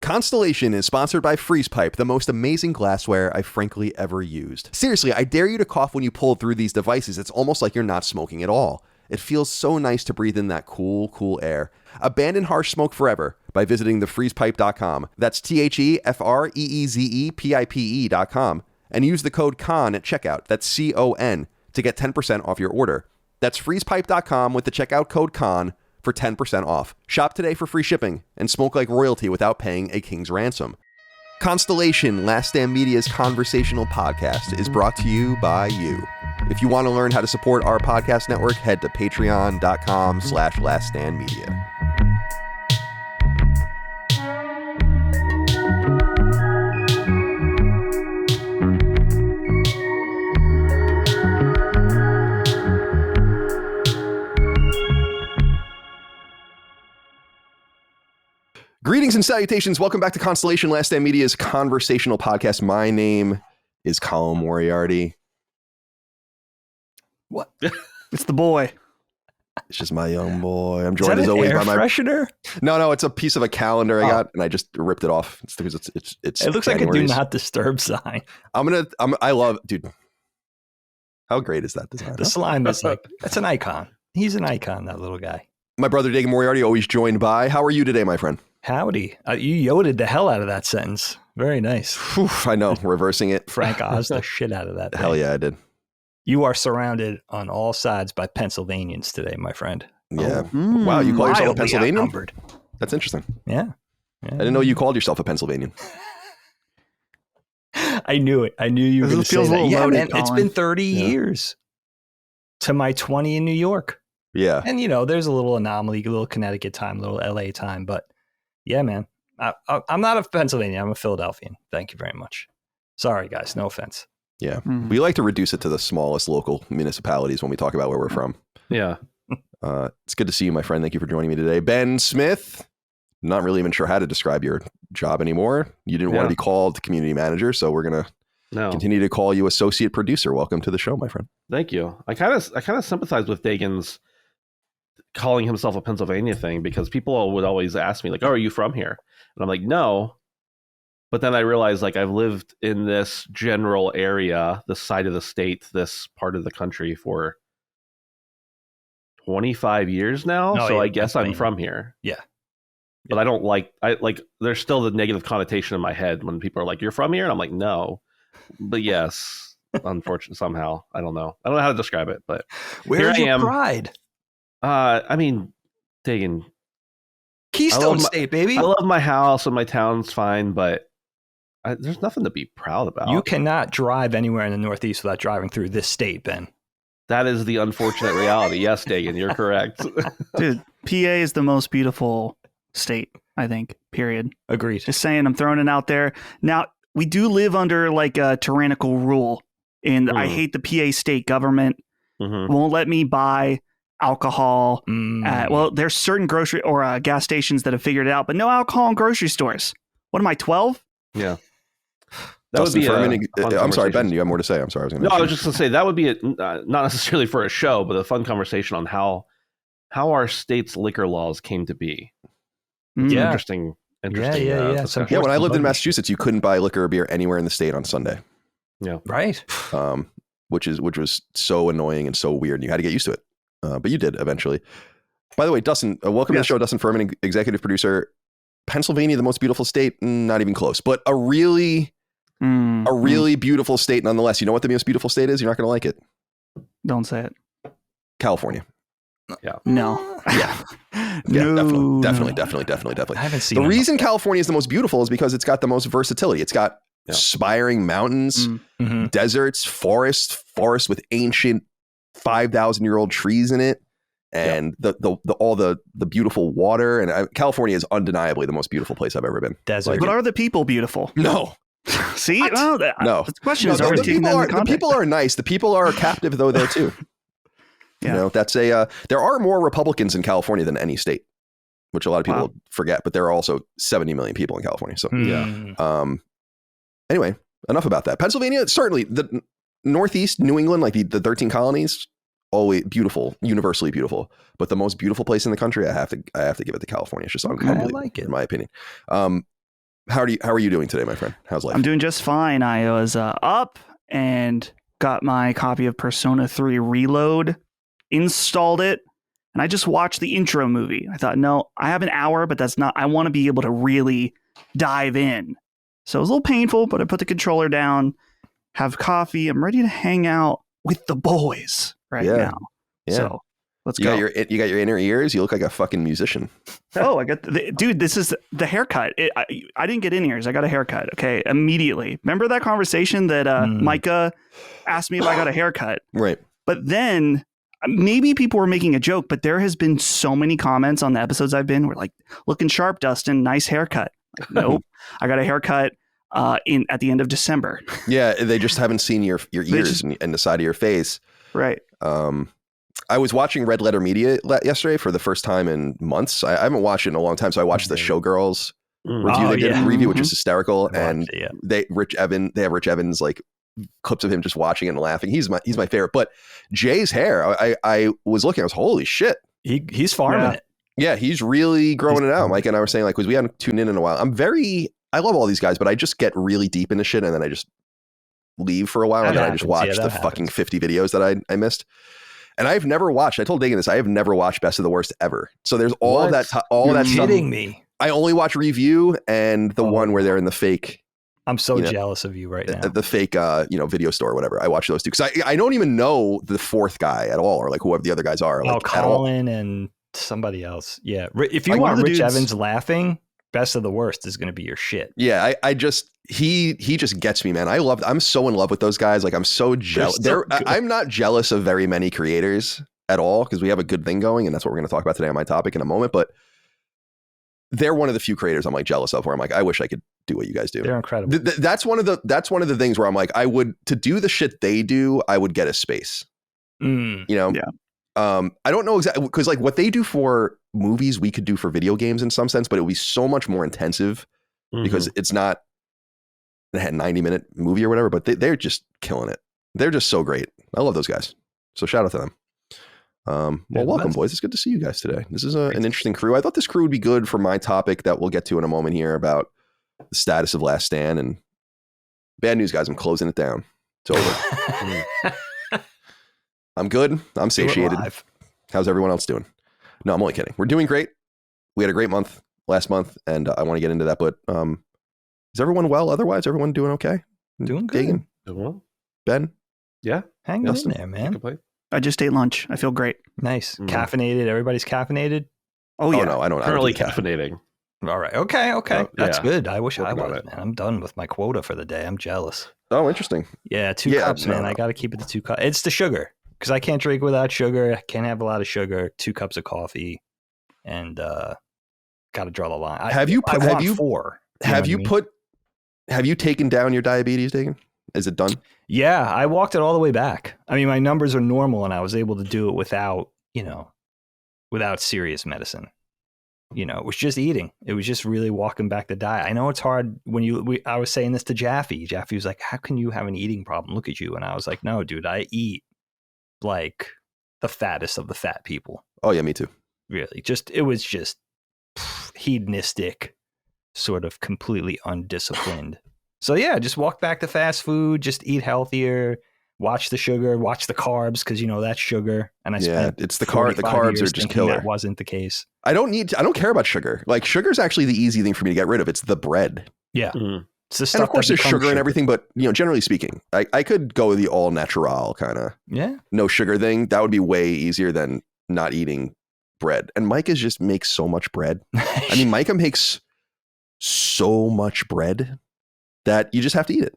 Constellation is sponsored by Freeze Pipe, the most amazing glassware I've frankly ever used. Seriously, I dare you to cough when you pull through these devices. It's almost like you're not smoking at all. It feels so nice to breathe in that cool, cool air. Abandon harsh smoke forever by visiting thefreezepipe.com. That's TheFreezePipe.com. And use the code CON at checkout. That's CON to get 10% off your order. That's freezepipe.com with the checkout code CON for 10% off. Shop today for free shipping and smoke like royalty without paying a king's ransom. Constellation, Last Stand Media's conversational podcast, is brought to you by you. If you want to learn how to support our podcast network, head to patreon.com/laststandmedia. Greetings and salutations. Welcome back to Constellation, Last Stand Media's conversational podcast. My name is Colin Moriarty. What? It's the boy. It's just my young boy. I'm joined as always by my freshener. No, it's a piece of a calendar I got, and I just ripped it off. It's because it's. It looks like a do not disturb sign. I love, dude. How great is that design? The slime is like, that's an icon. He's an icon, that little guy. My brother Dagan Moriarty, always joined by. How are you today, my friend? Howdy. You yoded the hell out of that sentence. Very nice. Whew, I know, reversing it. Frank Oz the shit out of that thing. Hell yeah, I did. You are surrounded on all sides by Pennsylvanians today, my friend. Yeah. Wow, you call yourself a Pennsylvanian? Outnumbered. That's interesting. Yeah. I didn't know you called yourself a Pennsylvanian. I knew it. I knew you were going to say that. Yeah, man, it's been 30 years to my 20 in New York. Yeah. And, there's a little anomaly, a little Connecticut time, a little LA time. But yeah, man, I'm not a Pennsylvanian. I'm a Philadelphian. Thank you very much. Sorry, guys. No offense. Yeah. We like to reduce it to the smallest local municipalities when we talk about where we're from. Yeah. It's good to see you, my friend. Thank you for joining me today. Ben Smith, not really even sure how to describe your job anymore. You didn't want to be called community manager, so we're going to continue to call you associate producer. Welcome to the show, my friend. Thank you. I kind of sympathize with Dagan's calling himself a Pennsylvania thing, because people would always ask me like, "Oh, are you from here?" And I'm like, "No." But then I realized, like, I've lived in this general area, this side of the state, this part of the country for 25 years now. So I guess I'm from here. Yeah. But I don't there's still the negative connotation in my head when people are like, "You're from here?" And I'm like, "No." But yes, unfortunately, somehow. I don't know how to describe it, but where's your pride? I mean, Dagan. Keystone State, baby. I love my house and my town's fine, but there's nothing to be proud about. You cannot drive anywhere in the Northeast without driving through this state, Ben. That is the unfortunate reality. Yes, Dagan, you're correct. Dude, PA is the most beautiful state, I think, period. Agreed. Just saying, I'm throwing it out there. Now, we do live under like a tyrannical rule, and I hate the PA state government. Won't let me buy alcohol. There's certain grocery or gas stations that have figured it out, but no alcohol in grocery stores. What am I, 12? Yeah. Dustin Furman, I'm sorry, Ben, you have more to say. I'm sorry. I was just going to say that would be not necessarily for a show, but a fun conversation on how our state's liquor laws came to be. Interesting. Yeah. When I lived in Massachusetts, you couldn't buy liquor or beer anywhere in the state on Sunday. Yeah. Right. Which was so annoying and so weird. You had to get used to it. But you did eventually. By the way, Dustin, welcome to the show, Dustin Furman, executive producer. Pennsylvania, the most beautiful state, not even close, but a really beautiful state nonetheless. You know what the most beautiful state is? You're not going to like it. Don't say it. California. Yeah. No. Yeah. No. Definitely. I haven't seen the reason California is the most beautiful is because it's got the most versatility. It's got spiring mountains, deserts, forests with ancient 5,000-year-old trees in it, and all the beautiful water. And California is undeniably the most beautiful place I've ever been. Desert. But are the people beautiful? No. See? No. The question is, the people are nice. The people are captive, though, there too. That's there are more Republicans in California than any state, which a lot of people forget, but there are also 70 million people in California. So anyway, enough about that. Pennsylvania, certainly the Northeast, New England, like the 13 colonies, always beautiful, universally beautiful. But the most beautiful place in the country, I have to give it to California. It's just unbelievable, in my opinion. How are you doing today, my friend? How's life? I'm doing just fine. I was up and got my copy of Persona 3 Reload, installed it, and I just watched the intro movie. I thought, no, I have an hour, but that's not, I want to be able to really dive in. So it was a little painful, but I put the controller down, have coffee. I'm ready to hang out with the boys now. Yeah. So let's go. You got your inner ears. You look like a fucking musician. Oh, I got dude. This is the haircut. I didn't get in ears. I got a haircut. Okay, immediately. Remember that conversation that Micah asked me if I got a haircut? Right. But then maybe people were making a joke, but there has been so many comments on the episodes I've been. We're like, looking sharp, Dustin. Nice haircut. Like, nope. I got a haircut at the end of December. Yeah, they just haven't seen your ears and the side of your face. Right. I was watching Red Letter Media yesterday for the first time in months. I haven't watched it in a long time, so I watched the Showgirls review. They did a review, which is hysterical, and they have Rich Evans like clips of him just watching it and laughing. He's my favorite. But Jay's hair, I was looking, I was holy shit. He's farming it. Yeah, he's really growing it out. Mike and I were saying, like, because we hadn't tuned in a while. I love all these guys, but I just get really deep into shit and then I just leave for a while and then I just watch the fucking 50 videos that I missed. And I've never watched, I told Dagan this, I have never watched Best of the Worst ever. So there's all that stuff. You're kidding me. I only watch review and the one where they're in the fake. I'm so jealous of you right now. The fake, video store or whatever. I watch those two because I don't even know the fourth guy at all or like whoever the other guys are. Like, Colin and somebody else. Yeah. If you want Rich Evans laughing, Best of the Worst is going to be your shit. Yeah. He just gets me, man. I'm so in love with those guys. Like I'm so jealous. I'm not jealous of very many creators at all because we have a good thing going. And that's what we're going to talk about today on my topic in a moment. But they're one of the few creators I'm like jealous of where I'm like, I wish I could do what you guys do. They're incredible. That's one of the things where I'm like, to do the shit they do, I would get a space, you know? Yeah. I don't know exactly because like what they do for movies, we could do for video games in some sense, but it would be so much more intensive because it's not a 90-minute movie or whatever, but they're just killing it. They're just so great. I love those guys. So shout out to them. Well, welcome, boys. It's good to see you guys today. This is an interesting crew. I thought this crew would be good for my topic that we'll get to in a moment here about the status of Last Stand. And bad news, guys, I'm closing it down. It's over. I'm good. I'm satiated. How's everyone else doing? No, I'm only kidding. We're doing great. We had a great month last month, and I want to get into that. But is everyone well? Otherwise, everyone doing okay? Doing good. Dagan? Doing well. Ben? Yeah. Hang in there, man. I just ate lunch. I feel great. Nice. Caffeinated. Everybody's caffeinated? Oh, yeah. No, I don't. Currently I don't caffeinating. All right. Okay. That's good. I wish I was, it. man. I'm done with my quota for the day. I'm jealous. Oh, interesting. Yeah, 2 cups, man. I got to keep it to 2 cups. It's the sugar because I can't drink without sugar. I can't have a lot of sugar. 2 cups of coffee, and got to draw the line. Have you 4? Have you taken down your diabetes, Dagan? Is it done? Yeah, I walked it all the way back. I mean, my numbers are normal, and I was able to do it without serious medicine. It was just eating. It was just really walking back the diet. I know it's hard when I was saying this to Jaffe. Jaffe was like, how can you have an eating problem? Look at you. And I was like, no, dude, I eat like the fattest of the fat people. Oh, yeah, me too. Really. It was just hedonistic, sort of completely undisciplined. So yeah, just walk back to fast food, just eat healthier, watch the sugar, watch the carbs, because that's sugar. And it's the carbs are just killer. That wasn't the case. I don't care about sugar. Like sugar is actually the easy thing for me to get rid of. It's the bread. Yeah. It's the stuff, and of course there's sugar and everything, but generally speaking, I could go with the all natural kind of no sugar thing. That would be way easier than not eating bread. And Micah just makes so much bread. I mean, Micah makes so much bread that you just have to eat it.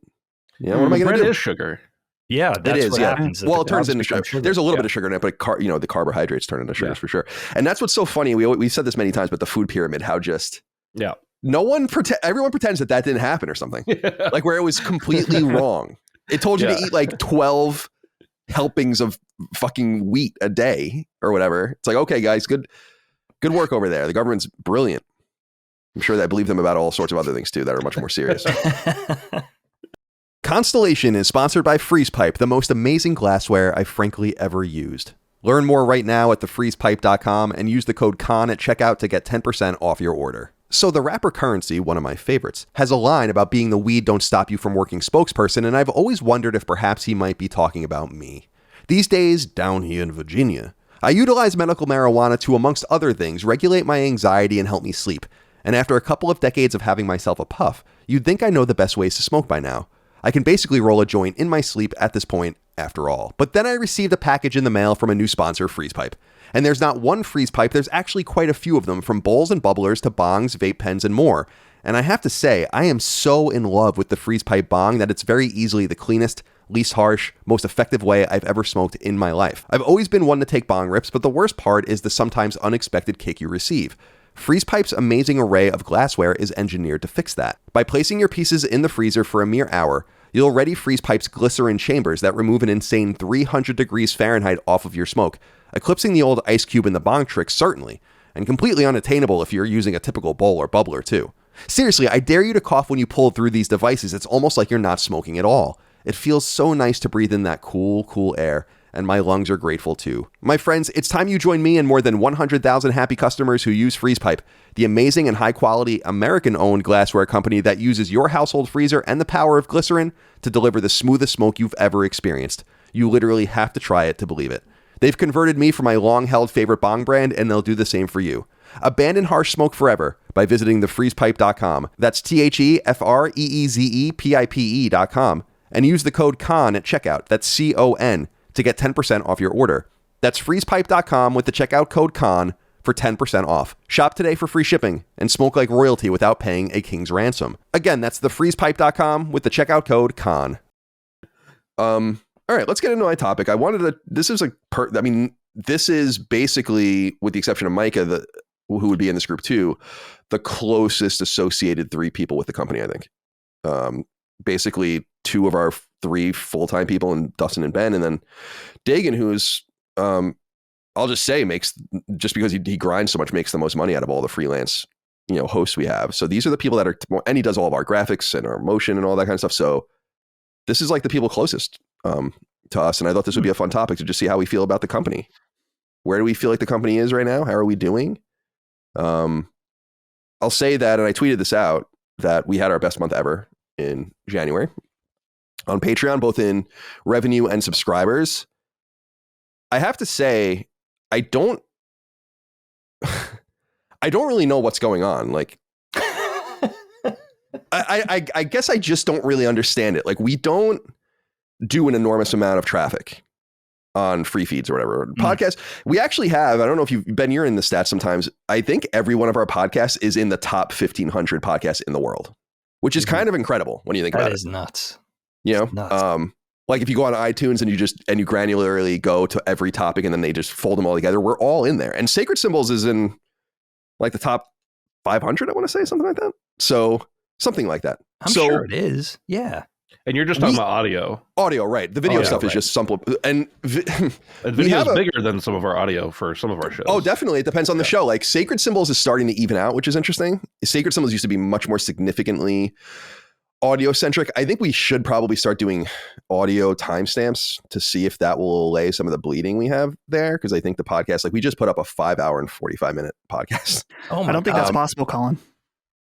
What am I going to do? Bread is sugar. Yeah, that's what happens. Well, it turns into sugar. There's a little bit of sugar in it, but the carbohydrates turn into sugars for sure. And that's what's so funny. We said this many times, but the food pyramid, how just everyone pretends that didn't happen or something. Like where it was completely wrong. It told you to eat like 12 helpings of fucking wheat a day or whatever. It's like, okay, guys, good work over there. The government's brilliant. I'm sure they believe them about all sorts of other things too that are much more serious. Constellation is sponsored by FreezePipe, the most amazing glassware I've frankly ever used. Learn more right now at thefreezepipe.com and use the code CON at checkout to get 10% off your order. So the rapper Currency, one of my favorites, has a line about being the weed don't stop you from working spokesperson, and I've always wondered if perhaps he might be talking about me. These days, down here in Virginia, I utilize medical marijuana to, amongst other things, regulate my anxiety and help me sleep. And after a couple of decades of having myself a puff, you'd think I know the best ways to smoke by now. I can basically roll a joint in my sleep at this point, after all. But then I received a package in the mail from a new sponsor, Freeze Pipe. And there's not one freeze pipe, there's actually quite a few of them, from bowls and bubblers to bongs, vape pens, and more. And I have to say, I am so in love with the freeze pipe bong that it's very easily the cleanest, least harsh, most effective way I've ever smoked in my life. I've always been one to take bong rips, but the worst part is the sometimes unexpected kick you receive. Freeze Pipe's amazing array of glassware is engineered to fix that. By placing your pieces in the freezer for a mere hour, you'll ready Freeze Pipe's glycerin chambers that remove an insane 300 degrees Fahrenheit off of your smoke, eclipsing the old ice cube in the bong trick certainly, and completely unattainable if you're using a typical bowl or bubbler too. Seriously, I dare you to cough when you pull through these devices. It's almost like you're not smoking at all. It feels so nice to breathe in that cool, cool air, and my lungs are grateful too. My friends, it's time you join me and more than 100,000 happy customers who use Freeze Pipe, the amazing and high-quality American-owned glassware company that uses your household freezer and the power of glycerin to deliver the smoothest smoke you've ever experienced. You literally have to try it to believe it. They've converted me from my long-held favorite bong brand, and they'll do the same for you. Abandon harsh smoke forever by visiting thefreezepipe.com. That's TheFreezePipe.com. And use the code CON at checkout. That's CON to get 10% off your order. That's freezepipe.com with the checkout code CON for 10% off. Shop today for free shipping and smoke like royalty without paying a king's ransom. Again, that's thefreezepipe.com with the checkout code CON. All right, let's get into my topic. I wanted to, this is basically, with the exception of Micah, who would be in this group too, the closest associated three people with the company, I think. Basically, two of our three full-time people, and Dustin and Ben, and then Dagan, who's, I'll just say, just because he grinds so much, makes the most money out of all the freelance, hosts we have. So these are the people that are, and he does all of our graphics and our motion and all that kind of stuff. So this is like the people closest to us. And I thought this would be a fun topic to just see how we feel about the company. Where do we feel like the company is right now? How are we doing? I'll say that, and I tweeted this out, that we had our best month ever in January on Patreon, both in revenue and subscribers. I have to say, I don't really know what's going on. Like, I guess I just don't really understand it. Like, we don't do an enormous amount of traffic on free feeds or whatever. Podcasts, we actually have, I don't know if you're in the stats sometimes. I think every one of our podcasts is in the top 1,500 podcasts in the world, which is kind of incredible when you think about it. That is nuts. Nuts. Like if you go on iTunes and you granularly go to every topic and then they just fold them all together, we're all in there. And Sacred Symbols is in like the top 500, I want to say, something like that. So something like that. I'm sure it is. Yeah. And you're just talking about audio. Audio, right. The video stuff is just simple. And video is bigger than some of our audio for some of our shows. Oh, definitely. It depends on the show. Like Sacred Symbols is starting to even out, which is interesting. Sacred Symbols used to be much more significantly audio centric. I think we should probably start doing audio timestamps to see if that will allay some of the bleeding we have there. Because I think the podcast, like we just put up a 5-hour and 45-minute podcast. Oh, I don't think that's possible, Colin.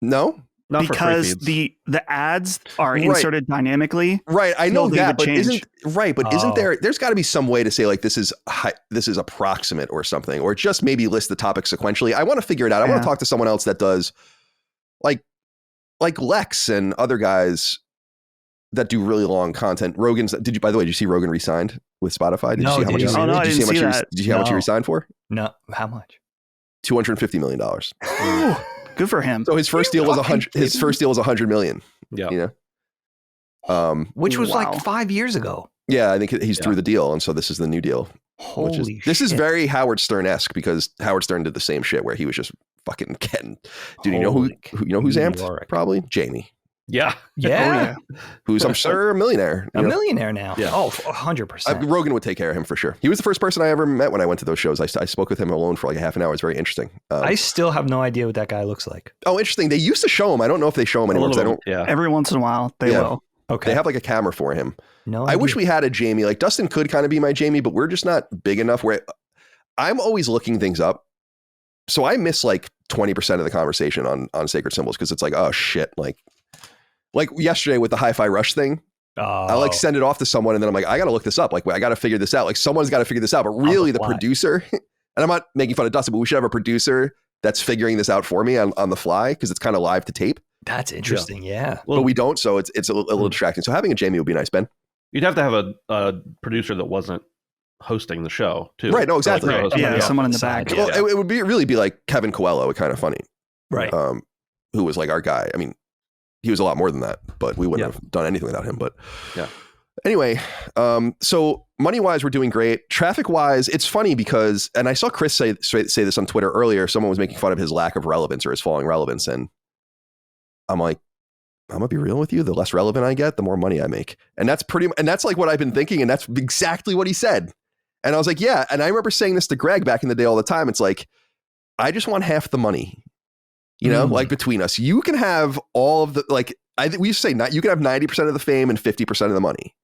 No? Not because the ads are inserted dynamically. Right, I know that, but isn't there's got to be some way to say like this is approximate or something, or just maybe list the topics sequentially. I want to figure it out. I want to talk to someone else that does like Lex and other guys that do really long content. Rogan's. By the way, did you see Rogan re-signed with Spotify? Did you see how much? Did you see how much he re-signed for? No, how much? $250 million. Good for him. So his first deal was $100 million. Yeah. Which was like 5 years ago. Yeah, I think he's through the deal, and so this is the new deal. Holy shit. This is very Howard Stern-esque because Howard Stern did the same shit where he was just fucking getting. Dude, you know who's amped? Probably Jamie. Yeah. Who's, I'm sure, a millionaire. A millionaire now. Yeah. Oh, 100%. Rogan would take care of him for sure. He was the first person I ever met when I went to those shows. I spoke with him alone for like a half an hour. It's very interesting. I still have no idea what that guy looks like. Oh, interesting. They used to show him. I don't know if they show him anymore. Every once in a while, they will. Okay. They have like a camera for him. No, I wish we had a Jamie. Like Dustin could kind of be my Jamie, but we're just not big enough where I'm always looking things up. So I miss like 20% of the conversation on sacred symbols, because it's like, oh shit, like yesterday with the Hi-Fi Rush thing. I like send it off to someone and then I'm like, I got to look this up. Like, I got to figure this out. Like, someone's got to figure this out. But really, the producer, and I'm not making fun of Dustin, but we should have a producer that's figuring this out for me on the fly, because it's kind of live to tape. That's interesting. Yeah. Well, but we don't. So it's a little distracting. So having a Jamie would be nice, Ben. You'd have to have a producer that wasn't hosting the show too. Right. No, exactly. Like, someone in the back. Well, it would really be like Kevin Coelho, kind of funny. Right. Who was like our guy. I mean, he was a lot more than that, but we wouldn't have done anything without him. But anyway, so money-wise, we're doing great. Traffic-wise, it's funny because, and I saw Chris say this on Twitter earlier, someone was making fun of his lack of relevance or his falling relevance. And I'm like, I'm gonna be real with you. The less relevant I get, the more money I make. And that's like what I've been thinking. And that's exactly what he said. And I was like, yeah. And I remember saying this to Greg back in the day all the time. It's like, I just want half the money. You know, like between us, you can have all of the, like, we used to say, you can have 90% of the fame and 50% of the money,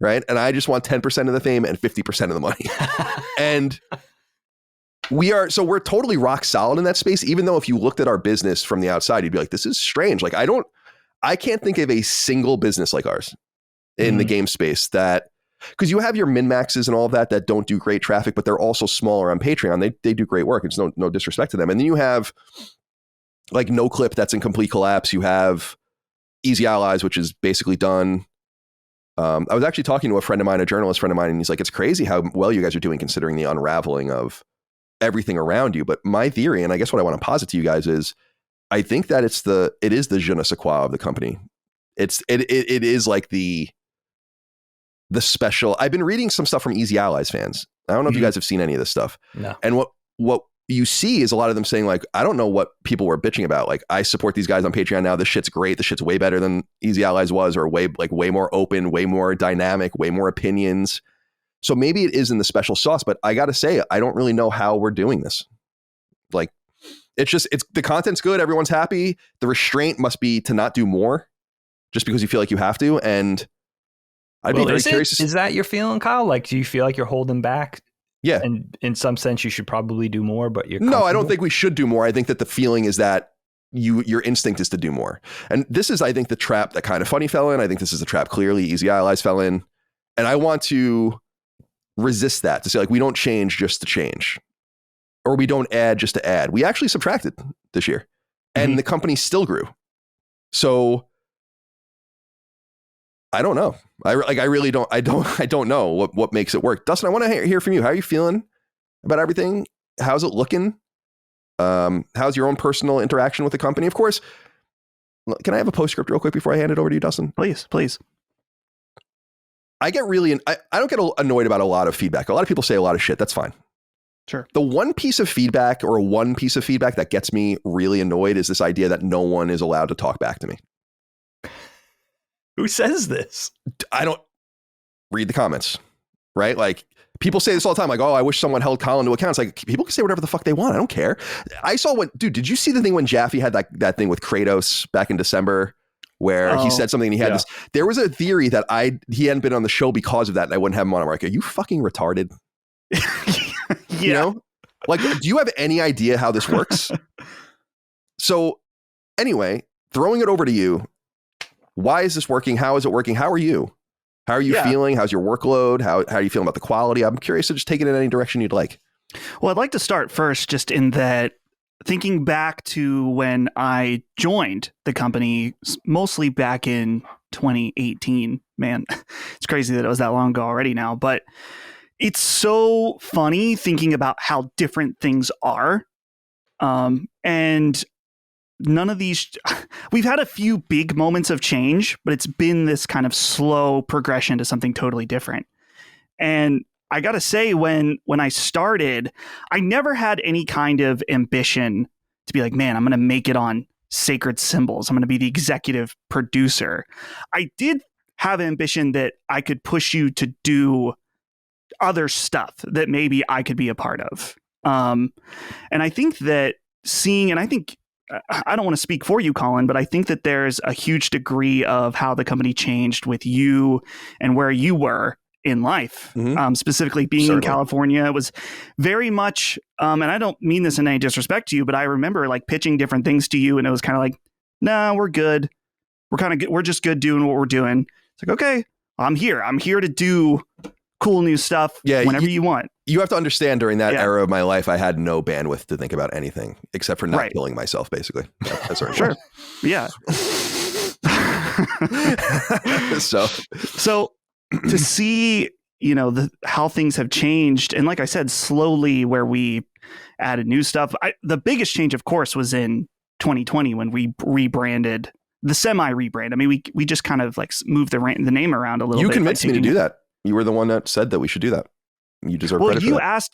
right? And I just want 10% of the fame and 50% of the money. And we're totally rock solid in that space, even though if you looked at our business from the outside, you'd be like, this is strange. Like, I can't think of a single business like ours in the game space that, because you have your min-maxes and all of that don't do great traffic, but they're also smaller on Patreon. They do great work. It's no disrespect to them. And then you have like No Clip that's in complete collapse. You have Easy Allies, which is basically done. I was actually talking to a friend of mine, a journalist friend of mine, and he's like, it's crazy how well you guys are doing considering the unraveling of everything around you. But my theory, and I guess what I want to posit to you guys is, I think that it is the je ne sais quoi of the company. It is like the special. I've been reading some stuff from Easy Allies fans. I don't know if you guys have seen any of this stuff. No. And what you see is a lot of them saying like, I don't know what people were bitching about. Like, I support these guys on Patreon now. This shit's great. This shit's way better than Easy Allies was, or way more open, way more dynamic, way more opinions. So maybe it is in the special sauce, but I got to say, I don't really know how we're doing this. Like, it's the content's good. Everyone's happy. The restraint must be to not do more just because you feel like you have to. And I'd be very curious. Is that your feeling, Kyle? Like, do you feel like you're holding back? Yeah. And in some sense, you should probably do more, but No, I don't think we should do more. I think that the feeling is that your instinct is to do more. And this is, I think, the trap that Kind of Funny fell in. I think this is the trap clearly Easy Allies fell in. And I want to resist that, to say like, we don't change just to change, or we don't add just to add. We actually subtracted this year and the company still grew. So I don't know. I really don't. I don't know what makes it work. Dustin, I want to hear from you. How are you feeling about everything? How's it looking? How's your own personal interaction with the company? Of course. Can I have a postscript real quick before I hand it over to you, Dustin? Please. I get I don't get annoyed about a lot of feedback. A lot of people say a lot of shit. That's fine. Sure. The one piece of feedback that gets me really annoyed is this idea that no one is allowed to talk back to me. Who says this? I don't read the comments, right? Like, people say this all the time, like, oh, I wish someone held Colin to account. It's like, people can say whatever the fuck they want. I don't care. I saw did you see the thing when Jaffe had that thing with Kratos back in December where he said something and he had this, there was a theory that he hadn't been on the show because of that and I wouldn't have him on. I'm like, are you fucking retarded? You know, like, do you have any idea how this works? So anyway, throwing it over to you. Why is this working? How is it working? How are you? How are you feeling? How's your workload? How are you feeling about the quality? I'm curious to just take it in any direction you'd like. Well, I'd like to start first just in that, thinking back to when I joined the company, mostly back in 2018. Man, it's crazy that it was that long ago already now, but it's so funny thinking about how different things are. And none of these, we've had a few big moments of change, but it's been this kind of slow progression to something totally different. And I got to say, when I started, I never had any kind of ambition to be like, man, I'm going to make it on Sacred Symbols. I'm going to be the executive producer. I did have ambition that I could push you to do other stuff that maybe I could be a part of. And I think that I don't want to speak for you, Colin, but I think that there's a huge degree of how the company changed with you and where you were in life. Specifically being in California, it was very much, and I don't mean this in any disrespect to you, but I remember like pitching different things to you, and it was kind of like, nah, we're good. We're kind of good. We're just good doing what we're doing. It's like, okay, I'm here. I'm here to do cool new stuff whenever you want. You have to understand, during that era of my life, I had no bandwidth to think about anything except for not killing myself, basically. That's sure. Yeah. So to see, you know, how things have changed, and like I said, slowly, where we added new stuff. The biggest change, of course, was in 2020 when we rebranded, the semi-rebrand. I mean, we just kind of like moved the name around a little bit. You convinced me to do that. You were the one that said that we should do that. You deserve credit for that.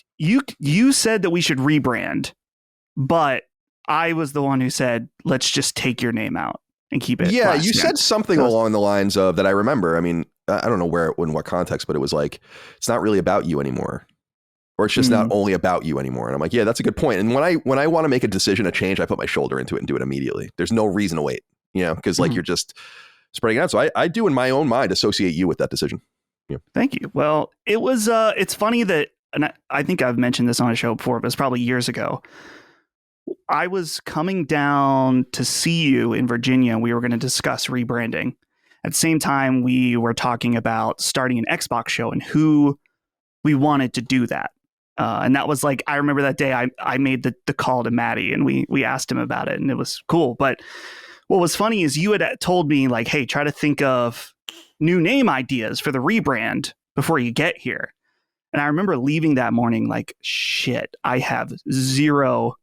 You said that we should rebrand, but I was the one who said, let's just take your name out and keep it. Yeah, you said something along the lines of that. I remember. I mean, I don't know where, in what context, but it was like, it's not really about you anymore, or it's just not only about you anymore. And I'm like, yeah, that's a good point. And when I want to make a decision, a change, I put my shoulder into it and do it immediately. There's no reason to wait, you know, because like you're just spreading it out. So I do, in my own mind, associate you with that decision. Yeah. Thank you. Well, it was, it's funny that, and I think I've mentioned this on a show before, but it's probably years ago. I was coming down to see you in Virginia, and we were going to discuss rebranding. At the same time, we were talking about starting an Xbox show and who we wanted to do that. And that was like, I remember that day I made the call to Maddie, and we asked him about it, and it was cool. But what was funny is you had told me like, hey, try to think of new name ideas for the rebrand before you get here. And I remember leaving that morning like, shit, I have zero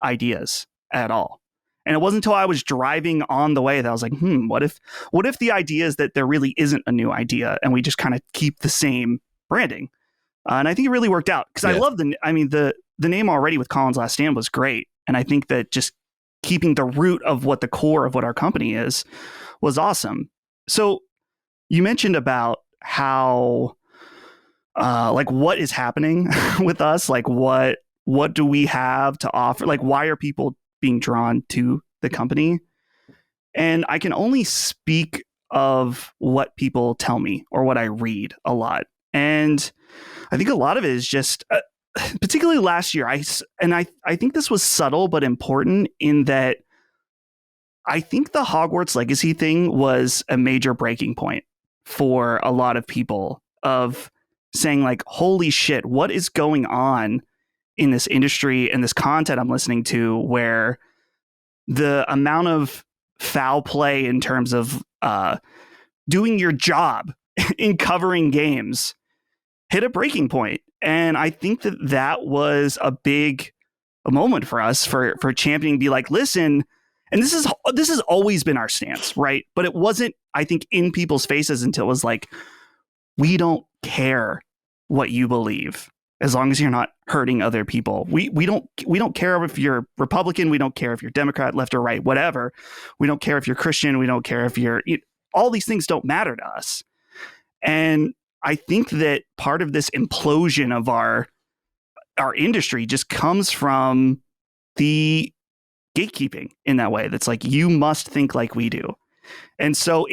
ideas at all. And it wasn't until I was driving on the way that I was like, what if the idea is that there really isn't a new idea and we just kind of keep the same branding? And I think it really worked out, because I love the name already with Colin's Last Stand was great. And I think that just keeping the root of what the core of what our company is was awesome. So you mentioned about how, like, what is happening with us? Like, what do we have to offer? Like, why are people being drawn to the company? And I can only speak of what people tell me or what I read a lot. And I think a lot of it is just, particularly last year, I think this was subtle but important in that I think the Hogwarts Legacy thing was a major breaking point for a lot of people, of saying like, holy shit, what is going on in this industry and this content I'm listening to, where the amount of foul play in terms of doing your job in covering games hit a breaking point. And I think that was a moment for us, for championing, be like, listen, and this has always been our stance, right? But it wasn't, I think, in people's faces until it was like, we don't care what you believe, as long as you're not hurting other people. We don't care if you're Republican. We don't care if you're Democrat, left or right, whatever. We don't care if you're Christian. We don't care if all these things don't matter to us. And I think that part of this implosion of our industry just comes from the gatekeeping in that way. That's like, you must think like we do. And so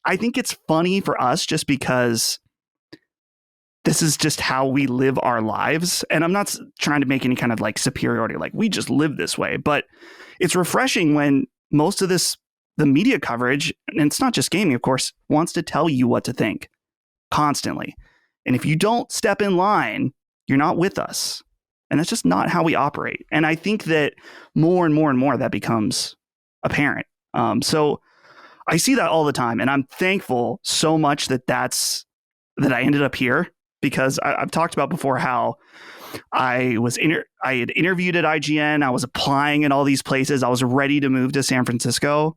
I think it's funny for us just because this is just how we live our lives. And I'm not trying to make any kind of like superiority, like we just live this way, but it's refreshing when most of the media coverage, and it's not just gaming, of course, wants to tell you what to think constantly. And if you don't step in line, you're not with us. And that's just not how we operate. And I think that more and more and more that becomes apparent. So I see that all the time. And I'm thankful so much that I ended up here, because I've talked about before how I had interviewed at IGN. I was applying in all these places. I was ready to move to San Francisco.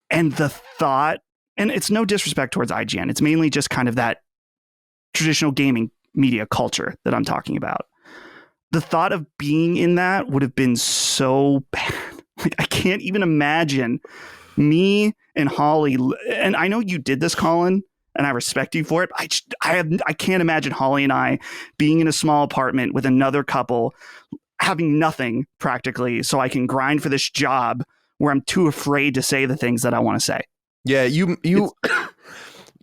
And the thought, and it's no disrespect towards IGN, it's mainly just kind of that traditional gaming media culture that I'm talking about. The thought of being in that would have been so bad. Like, I can't even imagine me and Holly. And I know you did this, Colin, and I respect you for it. I can't imagine Holly and I being in a small apartment with another couple, having nothing practically, so I can grind for this job where I'm too afraid to say the things that I want to say. Yeah,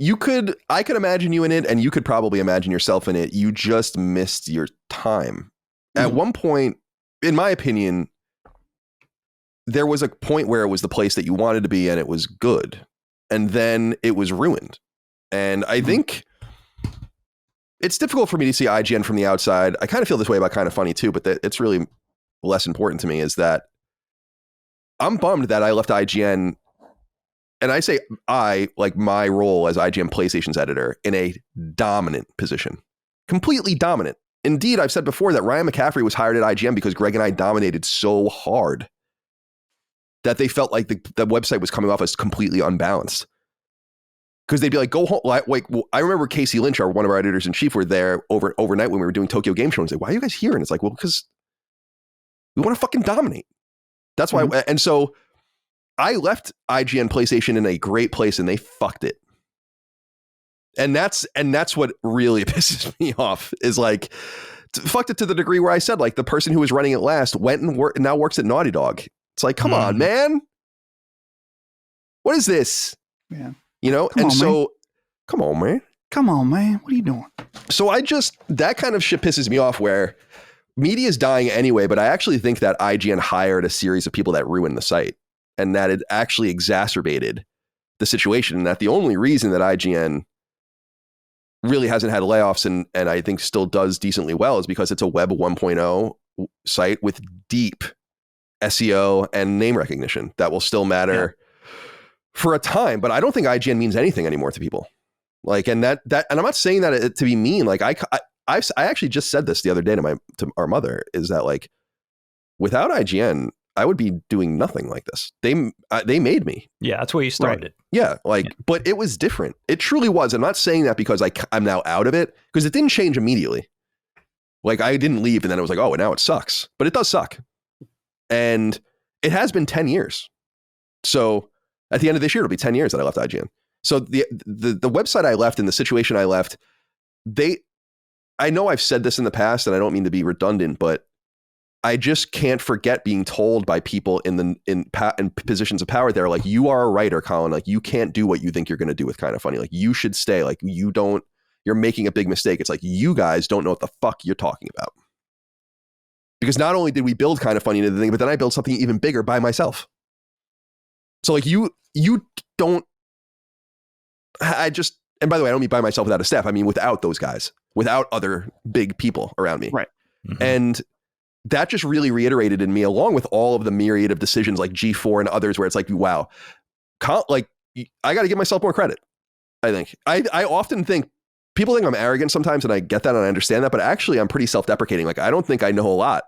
I could imagine you in it, and you could probably imagine yourself in it. You just missed your time. At one point, in my opinion, there was a point where it was the place that you wanted to be and it was good. And then it was ruined. And I think it's difficult for me to see IGN from the outside. I kind of feel this way about Kind of Funny too, but it's really less important to me, is that I'm bummed that I left IGN. And I say like my role as IGN PlayStation's editor, in a dominant position, completely dominant. Indeed, I've said before that Ryan McCaffrey was hired at IGN because Greg and I dominated so hard that they felt like the website was coming off as completely unbalanced. Because they'd be like, go home. Like, I remember Casey Lynch, one of our editors in chief, were there overnight when we were doing Tokyo Game Show, and say, why are you guys here? And it's like, well, because we want to fucking dominate. That's why. And so I left IGN PlayStation in a great place, and they fucked it. And that's what really pisses me off, is like, fucked it to the degree where I said, like, the person who was running it last went and now works at Naughty Dog. It's like, come on, man. What is this? Yeah. You know? Come on, man. Come on, man. What are you doing? So that kind of shit pisses me off, where media is dying anyway, but I actually think that IGN hired a series of people that ruined the site, and that it actually exacerbated the situation, and that the only reason that IGN really hasn't had layoffs and I think still does decently well is because it's a Web 1.0 site with deep SEO and name recognition that will still matter for a time. But I don't think IGN means anything anymore to people. Like, and that, and I'm not saying that to be mean. Like I actually just said this the other day to our mother, is that, like, without IGN, I would be doing nothing like this. They made me. Yeah, that's where you started. Right. Yeah, but it was different. It truly was. I'm not saying that because I'm now out of it, because it didn't change immediately. Like, I didn't leave and then it was like, oh, now it sucks. But it does suck. And it has been 10 years. So at the end of this year, it'll be 10 years that I left IGN. So the website I left and the situation I left, I know I've said this in the past, and I don't mean to be redundant, but I just can't forget being told by people in positions of power there, like, you are a writer, Colin. Like, you can't do what you think you're going to do with Kind of Funny. Like, you should stay. Like, you're making a big mistake. It's like, you guys don't know what the fuck you're talking about. Because not only did we build Kind of Funny into the thing, but then I built something even bigger by myself. So, like, you don't, and by the way, I don't mean by myself without a staff. I mean without those guys, without other big people around me. Right. Mm-hmm. And that just really reiterated in me, along with all of the myriad of decisions like G4 and others, where it's like, wow, like, I got to give myself more credit. I think I often think people think I'm arrogant sometimes, and I get that and I understand that, but actually I'm pretty self-deprecating. Like, I don't think I know a lot,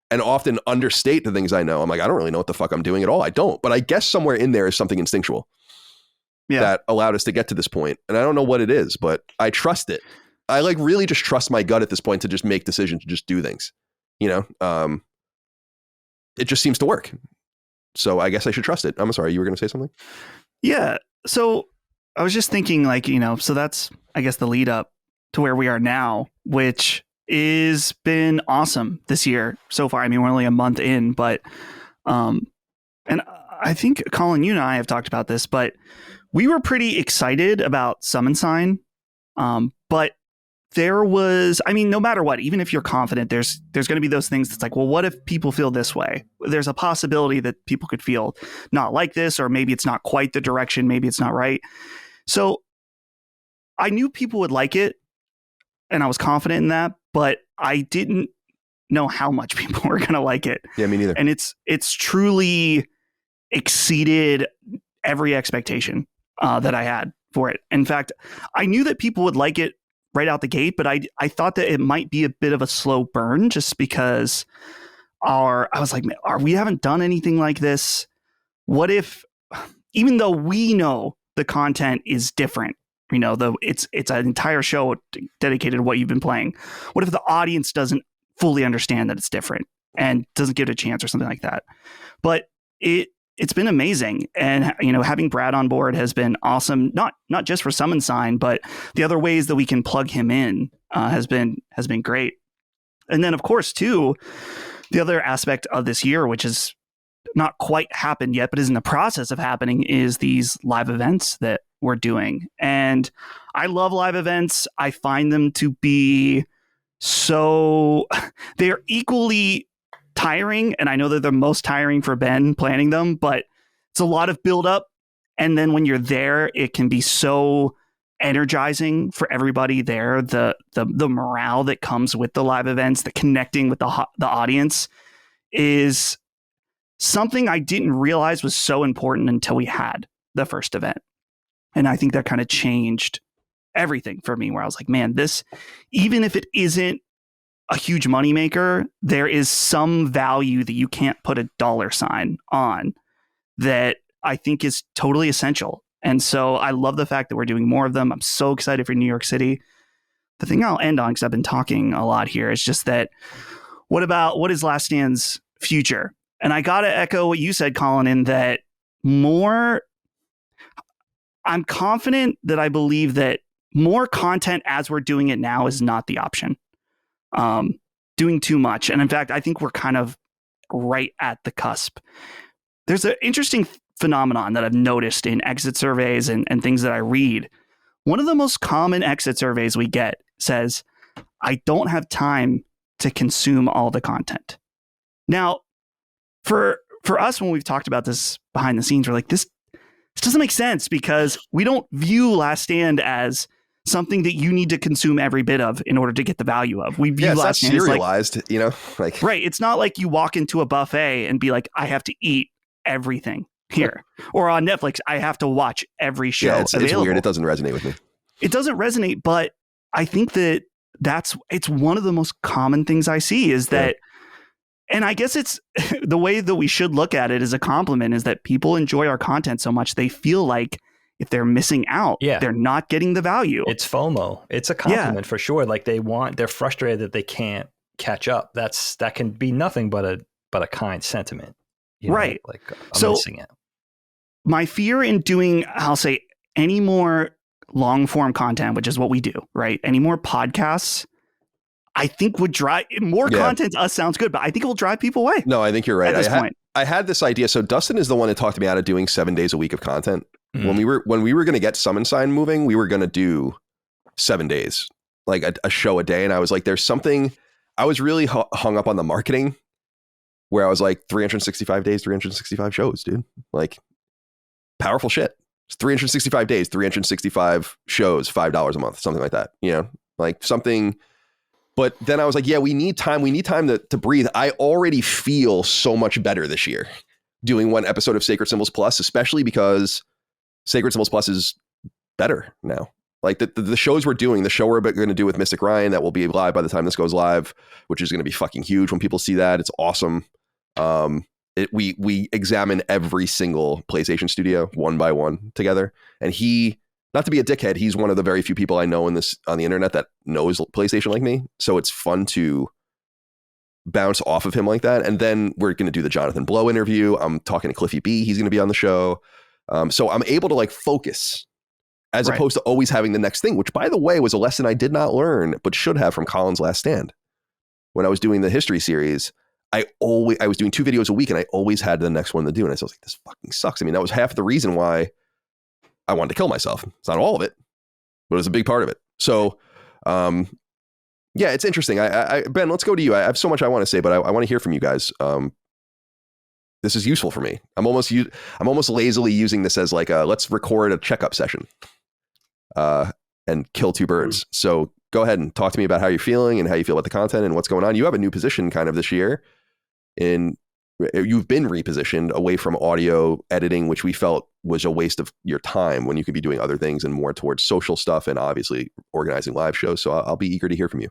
and often understate the things I know. I'm like, I don't really know what the fuck I'm doing at all. I don't, but I guess somewhere in there is something instinctual that allowed us to get to this point. And I don't know what it is, but I trust it. I like really just trust my gut at this point to just make decisions, to just do things. You know, it just seems to work. So I guess I should trust it. I'm sorry, you were going to say something? Yeah. So I was just thinking, like, you know, so that's, I guess, the lead up to where we are now, which is been awesome this year so far. I mean, we're only a month in, but, and I think, Colin, you and I have talked about this, but we were pretty excited about Summon Sign. But there was, I mean, no matter what, even if you're confident, there's going to be those things that's like, well, what if people feel this way? There's a possibility that people could feel not like this, or maybe it's not quite the direction, maybe it's not right. So I knew people would like it, and I was confident in that, but I didn't know how much people were going to like it. Yeah, me neither. And it's truly exceeded every expectation that I had for it. In fact, I knew that people would like it right out the gate, but I thought that it might be a bit of a slow burn, just because I was like, we haven't done anything like this. What if, even though we know the content is different, you know, it's an entire show dedicated to what you've been playing, what if the audience doesn't fully understand that it's different and doesn't give it a chance or something like that? But it's been amazing. And, you know, having Brad on board has been awesome, not just for Summon Sign, but the other ways that we can plug him in has been great. And then, of course, too, the other aspect of this year, which has not quite happened yet, but is in the process of happening, is these live events that we're doing. And I love live events. I find them to be they're equally tiring. And I know they're the most tiring for Ben planning them, but it's a lot of build up. And then when you're there, it can be so energizing for everybody there. The morale that comes with the live events, the connecting with the audience is something I didn't realize was so important until we had the first event. And I think that kind of changed everything for me, where I was like, man, this, even if it isn't a huge moneymaker, there is some value that you can't put a dollar sign on that I think is totally essential. And so I love the fact that we're doing more of them. I'm so excited for New York City. The thing I'll end on, because I've been talking a lot here, is just that what is Last Stand's future? And I got to echo what you said, Colin, in that I'm confident that I believe that more content as we're doing it now is not the option. Doing too much. And in fact, I think we're kind of right at the cusp. There's an interesting phenomenon that I've noticed in exit surveys and things that I read. One of the most common exit surveys we get says, I don't have time to consume all the content. Now, for us, when we've talked about this behind the scenes, we're like, this doesn't make sense, because we don't view Last Stand as something that you need to consume every bit of in order to get the value of. We view Last Stand serialized, like right. It's not like you walk into a buffet and be like, I have to eat everything here. Or on Netflix, I have to watch every show. Yeah, it's weird. It doesn't resonate with me. It doesn't resonate, but I think that it's one of the most common things I see is that, and I guess it's the way that we should look at it as a compliment, is that people enjoy our content so much they feel like if they're missing out, they're not getting the value. It's FOMO. It's a compliment for sure. Like they're frustrated that they can't catch up. That can be nothing but a kind sentiment. Right. Like I'm missing out. My fear in doing, I'll say, any more long form content, which is what we do, right? Any more podcasts, I think would drive more content to us sounds good, but I think it will drive people away. No, I think you're right. At this point. I had this idea. So Dustin is the one that talked me out of doing 7 days a week of content. When we were going to get Summon Sign moving, we were going to do 7 days, like a show a day. And I was like, there's something, I was really hung up on the marketing, where I was like, 365 days, 365 shows, dude. Like, powerful shit. It's 365 days, 365 shows, $5 a month, something like that. Like something. But then I was like, yeah, we need time. We need time to breathe. I already feel so much better this year doing one episode of Sacred Symbols Plus, especially because Sacred Symbols Plus is better now. Like the shows we're doing, the show we're going to do with Mystic Ryan that will be live by the time this goes live, which is going to be fucking huge when people see that. It's awesome. We examine every single PlayStation studio one by one together. And he, not to be a dickhead, he's one of the very few people I know on the internet that knows PlayStation like me. So it's fun to bounce off of him like that. And then we're going to do the Jonathan Blow interview. I'm talking to Cliffy B. He's going to be on the show. So I'm able to like focus as opposed to always having the next thing, which by the way was a lesson I did not learn, but should have from Colin's Last Stand. When I was doing the history series, I was doing 2 videos a week and I always had the next one to do. And I was like, this fucking sucks. I mean, that was half the reason why I wanted to kill myself. It's not all of it, but it was a big part of it. So, yeah, it's interesting. Ben, let's go to you. I have so much I want to say, but I want to hear from you guys. This is useful for me. I'm almost lazily using this as like let's record a checkup session and kill 2 birds. So go ahead and talk to me about how you're feeling and how you feel about the content and what's going on. You have a new position kind of this year. You've been repositioned away from audio editing, which we felt was a waste of your time when you could be doing other things and more towards social stuff and obviously organizing live shows. So I'll be eager to hear from you.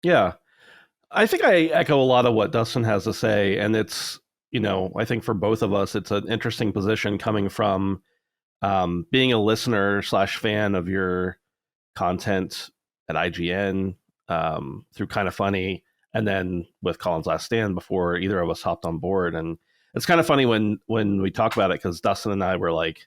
Yeah. I think I echo a lot of what Dustin has to say. And it's, I think for both of us, it's an interesting position coming from being a listener / fan of your content at IGN through Kind of Funny. And then with Colin's Last Stand before either of us hopped on board. And it's kind of funny when we talk about it, because Dustin and I were like,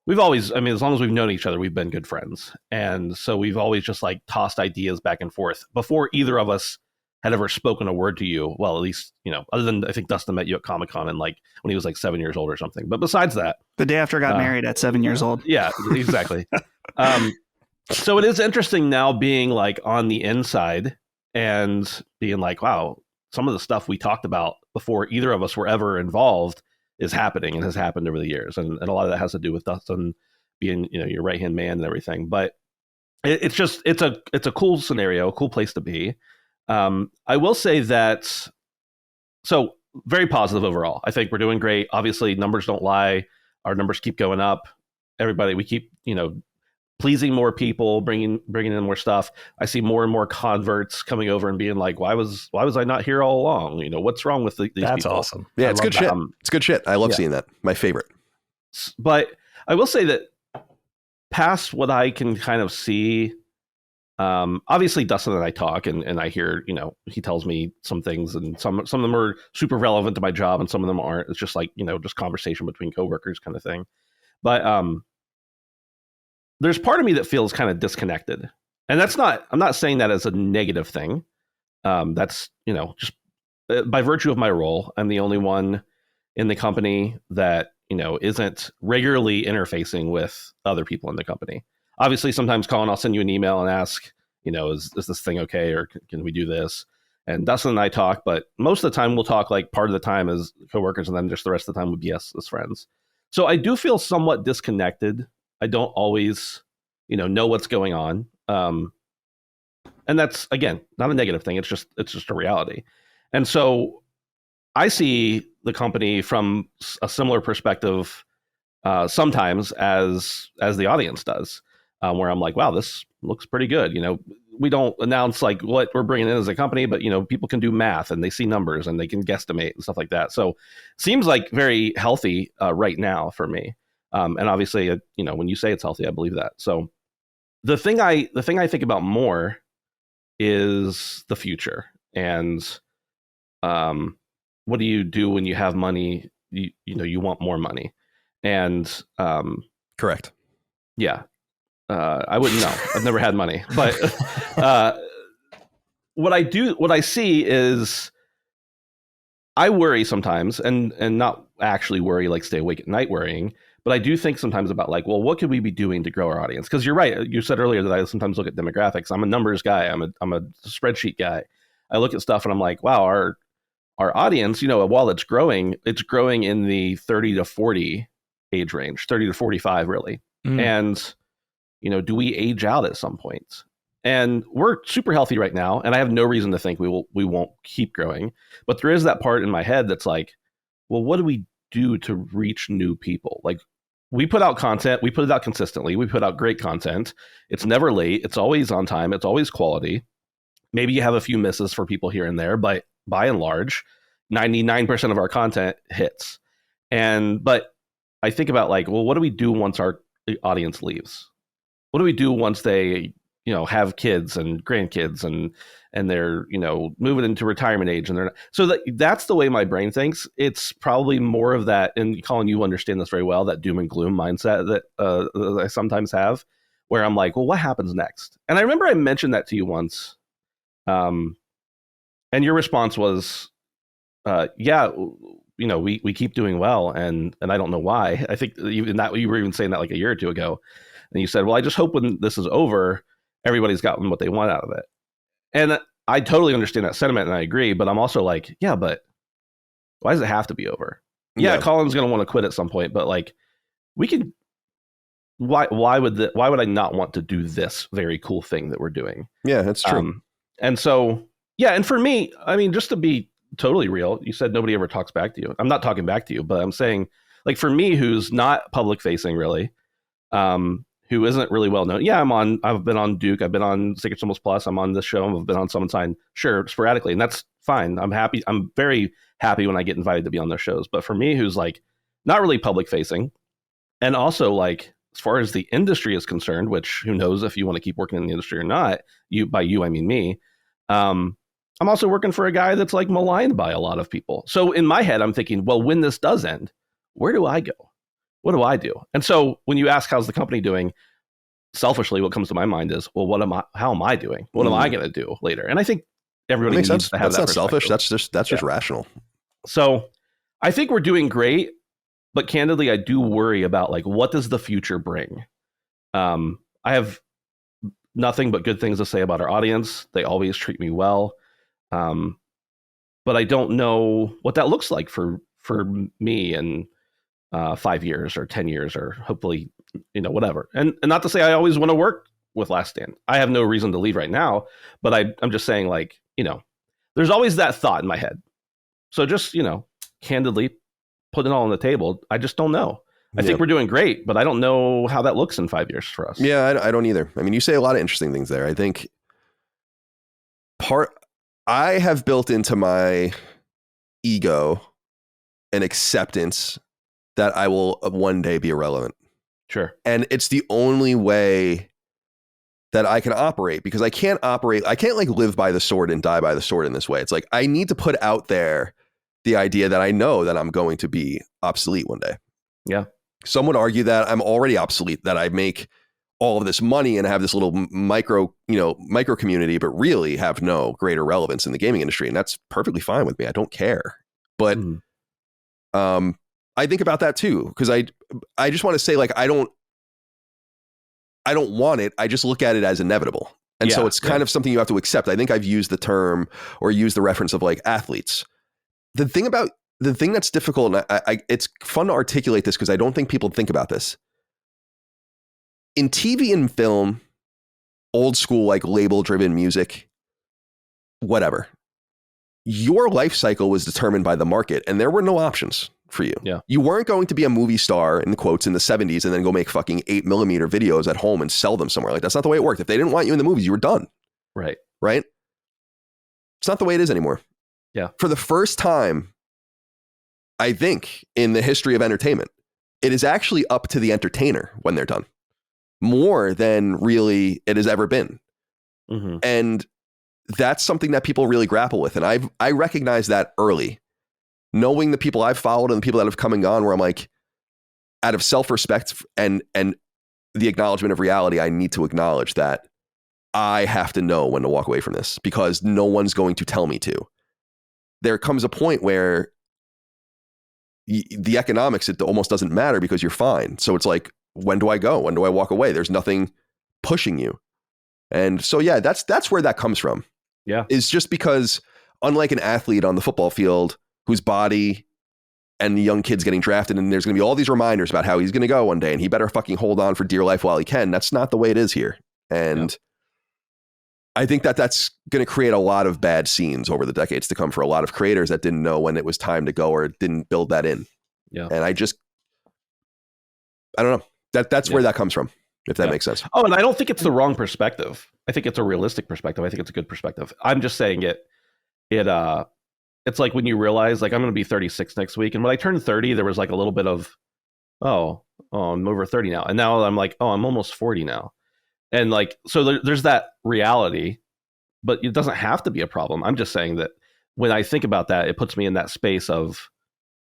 we've always, as long as we've known each other, we've been good friends. And so we've always just like tossed ideas back and forth before either of us had ever spoken a word to you. Well, at least, other than I think Dustin met you at Comic-Con and like when he was like 7 years old or something. But besides that, the day after I got married at 7 years old. Yeah, exactly. So it is interesting now being like on the inside and being like, wow, some of the stuff we talked about before either of us were ever involved is happening and has happened over the years. And a lot of that has to do with Dustin being, your right-hand man and everything. But it's a cool scenario, a cool place to be. I will say that, so very positive overall. I think we're doing great. Obviously, numbers don't lie. Our numbers keep going up. Everybody, we keep, pleasing more people, bringing in more stuff. I see more and more converts coming over and being like, why was I not here all along? What's wrong with these That's people? awesome. Yeah, it's good shit. It's good shit. I love seeing that. My favorite. But I will say that past what I can kind of see, obviously Dustin and I talk and I hear, he tells me some things and some of them are super relevant to my job and some of them aren't. It's just like, just conversation between coworkers kind of thing. But there's part of me that feels kind of disconnected. And I'm not saying that as a negative thing. That's, just by virtue of my role, I'm the only one in the company that, isn't regularly interfacing with other people in the company. Obviously, sometimes, Colin, I'll send you an email and ask, is this thing okay? Or can we do this? And Dustin and I talk, but most of the time we'll talk like part of the time as coworkers and then just the rest of the time would be us as friends. So I do feel somewhat disconnected. I don't always, know what's going on. And that's, again, not a negative thing. It's just a reality. And so I see the company from a similar perspective sometimes as the audience does, where I'm like, wow, this looks pretty good. We don't announce like what we're bringing in as a company, but, people can do math and they see numbers and they can guesstimate and stuff like that. So seems like very healthy right now for me. And obviously, when you say it's healthy, I believe that. So the thing I think about more is the future and what do you do when you have money? You want more money, and correct. Yeah, I wouldn't know. I've never had money, but what I see is I worry sometimes, and not actually worry like stay awake at night worrying. But I do think sometimes about like, well, what could we be doing to grow our audience? Because you're right. You said earlier that I sometimes look at demographics. I'm a numbers guy. I'm a spreadsheet guy. I look at stuff and I'm like, wow, our audience, while it's growing in the 30 to 40 age range, 30 to 45 really. And, do we age out at some point? And we're super healthy right now. And I have no reason to think we won't keep growing. But there is that part in my head that's like, well, what do we do to reach new people? Like, we put out content, we put it out consistently, we put out great content. It's never late, it's always on time, it's always quality. Maybe you have a few misses for people here and there, but by and large, 99% of our content hits. But I think about like, well, what do we do once our audience leaves? What do we do once they, have kids and grandkids and they're, moving into retirement age and they're not. So that's the way my brain thinks. It's probably more of that. And Colin, you understand this very well, that doom and gloom mindset that I sometimes have where I'm like, well, what happens next? And I remember I mentioned that to you once. And your response was, yeah, we keep doing well. And I don't know why. I think even that you were even saying that like a year or two ago. And you said, well, I just hope when this is over, everybody's gotten what they want out of it. And I totally understand that sentiment and I agree, but I'm also like, yeah, but why does it have to be over? Yeah. Colin's going to want to quit at some point, but like we can, why would I not want to do this very cool thing that we're doing? Yeah, that's true. And so, yeah. And for me, I mean, just to be totally real, you said nobody ever talks back to you. I'm not talking back to you, but I'm saying like for me, who's not public facing really, who isn't really well known. Yeah, I've been on Duke. I've been on Sacred Symbols Plus. I'm on this show. I've been on Summon Sign. Sure, sporadically. And that's fine. I'm happy. I'm very happy when I get invited to be on those shows. But for me, who's like not really public facing, and also like as far as the industry is concerned, which who knows if you want to keep working in the industry or not, by you, I mean me. I'm also working for a guy that's like maligned by a lot of people. So in my head, I'm thinking, well, when this does end, where do I go? What do I do? And so when you ask, how's the company doing? Selfishly, what comes to my mind is, well, how am I doing? What am I going to do later? And I think everybody makes needs sense. to have That's that not selfish. perspective. That's just rational. So I think we're doing great, but candidly, I do worry about like, what does the future bring? I have nothing but good things to say about our audience. They always treat me well. But I don't know what that looks like for me in 5 years or 10 years or hopefully, whatever. And not to say I always want to work with Last Stand. I have no reason to leave right now, but I'm just saying, like, there's always that thought in my head. So just, candidly put it all on the table. I just don't know. I think we're doing great, but I don't know how that looks in 5 years for us. Yeah, I don't either. I mean, you say a lot of interesting things there. I think I have built into my ego an acceptance that I will one day be irrelevant. Sure. And it's the only way that I can operate, because I can't like live by the sword and die by the sword in this way. It's like, I need to put out there the idea that I know that I'm going to be obsolete one day. Yeah. Some would argue that I'm already obsolete, that I make all of this money and have this little micro community, but really have no greater relevance in the gaming industry. And that's perfectly fine with me. I don't care. But I think about that too, because I just want to say, like, I don't want it. I just look at it as inevitable. And so it's kind of something you have to accept. I think I've used the term or used the reference of like athletes. The thing that's difficult, and it's fun to articulate this because I don't think people think about this. In TV and film, old school, like label-driven music, whatever, your life cycle was determined by the market, and there were no options for you. Yeah. You weren't going to be a movie star, in quotes, in the 70s and then go make fucking 8mm videos at home and sell them somewhere. Like, that's not the way it worked. If they didn't want you in the movies, you were done. Right. Right? It's not the way it is anymore. Yeah. For the first time, I think, in the history of entertainment, it is actually up to the entertainer when they're done, more than really it has ever been. Mm-hmm. And that's something that people really grapple with. And I recognize that early, knowing the people I've followed and the people that have come and gone, where I'm like, out of self-respect and the acknowledgement of reality, I need to acknowledge that I have to know when to walk away from this, because no one's going to tell me to. There comes a point where the economics, it almost doesn't matter because you're fine. So it's like, when do I go? When do I walk away? There's nothing pushing you. And so, yeah, that's where that comes from. Yeah. Is just because, unlike an athlete on the football field whose body and the young kid's getting drafted, and there's going to be all these reminders about how he's going to go one day and he better fucking hold on for dear life while he can. That's not the way it is here. And I think that's going to create a lot of bad scenes over the decades to come for a lot of creators that didn't know when it was time to go or didn't build that in. Yeah. And I don't know. That's where that comes from, if that makes sense. Oh, and I don't think it's the wrong perspective. I think it's a realistic perspective. I think it's a good perspective. I'm just saying it's like when you realize, like, I'm going to be 36 next week. And when I turned 30, there was like a little bit of, oh, I'm over 30 now. And now I'm like, oh, I'm almost 40 now. And like, so there's that reality, but it doesn't have to be a problem. I'm just saying that when I think about that, it puts me in that space of,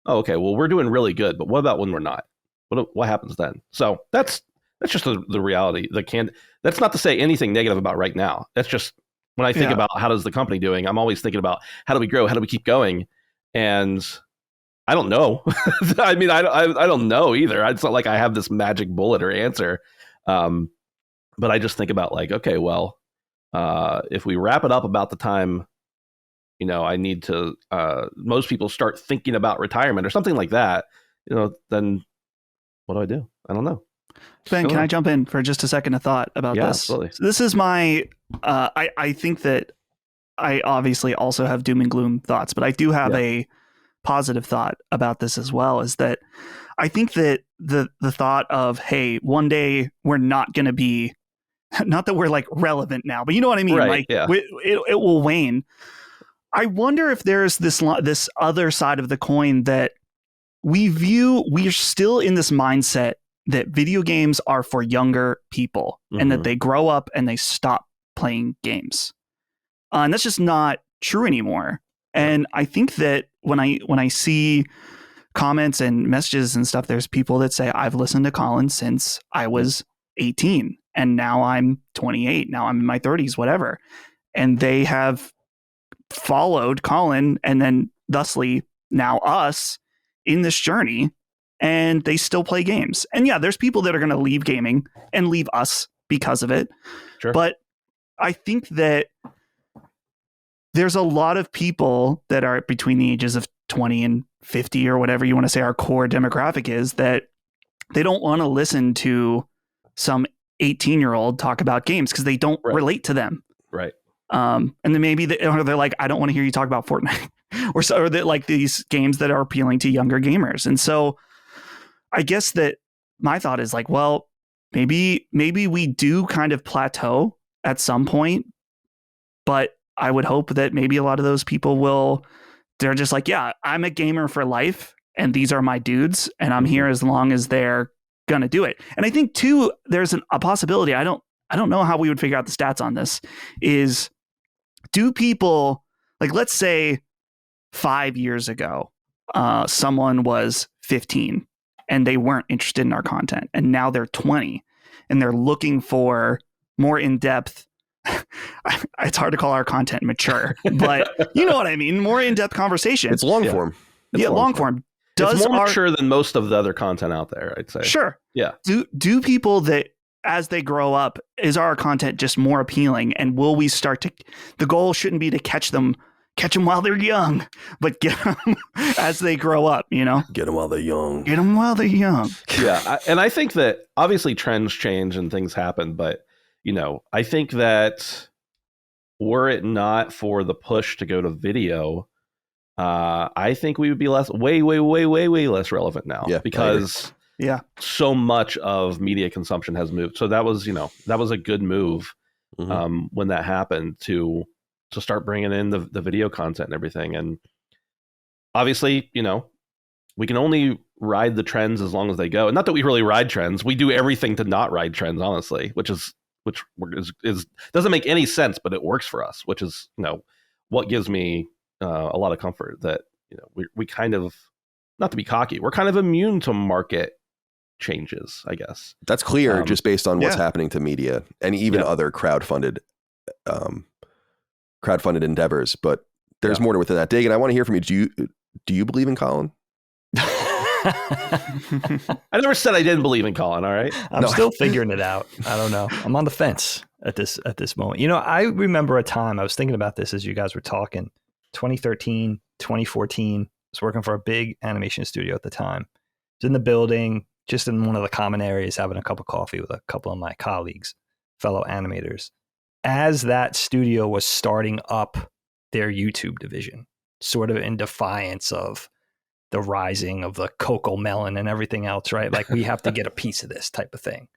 oh, okay, well, we're doing really good, but what about when we're not? What happens then? So that's just the reality. That's not to say anything negative about right now. That's just when I think about how does the company doing, I'm always thinking about how do we grow? How do we keep going? And I don't know. I mean, I don't know either. It's not like I have this magic bullet or answer. But I just think about like, okay, well, if we wrap it up about the time, I need to, most people start thinking about retirement or something like that, then what do? I don't know. Ben, can I jump in for just a second of thought about this? Absolutely. So this is my, I think that I obviously also have doom and gloom thoughts, but I do have a positive thought about this as well, is that I think that the thought of, hey, one day we're not going to be, not that we're like relevant now, but you know what I mean? Right, like yeah. it will wane. I wonder if there's this other side of the coin that we're still in this mindset that video games are for younger people and that they grow up and they stop playing games. And that's just not true anymore. And I think that when I see comments and messages and stuff, there's people that say, I've listened to Colin since I was 18 and now I'm 28. Now I'm in my 30s, whatever. And they have followed Colin and then thusly now us in this journey, and they still play games. And yeah, there's people that are going to leave gaming and leave us because of it. Sure. But I think that there's a lot of people that are between the ages of 20 and 50 or whatever you want to say our core demographic is, that they don't want to listen to some 18-year-old talk about games because they don't relate to them. Right. And then maybe they're like, I don't want to hear you talk about Fortnite or that like these games that are appealing to younger gamers. And so I guess that my thought is like, well, maybe we do kind of plateau at some point, but I would hope that maybe a lot of those people they're just like, yeah, I'm a gamer for life and these are my dudes and I'm here as long as they're going to do it. And I think too, there's a possibility. I don't know how we would figure out the stats on this is, do people, like, let's say 5 years ago, someone was 15 and they weren't interested in our content, and now they're 20 and they're looking for more in-depth, it's hard to call our content mature, but you know what I mean? More in-depth conversation. It's long form. Yeah, long form. It's more mature than most of the other content out there, I'd say. Sure. Yeah. Do people that, as they grow up, is our content just more appealing? And will we start to, the goal shouldn't be to catch them while they're young, but get them as they grow up, you know? Get them while they're young. Get them while they're young. Yeah. And I think that obviously trends change and things happen, but, you know, I think that were it not for the push to go to video, I think we would be way less relevant now, because so much of media consumption has moved. So that was a good move when that happened to start bringing in the video content and everything. And obviously, you know, we can only ride the trends as long as they go. And not that we really ride trends. We do everything to not ride trends, honestly, which doesn't make any sense, but it works for us, which is, you know, what gives me a lot of comfort that, you know, we kind of, not to be cocky, we're kind of immune to market changes, I guess. That's clear just based on what's happening to media and even other crowdfunded endeavors. But there's more to it than that. Dagan, I want to hear from you. Do you believe in Colin? I never said I didn't believe in Colin. All right. I'm still figuring it out. I don't know. I'm on the fence at this moment. You know, I remember a time I was thinking about this as you guys were talking. 2013, 2014. I was working for a big animation studio at the time. I was in the building, just in one of the common areas, having a cup of coffee with a couple of my colleagues, fellow animators. As that studio was starting up their YouTube division, sort of in defiance of the rising of the cocoa melon and everything else, right? Like, we have to get a piece of this type of thing.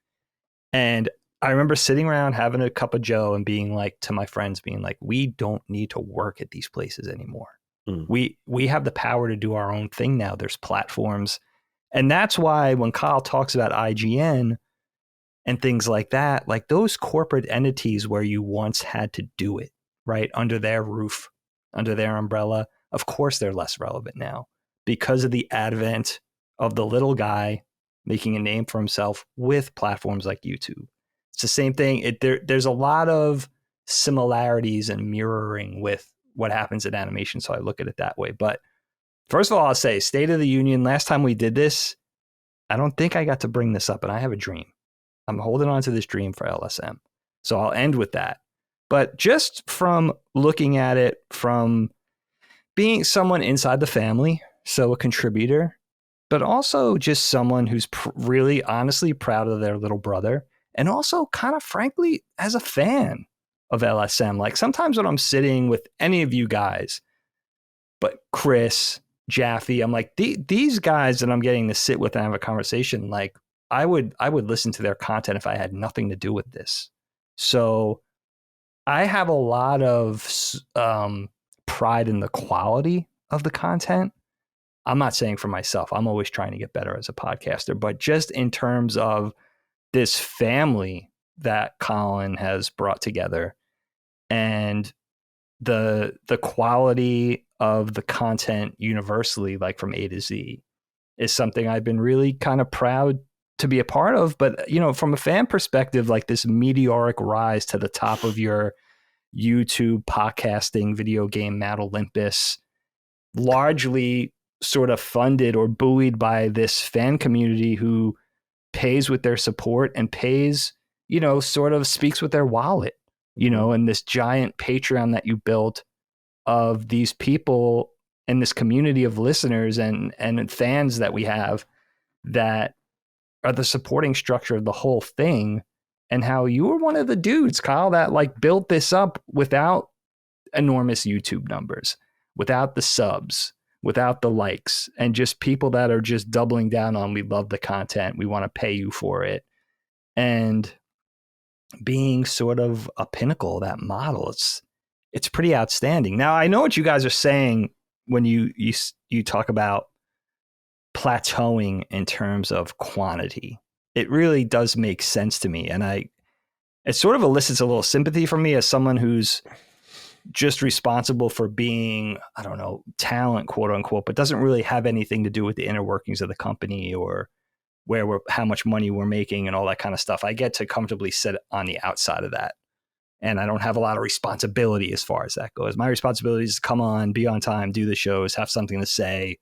And I remember sitting around having a cup of joe and being like, to my friends, being like, we don't need to work at these places anymore. We have the power to do our own thing now. There's platforms. And that's why when Kyle talks about IGN and things like that, like those corporate entities where you once had to do it, right, under their roof, under their umbrella, of course they're less relevant now because of the advent of the little guy making a name for himself with platforms like YouTube. It's the same thing. There's a lot of similarities and mirroring with what happens in animation, so I look at it that way. But first of all, I'll say State of the Union, last time we did this, I don't think I got to bring this up, and I have a dream. I'm holding on to this dream for LSM. So I'll end with that. But just from looking at it from being someone inside the family, so a contributor, but also just someone who's really honestly proud of their little brother, and also kind of frankly as a fan of LSM. Like sometimes when I'm sitting with any of you guys, but Chris, Jaffe, I'm like, these guys that I'm getting to sit with and have a conversation, like I would listen to their content if I had nothing to do with this. So I have a lot of pride in the quality of the content. I'm not saying for myself, I'm always trying to get better as a podcaster, but just in terms of this family that Colin has brought together and the quality of the content universally, like from A to Z, is something I've been really kind of proud to be a part of. But, you know, from a fan perspective, like this meteoric rise to the top of your YouTube, podcasting, video game, Mount Olympus, largely sort of funded or buoyed by this fan community who pays with their support and pays, you know, sort of speaks with their wallet, you know, and this giant Patreon that you built of these people and this community of listeners and fans that we have that are the supporting structure of the whole thing. And how you were one of the dudes, Kyle, that like built this up without enormous YouTube numbers, without the subs, without the likes, and just people that are just doubling down on, we love the content, we want to pay you for it. And being sort of a pinnacle of that model, it's pretty outstanding. Now, I know what you guys are saying when you talk about plateauing in terms of quantity. It really does make sense to me. And it sort of elicits a little sympathy from me as someone who's just responsible for being, I don't know, talent, quote unquote, but doesn't really have anything to do with the inner workings of the company or how much money we're making and all that kind of stuff. I get to comfortably sit on the outside of that. And I don't have a lot of responsibility as far as that goes. My responsibility is to come on, be on time, do the shows, have something to say,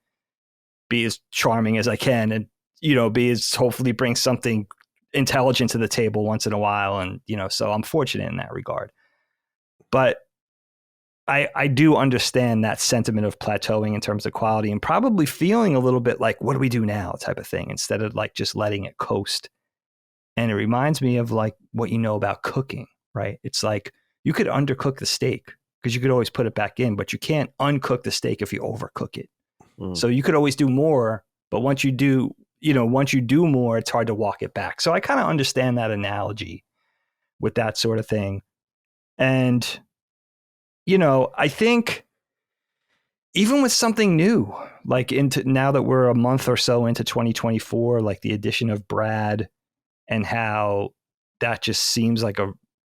be as charming as I can, and, you know, hopefully bring something intelligent to the table once in a while. And, you know, so I'm fortunate in that regard. But I do understand that sentiment of plateauing in terms of quality and probably feeling a little bit like, what do we do now type of thing, instead of like just letting it coast. And it reminds me of like what you know about cooking, right? It's like you could undercook the steak because you could always put it back in, but you can't uncook the steak if you overcook it. So you could always do more, but once you do more, it's hard to walk it back. So I kind of understand that analogy with that sort of thing. And, you know, I think even with something new, like now that we're a month or so into 2024, like the addition of Brad and how that just seems like a,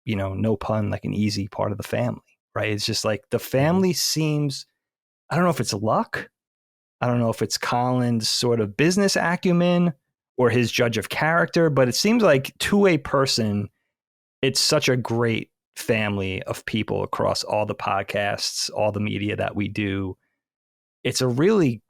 you know, no pun, like an easy part of the family, right? It's just like the family seems, I don't know if it's luck. I don't know if it's Colin's sort of business acumen or his judge of character, but it seems like to a person, it's such a great family of people across all the podcasts, all the media that we do. It's a really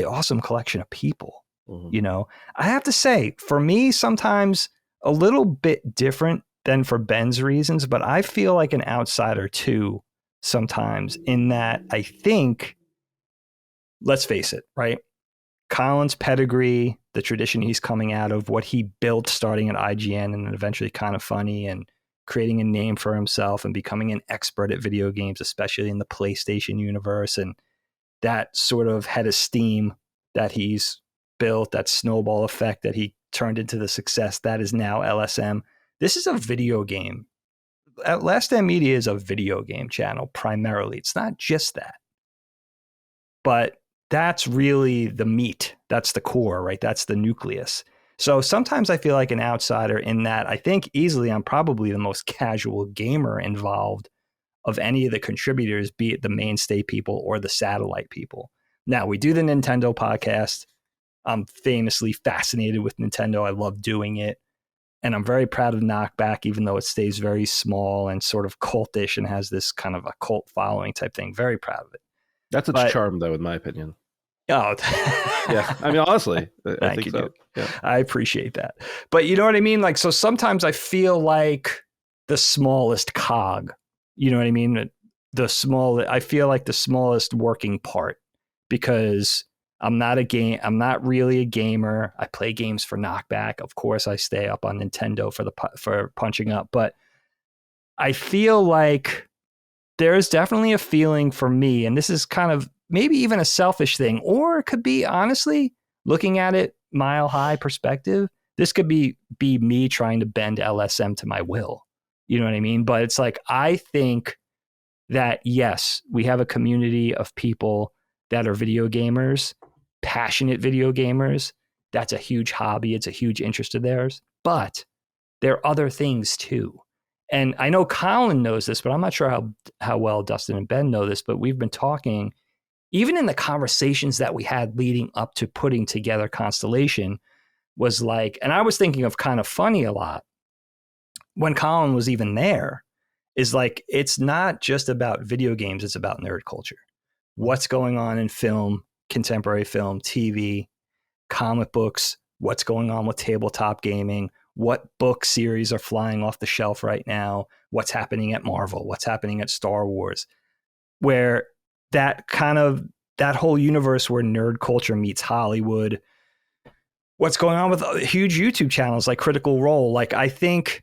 awesome collection of people. You know, I have to say, for me, sometimes a little bit different than for Ben's reasons, but I feel like an outsider too sometimes, in that I think, let's face it, right? Colin's pedigree, the tradition he's coming out of, what he built starting at IGN and then eventually Kind of Funny, and creating a name for himself and becoming an expert at video games, especially in the PlayStation universe. And that sort of head of steam that he's built, that snowball effect that he turned into the success that is now LSM. This is a video game. Last Stand Media is a video game channel primarily. It's not just that. But that's really the meat. That's the core, right? That's the nucleus. So sometimes I feel like an outsider in that I think easily I'm probably the most casual gamer involved of any of the contributors, be it the mainstay people or the satellite people. Now, we do the Nintendo podcast. I'm famously fascinated with Nintendo. I love doing it. And I'm very proud of Knockback, even though it stays very small and sort of cultish and has this kind of a cult following type thing. Very proud of it. That's its charm, though, in my opinion. Oh, yeah. I mean, honestly, I think so. Yeah. I appreciate that. But you know what I mean? Like, so sometimes I feel like the smallest cog, you know what I mean? I feel like the smallest working part, because I'm not really a gamer. I play games for Knockback. Of course, I stay up on Nintendo for punching up, but I feel like there's definitely a feeling for me, and this is kind of maybe even a selfish thing, or it could be, honestly, looking at it mile high perspective, this could be me trying to bend LSM to my will. You know what I mean? But it's like, I think that, yes, we have a community of people that are video gamers, passionate video gamers. That's a huge hobby. It's a huge interest of theirs. But there are other things too. And I know Colin knows this, but I'm not sure how well Dustin and Ben know this, but we've been talking, even in the conversations that we had leading up to putting together Constellation, was like, and I was thinking of Kind of Funny a lot when Colin was even there. is like, it's not just about video games, it's about nerd culture. What's going on in film, contemporary film, TV, comic books, what's going on with tabletop gaming, what book series are flying off the shelf right now, what's happening at Marvel, what's happening at Star Wars, where that whole universe where nerd culture meets Hollywood, what's going on with huge YouTube channels like Critical Role. Like, I think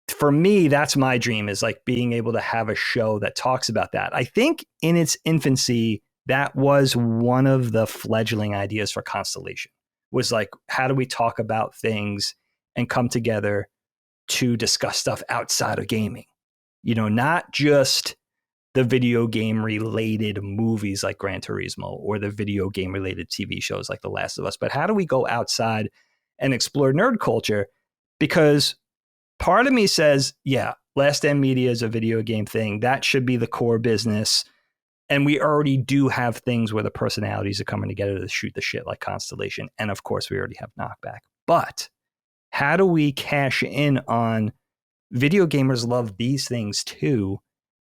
for me, that's my dream, is like being able to have a show that talks about that. I think in its infancy, that was one of the fledgling ideas for Constellation, was like, how do we talk about things and come together to discuss stuff outside of gaming? You know, not just the video game related movies like Gran Turismo or the video game related TV shows like The Last of Us, but how do we go outside and explore nerd culture? Because part of me says, yeah, Last Stand Media is a video game thing. That should be the core business. And we already do have things where the personalities are coming together to shoot the shit like Constellation. And of course, we already have Knockback. But how do we cash in on video gamers love these things too?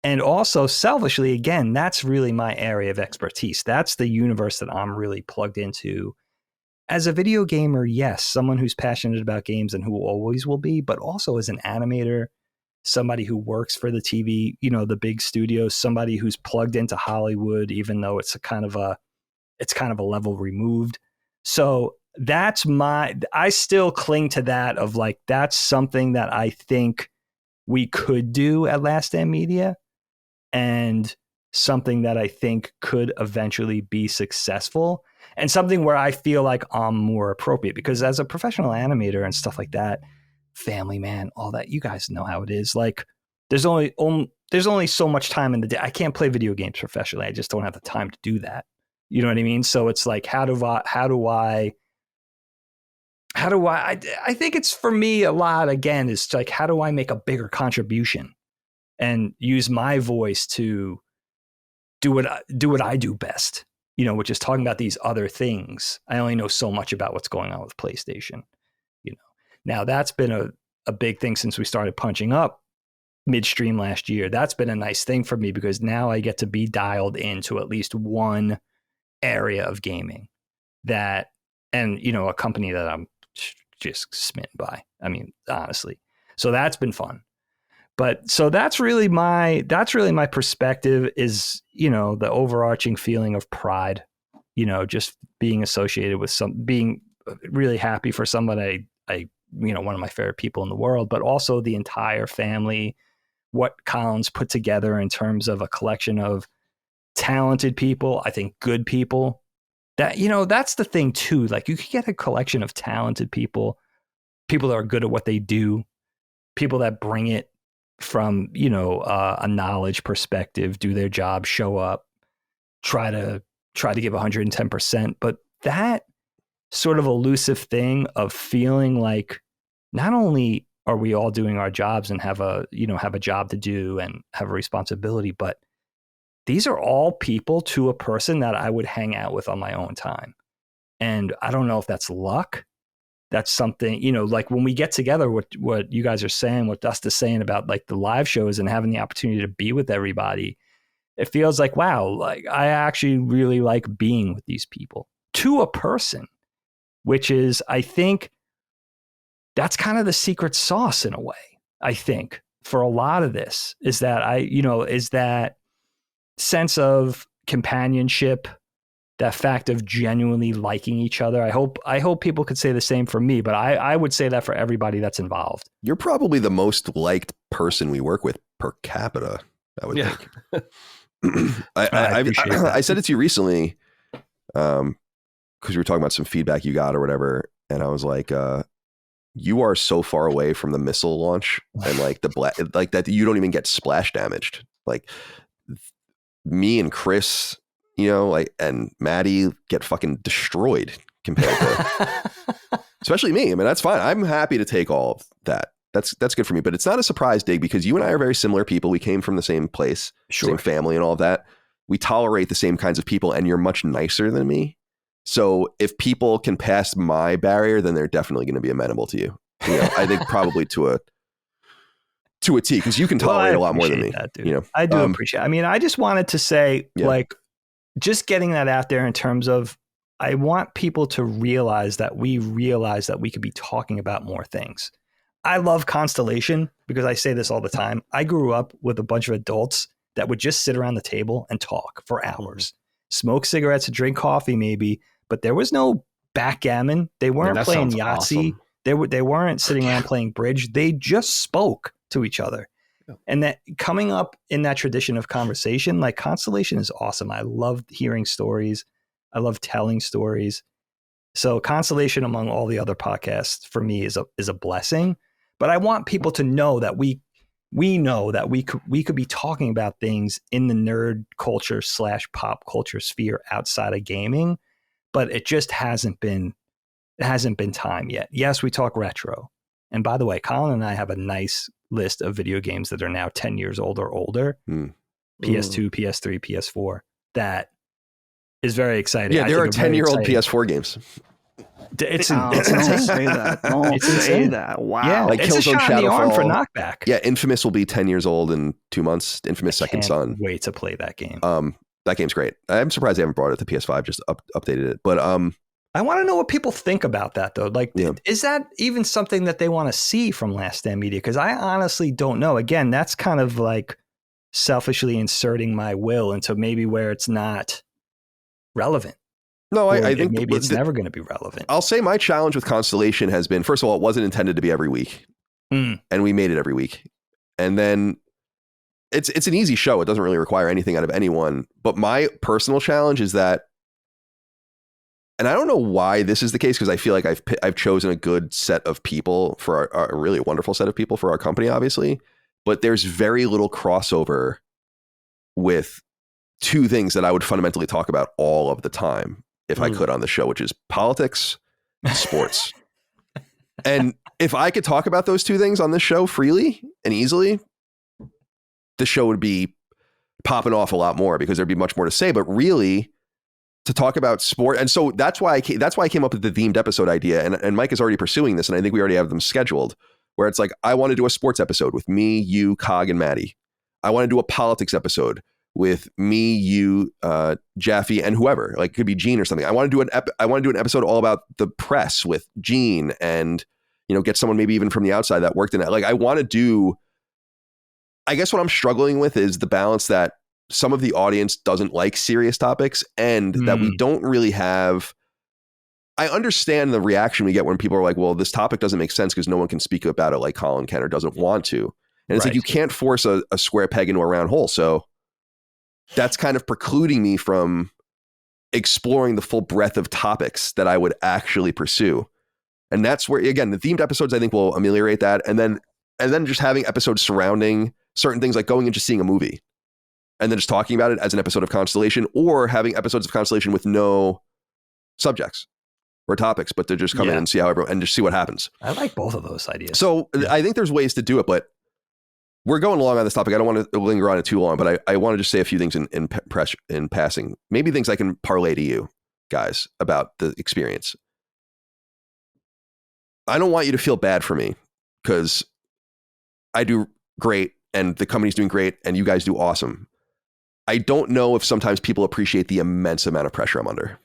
And also, selfishly, again, that's really my area of expertise. That's the universe that I'm really plugged into. As a video gamer, yes, someone who's passionate about games and who always will be, but also as an animator, somebody who works for the TV, you know, the big studios, somebody who's plugged into Hollywood, even though it's kind of a level removed. So that's I still cling to that of like, that's something that I think we could do at Last Stand Media, and something that I think could eventually be successful, and something where I feel like I'm more appropriate, because as a professional animator and stuff like that, family man, all that, you guys know how it is. Like, there's only so much time in the day. I can't play video games professionally. I just don't have the time to do that. You know what I mean? So it's like, I think it's, for me, a lot, again, is like, how do I make a bigger contribution and use my voice to do what I do best, you know, which is talking about these other things. I only know so much about what's going on with PlayStation, you know. Now, that's been a big thing since we started punching up midstream last year. That's been a nice thing for me, because now I get to be dialed into at least one area of gaming that, and, you know, a company that I'm just smitten by. I mean, honestly. So that's been fun. But so that's really my perspective, is, you know, the overarching feeling of pride, you know, just being associated with being really happy for somebody you know, one of my favorite people in the world, but also the entire family, what Colin's put together in terms of a collection of talented people, I think good people. That, you know, that's the thing too. Like, you could get a collection of talented people that are good at what they do, people that bring it from, you know, a knowledge perspective, do their job, show up, try to give 110%. But that sort of elusive thing of feeling like not only are we all doing our jobs and have a job to do and have a responsibility, but these are all people to a person that I would hang out with on my own time. And I don't know if that's luck. That's something, you know, like when we get together, what you guys are saying, what Dust is saying about like the live shows and having the opportunity to be with everybody, it feels like, wow, like I actually really like being with these people to a person, which is, I think that's kind of the secret sauce in a way. I think for a lot of this is that is that sense of companionship, that fact of genuinely liking each other. I hope people could say the same for me, but I would say that for everybody that's involved. You're probably the most liked person we work with per capita, I would think. I said it to you recently, because we were talking about some feedback you got or whatever, and I was like, you are so far away from the missile launch and like like that you don't even get splash damaged. Like me and Chris, you know, like, and Maddie get fucking destroyed compared to, especially me. I mean, that's fine. I'm happy to take all of that. That's good for me, but it's not a surprise, Dig, because you and I are very similar people. We came from the same place, same family and all of that. We tolerate the same kinds of people, and you're much nicer than me. So if people can pass my barrier, then they're definitely going to be amenable to you. You know, I think probably to to a T, because you can tolerate a lot more than me. That, dude. You know, I do appreciate. I mean, I just wanted to say, Yeah. like, just getting that out there in terms of, I want people to realize that we could be talking about more things. I love Constellation because I say this all the time. I grew up with a bunch of adults that would just sit around the table and talk for hours, smoke cigarettes, drink coffee, maybe, but there was no backgammon. They weren't playing Yahtzee. Awesome. They weren't sitting around playing bridge. They just spoke to each other. Yeah. And that coming up in that tradition of conversation, like Constellation is awesome. I love hearing stories. I love telling stories. So Constellation among all the other podcasts for me is a blessing. But I want people to know that we know that we could be talking about things in the nerd culture / pop culture sphere outside of gaming, but it just hasn't been time yet. Yes, we talk retro. And by the way, Colin and I have a nice list of video games that are now 10 years old or older. PS2, PS3, PS4. That is very exciting. Yeah, there are 10-year-old PS4 games. It's Don't insane. say that. Don't It's say insane. that. Wow. Yeah, Like it's a Killzone shot in the arm for Shadowfall. knockback. Yeah, Infamous will be 10 years old in 2 months. Infamous Second Son. Wait to play that game. That game's great. I'm surprised they haven't brought it to PS5. Just updated it. But I want to know what people think about that, though. Like, Yeah. is that even something that they want to see from Last Stand Media? Because I honestly don't know. Again, that's kind of like selfishly inserting my will into maybe where it's not relevant. no, Or I think maybe it's never going to be relevant. I'll say my challenge with Constellation has been, first of all, it wasn't intended to be every week, and we made it every week. And then it's an easy show. It doesn't really require anything out of anyone. But my personal challenge is that, and I don't know why this is the case, because I feel like I've chosen a good set of people for a really wonderful set of people for our company, obviously. But there's very little crossover with two things that I would fundamentally talk about all of the time if I could on the show, which is politics and sports. And if I could talk about those two things on this show freely and easily, the show would be popping off a lot more because there'd be much more to say. But really, to talk about sport, and so that's why I came up with the themed episode idea. And Mike is already pursuing this, and I think we already have them scheduled. Where it's like, I want to do a sports episode with me, you, Cog, and Maddie. I want to do a politics episode with me, you, Jaffe, and whoever. Like, it could be Gene or something. I want to do an episode all about the press with Gene, and get someone maybe even from the outside that worked in it. Like, I want to do. I guess what I'm struggling with is the balance that some of the audience doesn't like serious topics, and that we don't really have. I understand the reaction we get when people are like, well, this topic doesn't make sense because no one can speak about it like Colin can or doesn't want to. And it's like, you can't force a square peg into a round hole. So that's kind of precluding me from exploring the full breadth of topics that I would actually pursue. And that's where, again, the themed episodes, I think, will ameliorate that. And then just having episodes surrounding certain things, like going and just seeing a movie and then just talking about it as an episode of Constellation, or having episodes of Constellation with no subjects or topics, but to just come in and see how everyone, and just see what happens. I like both of those ideas. So I think there's ways to do it, but we're going along on this topic. I don't want to linger on it too long, but I want to just say a few things in passing, maybe things I can parlay to you guys about the experience. I don't want you to feel bad for me, because I do great and the company's doing great and you guys do awesome. I don't know if sometimes people appreciate the immense amount of pressure I'm under.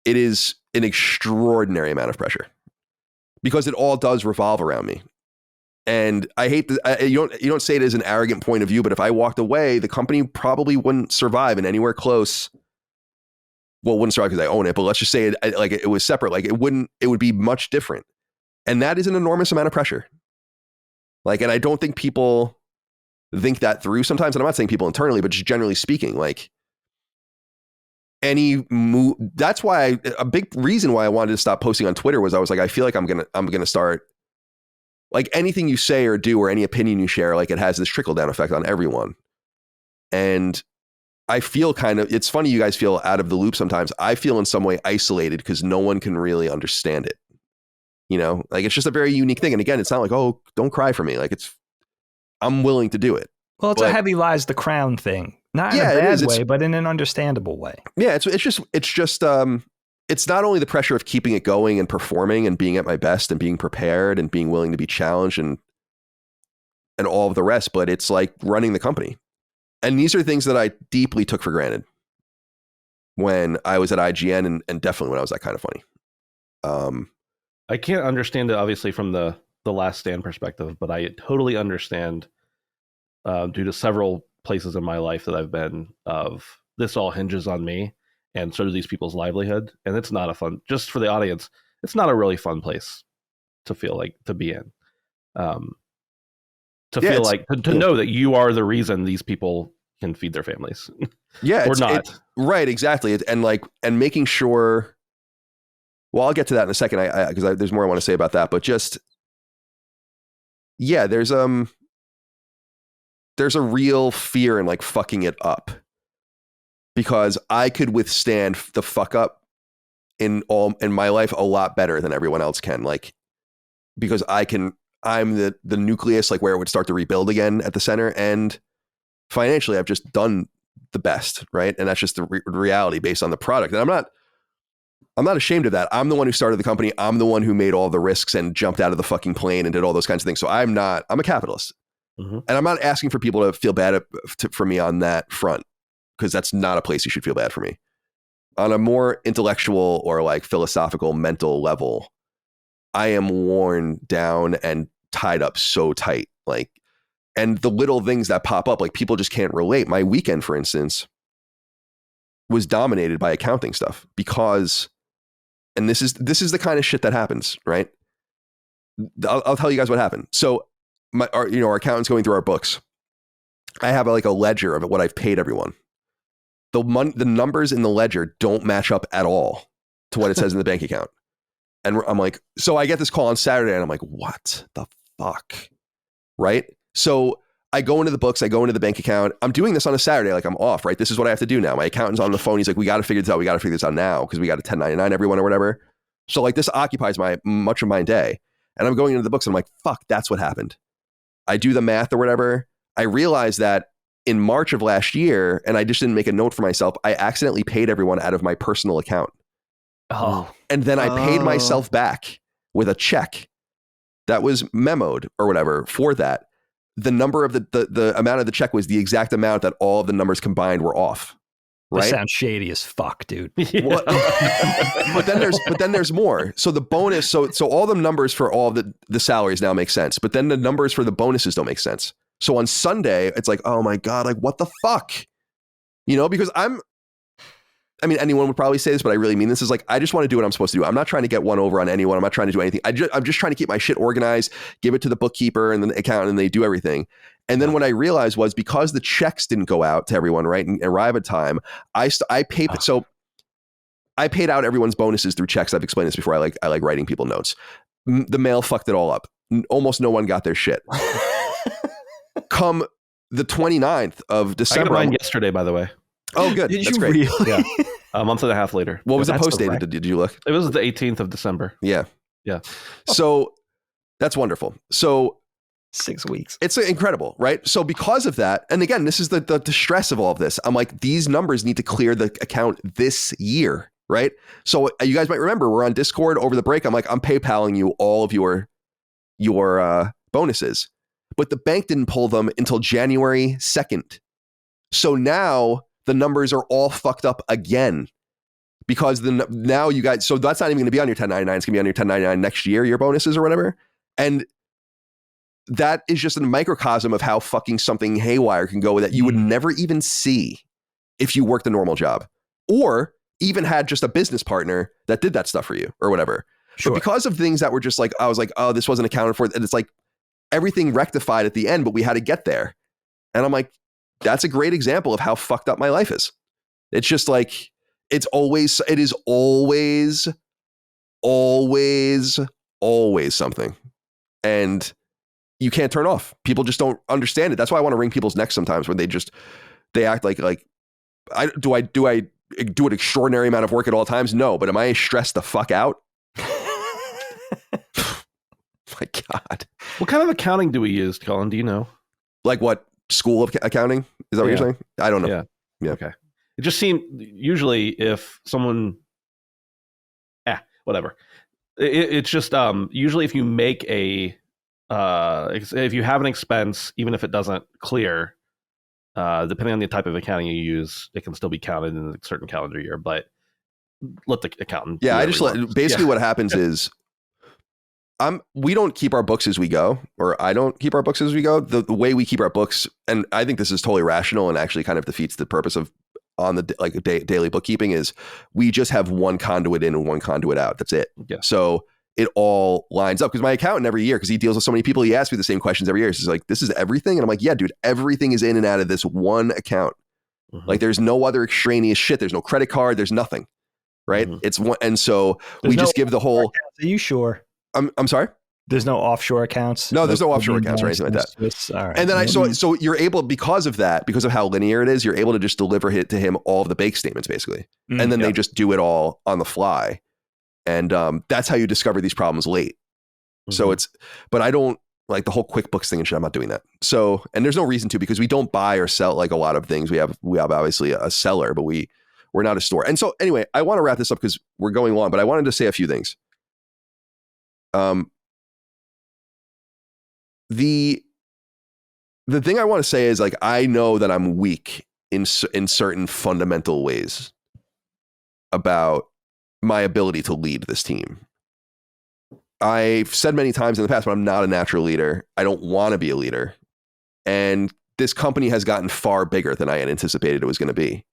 It is an extraordinary amount of pressure because it all does revolve around me. And I hate that you don't say it as an arrogant point of view, but if I walked away, the company probably wouldn't survive in anywhere close. Well, it wouldn't survive because I own it, but let's just say it was separate. Like, it would be much different. And that is an enormous amount of pressure. Like, and I don't think people think that through sometimes. And I'm not saying people internally, but just generally speaking, like, that's why a big reason why I wanted to stop posting on Twitter was I was like, I feel like I'm gonna start, like, anything you say or do or any opinion you share, like, it has this trickle down effect on everyone. And I feel it's funny you guys feel out of the loop sometimes. I feel in some way isolated because no one can really understand it. Like, it's just a very unique thing. And again, it's not like, oh, don't cry for me. Like, I'm willing to do it. Well, it's a heavy lies the crown thing. Not in a bad way, but in an understandable way. Yeah, it's just it's not only the pressure of keeping it going and performing and being at my best and being prepared and being willing to be challenged and and all of the rest, but it's like running the company. And these are things that I deeply took for granted when I was at IGN and definitely when I was that kind of funny. I can't understand it obviously from the Last Stand perspective, but I totally understand due to several places in my life that I've been of this all hinges on me, and so do these people's livelihood. And it's not a fun, just for the audience, it's not a really fun place to feel like to be in. Feel like to know that you are the reason these people can feed their families. Yeah, or not. Right, exactly. And making sure. Well, I'll get to that in a second. Because there's more I want to say about that. But just there's a real fear in like fucking it up, because I could withstand the fuck up in my life a lot better than everyone else can. Like, because I'm the nucleus, like where it would start to rebuild again at the center, and financially I've just done the best, right? And that's just the reality based on the product. And I'm not ashamed of that. I'm the one who started the company. I'm the one who made all the risks and jumped out of the fucking plane and did all those kinds of things. So I'm a capitalist. Mm-hmm. And I'm not asking for people to feel bad for me on that front, because that's not a place you should feel bad for me. On a more intellectual or like philosophical, mental level, I am worn down and tied up so tight. Like, and the little things that pop up, like people just can't relate. My weekend, for instance, was dominated by accounting stuff because, and this is the kind of shit that happens, right? I'll tell you guys what happened. So our accountant's going through our books. I have like a ledger of what I've paid everyone. The numbers in the ledger don't match up at all to what it says in the bank account. And I'm like, so I get this call on Saturday and I'm like, what the fuck? Right? So I go into the books, I go into the bank account. I'm doing this on a Saturday, like I'm off, right? This is what I have to do now. My accountant's on the phone. He's like, we got to figure this out. We got to figure this out now because we got a 1099 everyone or whatever. So like this occupies much of my day. And I'm going into the books and I'm like, fuck, that's what happened. I do the math or whatever. I realize that in March of last year, and I just didn't make a note for myself, I accidentally paid everyone out of my personal account. Oh. And then I paid myself back with a check that was memoed or whatever for that. The number of the amount of the check was the exact amount that all of the numbers combined were off. Right? That sounds shady as fuck, dude. Well, but then there's more. So the bonus, so all the numbers for all the salaries now make sense, but then the numbers for the bonuses don't make sense. So on Sunday, it's like, oh my God, like what the fuck? Because anyone would probably say this, but I really mean this, is like, I just want to do what I'm supposed to do. I'm not trying to get one over on anyone. I'm not trying to do anything. I'm just trying to keep my shit organized, give it to the bookkeeper and the accountant, and they do everything. And then what I realized was, because the checks didn't go out to everyone, right, and arrive at time, I paid out everyone's bonuses through checks. I've explained this before. I like writing people notes. The mail fucked it all up. Almost no one got their shit. Come the 29th of December. I got mine yesterday, by the way. Oh, good. Did That's you great. really? Yeah. A month and a half later. What was the post date? Did you look? It was the 18th of December. Yeah. Yeah. So that's wonderful. So 6 weeks. It's incredible, right? So because of that, and again, this is the stress of all of this. I'm like, these numbers need to clear the account this year, right? So you guys might remember, we're on Discord over the break. I'm like, I'm PayPaling you all of your bonuses, but the bank didn't pull them until January 2nd. So now the numbers are all fucked up again, because now you guys, so that's not even going to be on your 1099. It's going to be on your 1099 next year, your bonuses or whatever. And that is just a microcosm of how fucking something haywire can go that you would never even see if you worked a normal job or even had just a business partner that did that stuff for you or whatever. Sure. But because of things that were just like, I was like, oh, this wasn't accounted for. And it's like everything rectified at the end, but we had to get there. And I'm like, that's a great example of how fucked up my life is. It's just like, it is always something. And you can't turn off. People just don't understand it. That's why I want to wring people's necks sometimes when they act like do I do an extraordinary amount of work at all times? No, but am I stressed the fuck out? My God. What kind of accounting do we use, Colin? Do you know? Like what school of accounting? Is that what you're saying? I don't know. Yeah. Okay. It just seemed usually if someone, whatever. It's just usually if you make a if you have an expense, even if it doesn't clear, depending on the type of accounting you use, it can still be counted in a certain calendar year. But let the accountant. Yeah, basically what happens is, we don't keep our books as we go, or I don't keep our books as we go. The way we keep our books, and I think this is totally rational and actually kind of defeats the purpose of on the daily bookkeeping, is we just have one conduit in and one conduit out. That's it. Yeah. So it all lines up, because my accountant every year, because he deals with so many people, he asks me the same questions every year. He's like, this is everything? And I'm like, yeah, dude, everything is in and out of this one account. Mm-hmm. Like there's no other extraneous shit. There's no credit card. There's nothing. Right. Mm-hmm. It's one. And so we just give the whole. Are you sure? I'm sorry? There's no offshore accounts? No, there's no offshore accounts or anything like that. All right. And then so you're able, because of that, because of how linear it is, you're able to just deliver to him all of the bank statements basically. And then they just do it all on the fly. And that's how you discover these problems late. Mm-hmm. So but I don't like the whole QuickBooks thing and shit. I'm not doing that. So, and there's no reason to, because we don't buy or sell like a lot of things. We have obviously a seller, but we're not a store. And so anyway, I want to wrap this up because we're going long, but I wanted to say a few things. The thing I want to say is, like, I know that I'm weak in certain fundamental ways about my ability to lead this team. I've said many times in the past, but I'm not a natural leader. I don't want to be a leader. And this company has gotten far bigger than I had anticipated it was going to be.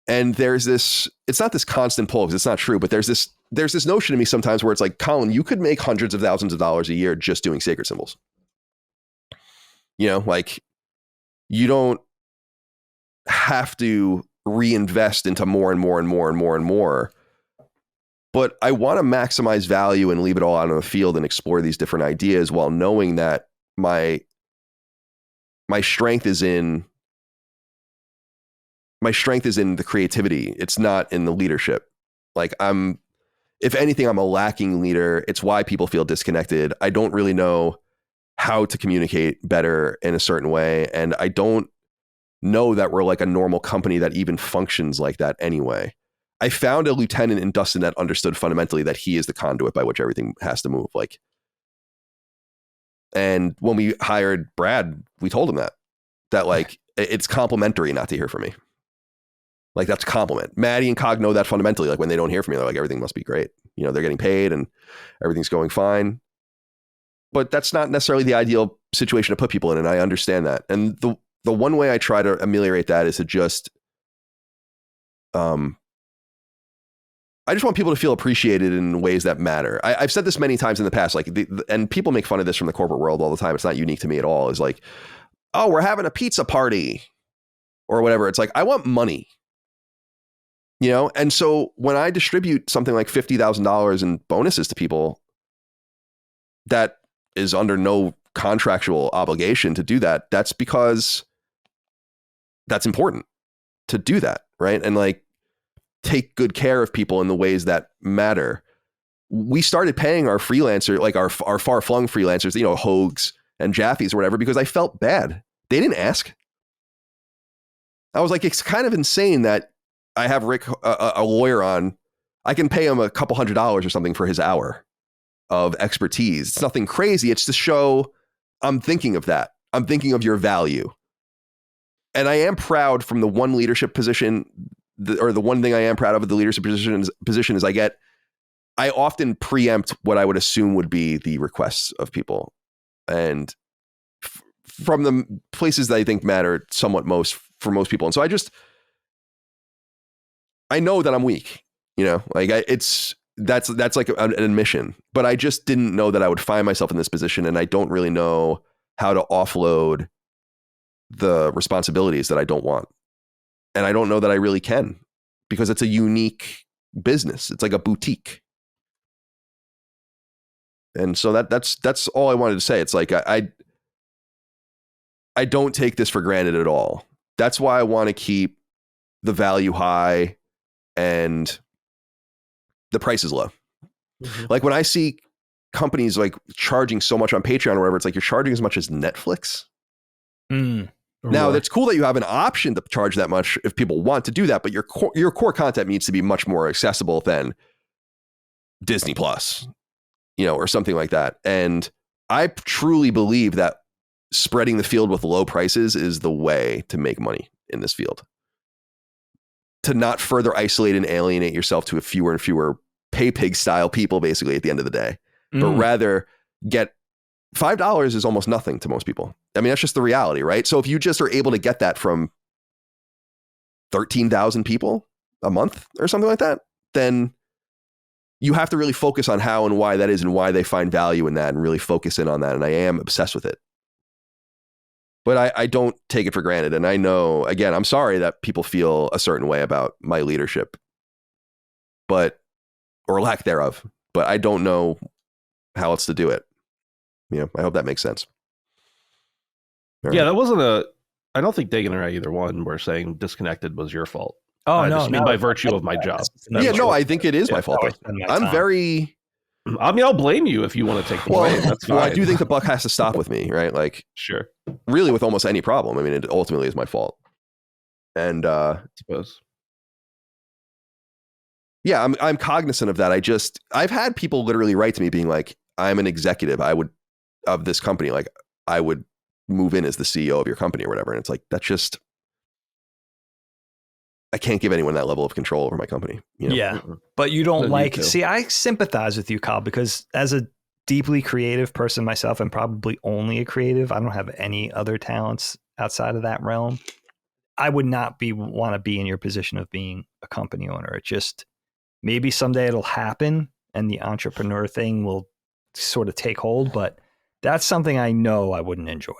And there's this, it's not this constant pull, because it's not true, but there's this notion to me sometimes where it's like, Colin, you could make hundreds of thousands of dollars a year just doing sacred symbols. You know, like, you don't have to reinvest into more and more and more and more and more. But I want to maximize value and leave it all out on the field and explore these different ideas, while knowing that my strength is in the creativity. It's not in the leadership. Like, if anything, I'm a lacking leader. It's why people feel disconnected. I don't really know how to communicate better in a certain way. And I don't know that we're like a normal company that even functions like that anyway. I found a lieutenant in Dustin that understood fundamentally that he is the conduit by which everything has to move. Like, and when we hired Brad, we told him that like, it's complimentary not to hear from me. Like, that's a compliment. Maddie and Cog know that fundamentally. Like, when they don't hear from me, they're like, everything must be great. You know, they're getting paid and everything's going fine. But that's not necessarily the ideal situation to put people in. And I understand that. And the one way I try to ameliorate that is to just, I just want people to feel appreciated in ways that matter. I've said this many times in the past, like, and people make fun of this from the corporate world all the time. It's not unique to me at all. It's like, oh, we're having a pizza party or whatever. It's like, I want money. You know, and so when I distribute something like $50,000 in bonuses to people, that is under no contractual obligation to do that. That's because that's important to do that, right? And like, take good care of people in the ways that matter. We started paying our freelancer, like our far-flung freelancers, you know, Hogues and Jaffes or whatever, because I felt bad. They didn't ask. I was like, it's kind of insane that I have Rick, a lawyer on, I can pay him a couple $100s or something for his hour of expertise. It's nothing crazy. It's to show I'm thinking of that. I'm thinking of your value. And I am proud from the one leadership position, the one thing I am proud of the leadership position is I often preempt what I would assume would be the requests of people. And from the places that I think matter somewhat most for most people. And so I know that I'm weak, you know, like that's like an admission, but I just didn't know that I would find myself in this position. And I don't really know how to offload the responsibilities that I don't want. And I don't know that I really can, because it's a unique business. It's like a boutique. And so that's all I wanted to say. It's like, I don't take this for granted at all. That's why I want to keep the value high and the price is low. Mm-hmm. Like, when I see companies like charging so much on Patreon or whatever, it's like, you're charging as much as Netflix. Now, that's cool that you have an option to charge that much if people want to do that, but your core content needs to be much more accessible than Disney Plus, you know, or something like that. And I truly believe that spreading the field with low prices is the way to make money in this field. To not further isolate and alienate yourself to a fewer and fewer pay pig style people, basically, at the end of the day, but rather get $5 is almost nothing to most people. I mean, that's just the reality, right? So if you just are able to get that from 13,000 people a month or something like that, then you have to really focus on how and why that is and why they find value in that and really focus in on that. And I am obsessed with it. But I don't take it for granted. And I know, again, I'm sorry that people feel a certain way about my leadership, or lack thereof, but I don't know how else to do it. I hope that makes sense. All yeah, right. that wasn't I don't think Dagan or I either one were saying disconnected was your fault. Oh, I no, just mean by virtue of my job. I think it is my fault. I'm very... I mean, I'll blame you if you want to take the blame. That's fine. Well, I do think the buck has to stop with me, right? Like, sure. Really, with almost any problem. I mean, it ultimately is my fault. And I suppose. Yeah, I'm cognizant of that. I've had people literally write to me being like, I'm an executive. Of this company, like I would move in as the CEO of your company or whatever. And it's like, that's just, I can't give anyone that level of control over my company. Yeah. But you don't see, I sympathize with you, Kyle, because as a deeply creative person myself, and probably only a creative, I don't have any other talents outside of that realm. I would not want to be in your position of being a company owner. It just, maybe someday it'll happen and the entrepreneur thing will sort of take hold, but that's something I know I wouldn't enjoy.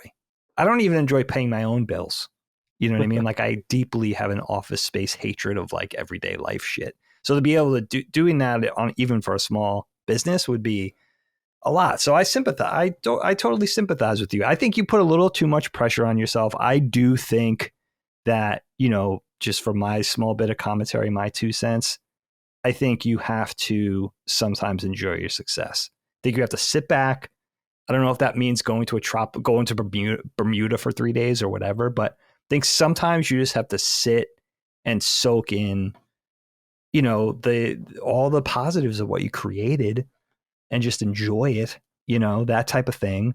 I don't even enjoy paying my own bills. You know what I mean? Like, I deeply have an office space hatred of like everyday life shit. So to be able to doing that on even for a small business would be a lot. So I sympathize. I totally sympathize with you. I think you put a little too much pressure on yourself. I do think that, just for my small bit of commentary, my 2 cents, I think you have to sometimes enjoy your success. I think you have to sit back. I don't know if that means going to Bermuda for 3 days or whatever, but I think sometimes you just have to sit and soak in, all the positives of what you created and just enjoy it, that type of thing.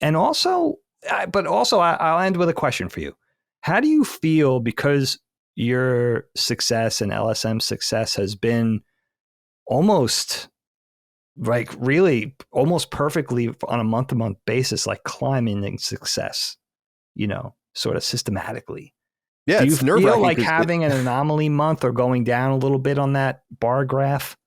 And also, I'll end with a question for you. How do you feel, because your success and LSM's success has been almost like really almost perfectly on a month-to-month basis, like climbing in success, sort of systematically. Yeah, do you it's nerve-wracking feel like having an anomaly month or going down a little bit on that bar graph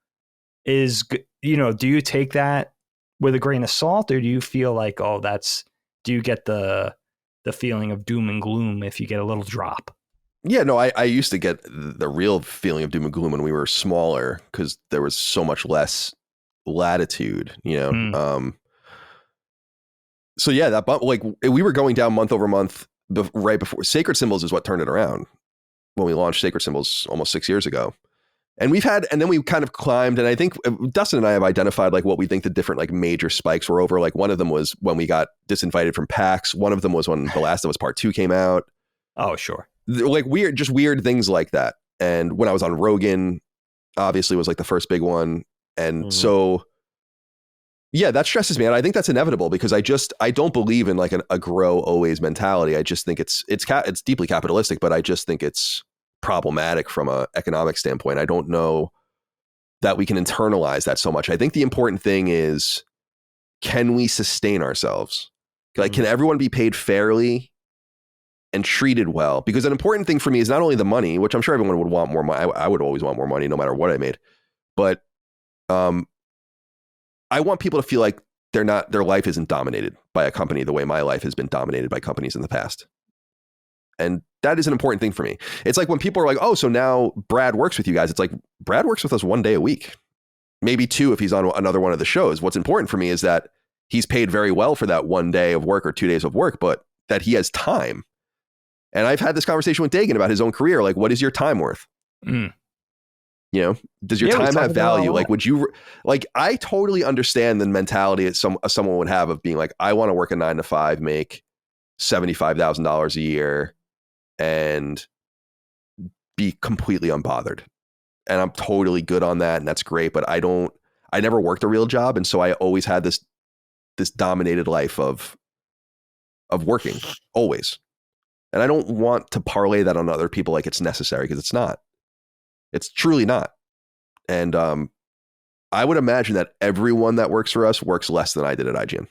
is, do you take that with a grain of salt, or do you feel like, do you get the feeling of doom and gloom if you get a little drop? Yeah, no, I used to get the real feeling of doom and gloom when we were smaller because there was so much less latitude, So yeah, that bump, like we were going down month over month right before Sacred Symbols is what turned it around when we launched Sacred Symbols almost 6 years ago. And then we kind of climbed, and I think Dustin and I have identified like what we think the different like major spikes were over. Like one of them was when we got disinvited from PAX. One of them was when The Last of Us Part 2 came out. Oh, sure. Like weird things like that. And when I was on Rogan, obviously was like the first big one. And so, yeah, that stresses me out. I think that's inevitable because I don't believe in like a grow always mentality. I just think it's deeply capitalistic, but I just think it's problematic from an economic standpoint. I don't know that we can internalize that so much. I think the important thing is, can we sustain ourselves? Like, can everyone be paid fairly and treated well? Because an important thing for me is not only the money, which I'm sure everyone would want more money. I would always want more money no matter what I made. But I want people to feel like their life isn't dominated by a company the way my life has been dominated by companies in the past. And that is an important thing for me. It's like when people are like, oh, so now Brad works with you guys. It's like, Brad works with us 1 day a week, maybe 2 if he's on another one of the shows. What's important for me is that he's paid very well for that 1 day of work or 2 days of work, but that he has time. And I've had this conversation with Dagan about his own career. Like, what is your time worth? Does your time have value? Like, would you, like, I totally understand the mentality that someone would have of being like, I want to work a 9 to 5, make $75,000 a year and be completely unbothered. And I'm totally good on that. And that's great. But I never worked a real job. And so I always had this this dominated life of working always. And I don't want to parlay that on other people like it's necessary, because it's not. It's truly not. And I would imagine that everyone that works for us works less than I did at IGN.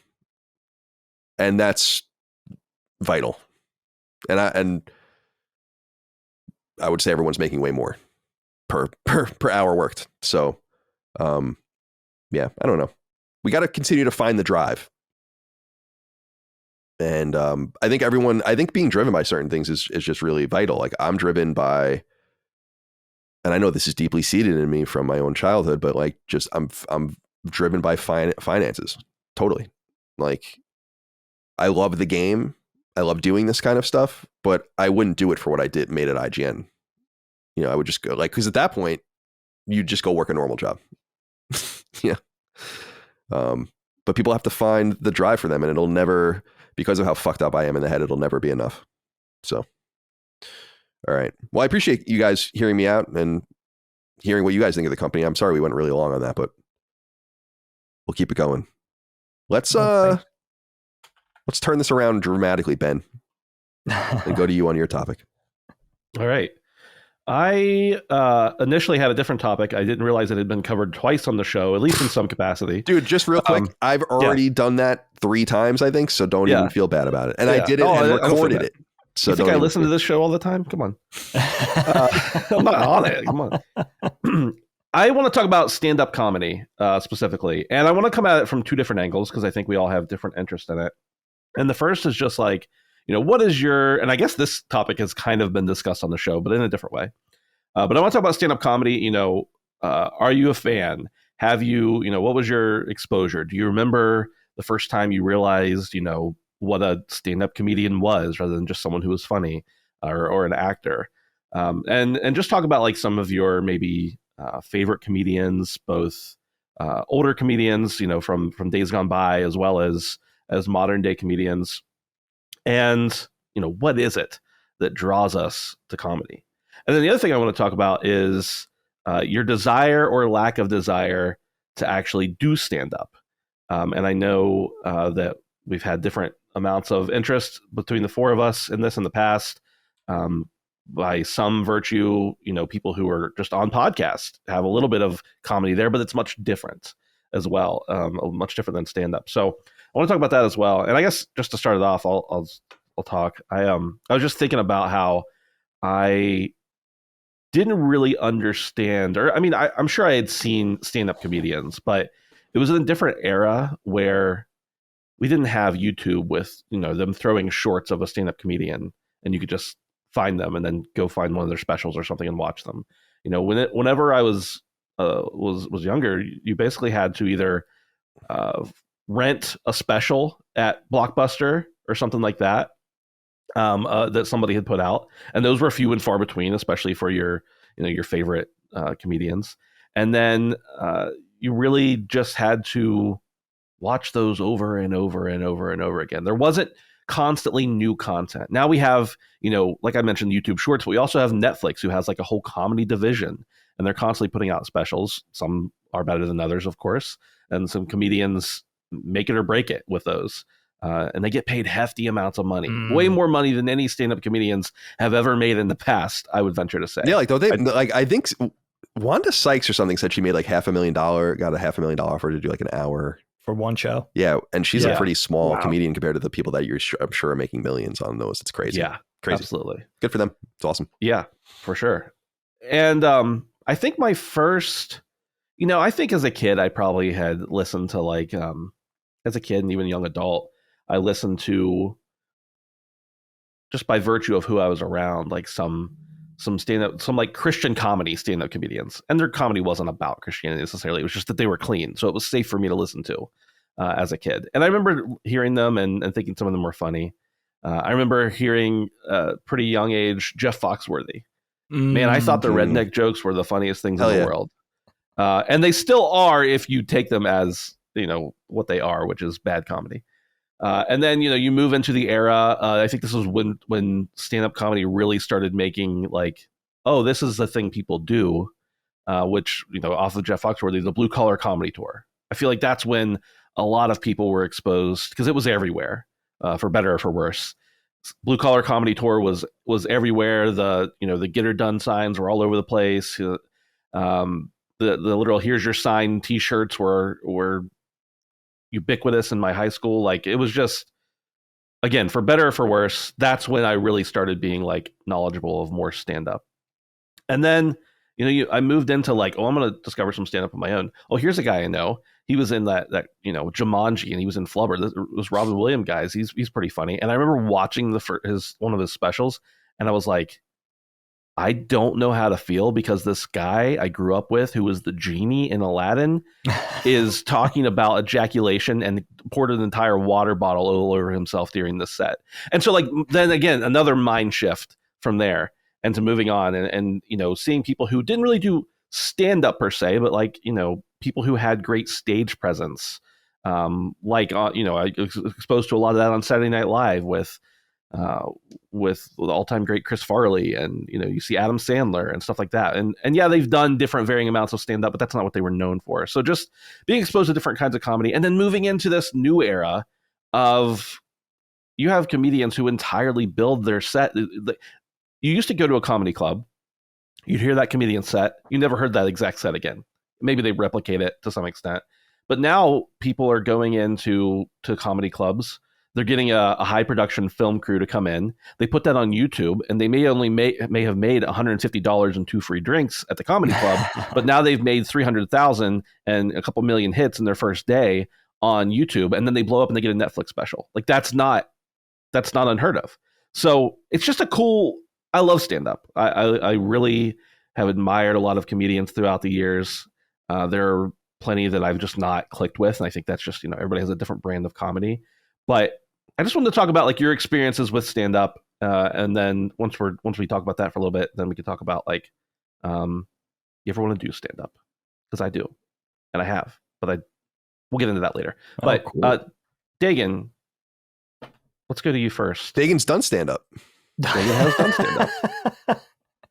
And that's vital. And I would say everyone's making way more per hour worked. So yeah, I don't know. We got to continue to find the drive. And I think being driven by certain things is just really vital. Like, I'm driven by, and I know this is deeply seated in me from my own childhood, but like, just I'm driven by finances. Totally. Like, I love the game. I love doing this kind of stuff, but I wouldn't do it for what I made at IGN. You know, I would just go, like, because at that point, you just go work a normal job. Yeah. But people have to find the drive for them, and it'll never, because of how fucked up I am in the head, it'll never be enough. So, all right. Well, I appreciate you guys hearing me out and hearing what you guys think of the company. I'm sorry we went really long on that, but we'll keep it going. Let's turn this around dramatically, Ben, and go to you on your topic. All right. I initially had a different topic. I didn't realize it had been covered twice on the show, at least in some capacity. Dude, just real quick, I've already done that 3 times, I think, so don't even feel bad about it. And I did it and recorded it. So you think I listen to this show all the time? Come on. I'm not on it. Come on. I want to talk about stand-up comedy specifically. And I want to come at it from 2 different angles, because I think we all have different interests in it. And the first is just like, you know, what is your, and I guess this topic has kind of been discussed on the show, but in a different way. But I want to talk about stand-up comedy. You know, are you a fan? Have you, you know, what was your exposure? Do you remember the first time you realized, you know, what a stand-up comedian was, rather than just someone who was funny or an actor? And just talk about like some of your maybe favorite comedians, both older comedians, you know, from days gone by, as well as modern day comedians. And, you know, what is it that draws us to comedy? And then the other thing I want to talk about is your desire or lack of desire to actually do stand-up. And I know that we've had different amounts of interest between the 4 of us in this in the past. By some virtue, you know, people who are just on podcast have a little bit of comedy there, but it's much different as well, much different than stand-up. So I want to talk about that as well. And I guess just to start it off, I'll talk. I was just thinking about how I didn't really understand, or I mean, I'm sure I had seen stand-up comedians, but it was in a different era where we didn't have YouTube with, you know, them throwing shorts of a stand-up comedian, and you could just find them and then go find one of their specials or something and watch them. You know, whenever I was younger, you basically had to either rent a special at Blockbuster or something like that, that somebody had put out, and those were few and far between, especially for your favorite comedians. And then you really just had to watch those over and over and over and over again. There wasn't constantly new content. Now we have, you know, like I mentioned, YouTube Shorts, but we also have Netflix, who has like a whole comedy division, and they're constantly putting out specials. Some are better than others, of course, and some comedians make it or break it with those. And they get paid hefty amounts of money, way more money than any stand-up comedians have ever made in the past, I would venture to say. Yeah, like, I think Wanda Sykes or something said she made like $500,000, got a $500,000 offer to do like an hour. For one show? Yeah, and she's a pretty small comedian compared to the people that I'm sure are making millions on those. It's crazy. Yeah, crazy. Absolutely. Good for them. It's awesome. Yeah, for sure. And I think my first, you know, I think as a kid, I probably had listened to like, as a kid and even young adult, I listened to, just by virtue of who I was around, like some stand-up, some like Christian comedy stand-up comedians. And their comedy wasn't about Christianity necessarily. It was just that they were clean. So it was safe for me to listen to as a kid. And I remember hearing them and thinking some of them were funny. I remember hearing pretty young age Jeff Foxworthy. Man, I thought the redneck jokes were the funniest things in the world. And they still are if you take them as, you know, what they are, which is bad comedy. And then, you know, you move into the era. I think this was when stand-up comedy really started making like, oh, this is the thing people do, which, you know, off of Jeff Foxworthy, the Blue Collar Comedy Tour. I feel like that's when a lot of people were exposed, because it was everywhere, for better or for worse. Blue Collar Comedy Tour was everywhere. The get her done signs were all over the place. The literal "here's your sign" T-shirts were ubiquitous in my high school. Like, it was just, again, for better or for worse, that's when I really started being like knowledgeable of more stand-up. And then, I moved into like, I'm going to discover some stand-up on my own. Oh, here's a guy I know. He was in that Jumanji, and he was in Flubber. This was Robin Williams, guys. He's pretty funny. And I remember watching one of his specials, and I was like, I don't know how to feel, because this guy I grew up with, who was the genie in Aladdin, is talking about ejaculation and poured an entire water bottle all over himself during this set. And so, like, then again, another mind shift from there and to moving on and seeing people who didn't really do stand up per se, but like, people who had great stage presence. I was exposed to a lot of that on Saturday Night Live with the all-time great Chris Farley, and you see Adam Sandler and stuff like that, and yeah, they've done different varying amounts of stand-up, but that's not what they were known for. So just being exposed to different kinds of comedy, and then moving into this new era of, you have comedians who entirely build their set. You used to go to a comedy club, you'd hear that comedian set, you never heard that exact set again. Maybe they replicate it to some extent, but now people are going into comedy clubs. They're getting a high production film crew to come in. They put that on YouTube, and they may have made $150 and 2 free drinks at the comedy club, but now they've made $300,000 and a couple million hits in their first day on YouTube, and then they blow up and they get a Netflix special. Like, that's not unheard of. So it's just I love stand up. I really have admired a lot of comedians throughout the years. There are plenty that I've just not clicked with, and I think that's just, everybody has a different brand of comedy. But I just wanted to talk about like your experiences with stand up, and then once we talk about that for a little bit, then we can talk about like, you ever want to do stand up? Because I do, and I have, but we'll get into that later. But cool. Dagan, let's go to you first. Dagan's done stand up. Dagan has done stand up.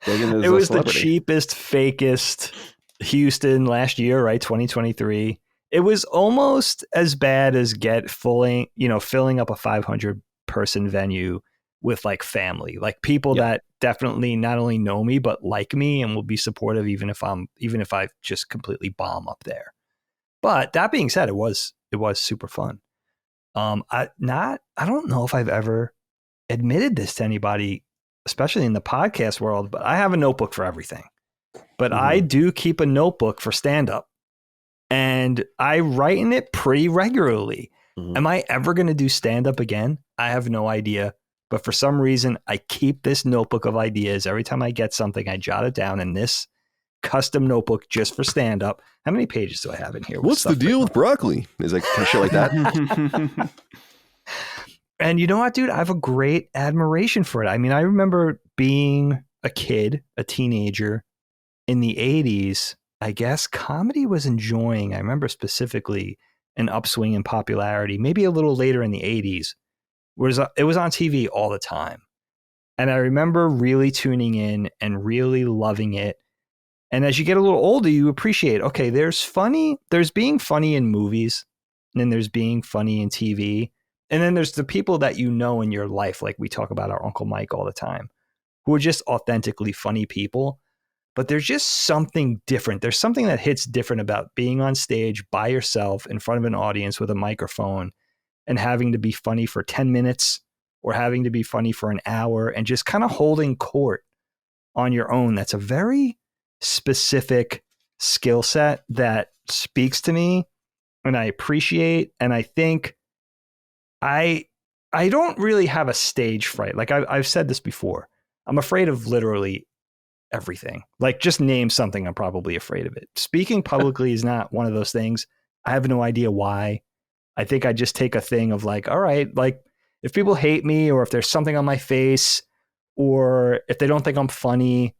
It was the cheapest, fakest Houston last year, right? 2023. It was almost as bad as filling up a 500 person venue with like family, like people that definitely not only know me, but like me and will be supportive, even if I just completely bomb up there. But that being said, it was super fun. I don't know if I've ever admitted this to anybody, especially in the podcast world, but I have a notebook for everything. But I do keep a notebook for stand up. And I write in it pretty regularly. Am I ever going to do stand-up again? I have no idea. But for some reason, I keep this notebook of ideas. Every time I get something, I jot it down in this custom notebook just for stand-up. How many pages do I have in here? What's the deal with broccoli? Is like kind of shit like that. And you know what, dude? I have a great admiration for it. I mean, I remember being a kid, a teenager in the 80s. I guess comedy was enjoying, I remember specifically, an upswing in popularity, maybe a little later in the 80s. It was on TV all the time. And I remember really tuning in and really loving it. And as you get a little older, you appreciate, okay, there's being funny in movies, and then there's being funny in TV. And then there's the people that you know in your life, like we talk about our Uncle Mike all the time, who are just authentically funny people. But there's just something different. There's something that hits different about being on stage by yourself in front of an audience with a microphone and having to be funny for 10 minutes or having to be funny for an hour and just kind of holding court on your own. That's a very specific skill set that speaks to me and I appreciate. And I think I don't really have a stage fright. Like I've said this before. I'm afraid of literally everything. Like, just name something, I'm probably afraid of it. Speaking publicly is not one of those things. I have no idea why. I think I just take a thing of like, all right, like if people hate me or if there's something on my face or if they don't think I'm funny,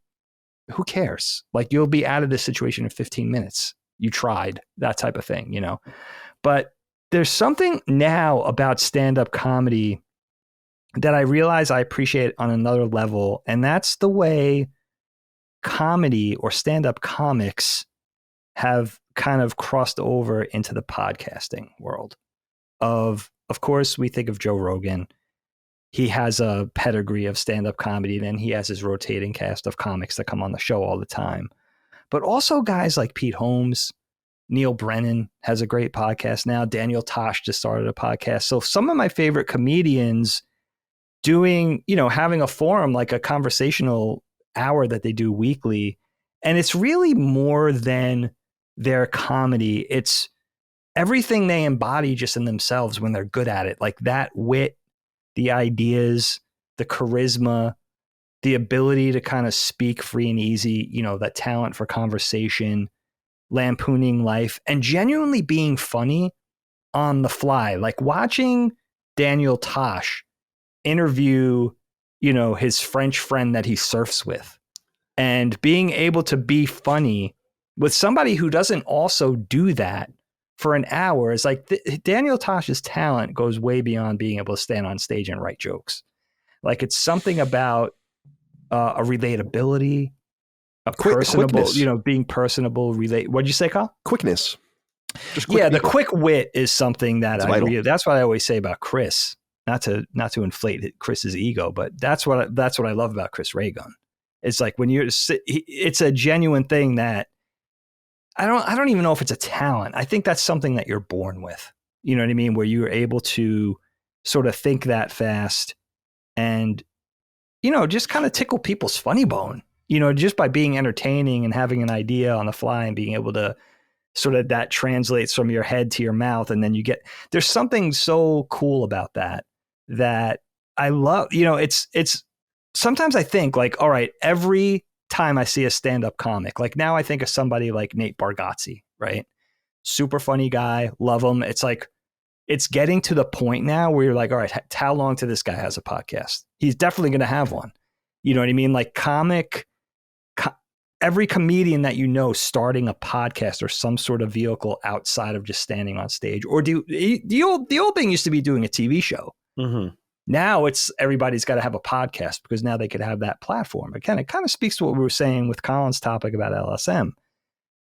who cares? Like, you'll be out of this situation in 15 minutes. You tried, that type of thing, But there's something now about stand-up comedy that I realize I appreciate on another level. And that's the way comedy or stand-up comics have kind of crossed over into the podcasting world. Of course, we think of Joe Rogan. He has a pedigree of stand-up comedy, and then he has his rotating cast of comics that come on the show all the time. But also guys like Pete Holmes, Neil Brennan has a great podcast now. Daniel Tosh just started a podcast. So some of my favorite comedians doing, having a forum, like a conversational hour that they do weekly. And it's really more than their comedy. It's everything they embody just in themselves when they're good at it. Like that wit, the ideas, the charisma, the ability to kind of speak free and easy, that talent for conversation, lampooning life, and genuinely being funny on the fly. Like watching Daniel Tosh interview, his French friend that he surfs with, and being able to be funny with somebody who doesn't also do that for an hour is like Daniel Tosh's talent goes way beyond being able to stand on stage and write jokes. Like it's something about a relatability, personable, quickness. Being personable, what'd you say, Kyle? Quickness. Just quick people. The quick wit is something that that's what I always say about Chris, not to inflate Chris's ego, but that's what I love about Chris Ray Gun. It's like when it's a genuine thing that I don't even know if it's a talent. I think that's something that you're born with. You know what I mean? Where you're able to sort of think that fast and, just kind of tickle people's funny bone, just by being entertaining and having an idea on the fly and being able to sort of that translates from your head to your mouth. And then there's something so cool about that I love. It's sometimes I think like, all right, every time I see a stand-up comic, like now I think of somebody like Nate Bargatze, right? Super funny guy, love him. It's like, it's getting to the point now where you're like, all right, how long till this guy has a podcast? He's definitely going to have one. You know what I mean? Like every comedian that starting a podcast or some sort of vehicle outside of just standing on stage, or the old thing used to be doing a TV show. Mm-hmm. Now it's everybody's got to have a podcast because now they could have that platform. Again, it kind of speaks to what we were saying with Colin's topic about LSM.